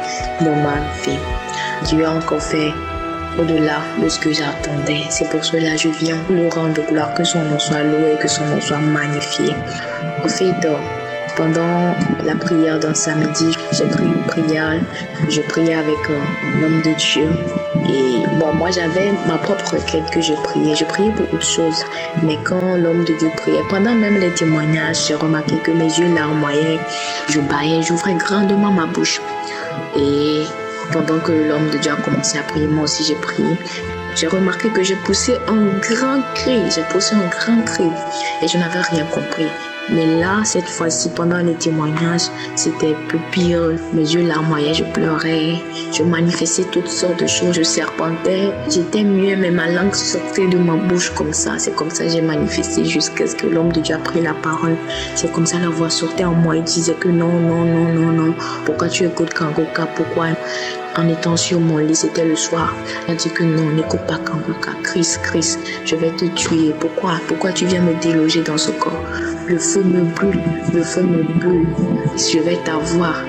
dans ma vie. Dieu a encore fait au-delà de ce que j'attendais. C'est pour cela que je viens le rendre gloire, que son nom soit loué, que son nom soit magnifié. En fait, pendant la prière d'un samedi, j'ai pris une prière, je priais avec l'homme de Dieu. Et bon, moi j'avais ma propre requête que je priais beaucoup de choses. Mais quand l'homme de Dieu priait, pendant même les témoignages, j'ai remarqué que mes yeux larmoyaient, je bâillais, j'ouvrais grandement ma bouche. Et pendant que l'homme de Dieu a commencé à prier, moi aussi j'ai prié. J'ai remarqué que j'ai poussé un grand cri, et je n'avais rien compris. Mais là, cette fois-ci, pendant les témoignages, c'était plus pire. Mes yeux larmoyaient, je pleurais, je manifestais toutes sortes de choses, je serpentais. J'étais mieux, mais ma langue sortait de ma bouche comme ça. C'est comme ça que j'ai manifesté jusqu'à ce que l'homme de Dieu a pris la parole. C'est comme ça la voix sortait en moi. Il disait que non. Pourquoi tu écoutes Kanguka? Pourquoi? En étant sur mon lit, c'était le soir. Il a dit que non, n'écoute pas Kanguka. Chris, je vais te tuer. Pourquoi tu viens me déloger dans ce corps? Le feu me brûle. Je vais t'avoir.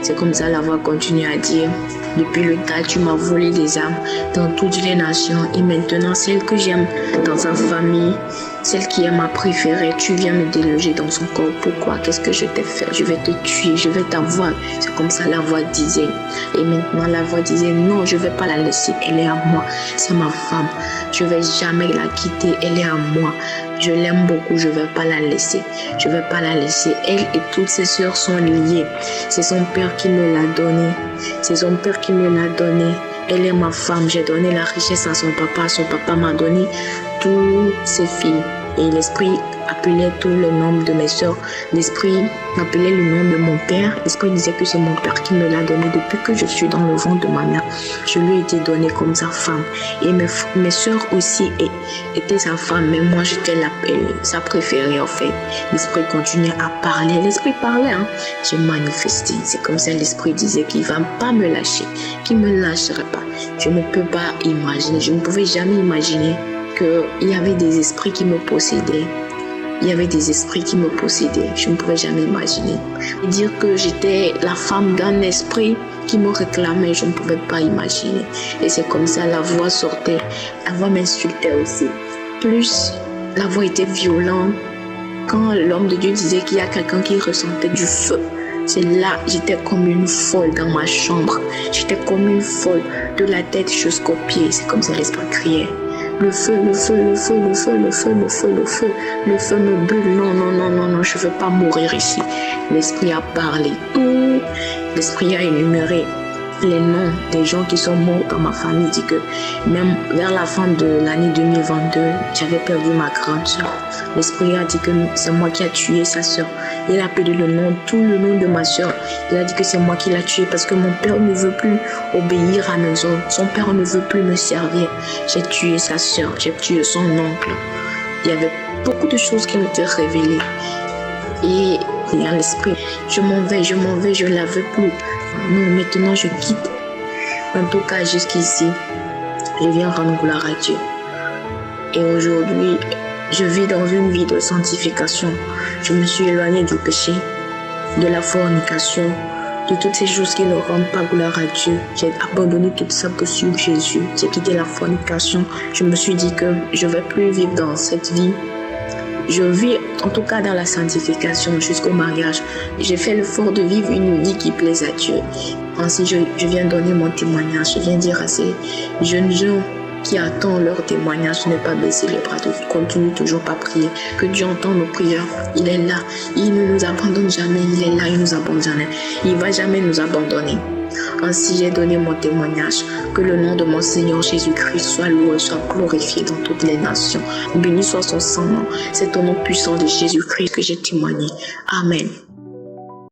C'est comme ça la voix continue à dire. Depuis le tas, tu m'as volé les âmes dans toutes les nations. Et maintenant, celle que j'aime dans sa famille, celle qui est ma préférée, tu viens me déloger dans son corps. Pourquoi? Qu'est-ce que je t'ai fait? Je vais te tuer, je vais t'avoir. C'est comme ça la voix disait. Et maintenant, la voix disait, non, je ne vais pas la laisser. Elle est à moi. C'est ma femme. Je ne vais jamais la quitter. Elle est à moi. Je l'aime beaucoup. Je ne vais pas la laisser. Je ne vais pas la laisser. Elle et toutes ses sœurs sont liées. C'est son père qui me l'a donné. C'est son père qui me l'a donné. Elle est ma femme. J'ai donné la richesse à son papa. Son papa m'a donné toutes ses filles. Et l'esprit appelait tout le nom de mes soeurs. L'esprit appelait le nom de mon père. L'esprit disait que c'est mon père qui me l'a donné depuis que je suis dans le ventre de ma mère. Je lui ai été donné comme sa femme. Et mes soeurs aussi étaient sa femme. Mais moi, j'étais sa préférée en fait. L'esprit continuait à parler. L'esprit parlait. J'ai manifesté. C'est comme ça l'esprit disait qu'il ne va pas me lâcher. Qu'il ne me lâcherait pas. Je ne peux pas imaginer. Je ne pouvais jamais imaginer qu'il y avait des esprits qui me possédaient. Il y avait des esprits qui me possédaient. Je ne pouvais jamais imaginer. Dire que j'étais la femme d'un esprit qui me réclamait, je ne pouvais pas imaginer. Et c'est comme ça, la voix sortait. La voix m'insultait aussi. Plus la voix était violente. Quand l'homme de Dieu disait qu'il y a quelqu'un qui ressentait du feu, c'est là, j'étais comme une folle dans ma chambre. J'étais comme une folle de la tête jusqu'aux pieds. C'est comme ça l'esprit criait. Le feu, le feu, le feu, le feu, le feu, le feu, le feu. Le feu me brûle. Non, non, non, non, non, je ne veux pas mourir ici. L'esprit a parlé tout. L'esprit a énuméré les noms des gens qui sont morts dans ma famille. Dit que même vers la fin de l'année 2022, j'avais perdu ma grande soeur. L'esprit a dit que c'est moi qui a tué sa soeur. Il a appelé tout le nom de ma soeur. Il a dit que c'est moi qui l'a tué parce que mon père ne veut plus obéir à mes ordres. Son père ne veut plus me servir. J'ai tué sa soeur, j'ai tué son oncle. Il y avait beaucoup de choses qui m'étaient révélées. Et il y a l'esprit, je m'en vais, je ne la veux plus. Non, maintenant je quitte. En tout cas, jusqu'ici, je viens rendre gloire à Dieu. Et aujourd'hui, je vis dans une vie de sanctification. Je me suis éloignée du péché, de la fornication, de toutes ces choses qui ne rendent pas gloire à Dieu. J'ai abandonné tout ça pour suivre Jésus. J'ai quitté la fornication. Je me suis dit que je ne vais plus vivre dans cette vie. Je vis en tout cas dans la sanctification jusqu'au mariage. J'ai fait l'effort de vivre une vie qui plaise à Dieu. Ainsi, je viens donner mon témoignage. Je viens dire à ces jeunes gens qui attendent leur témoignage de ne pas baisser les bras, de continuer toujours pas prier. Que Dieu entend nos prières. Il est là. Il ne nous abandonne jamais. Il est là. Il ne nous abandonne jamais. Il ne va jamais nous abandonner. Ainsi, j'ai donné mon témoignage. Que le nom de mon Seigneur Jésus-Christ soit loué, soit glorifié dans toutes les nations. Béni soit son Saint-Nom. C'est au nom puissant de Jésus-Christ que j'ai témoigné. Amen.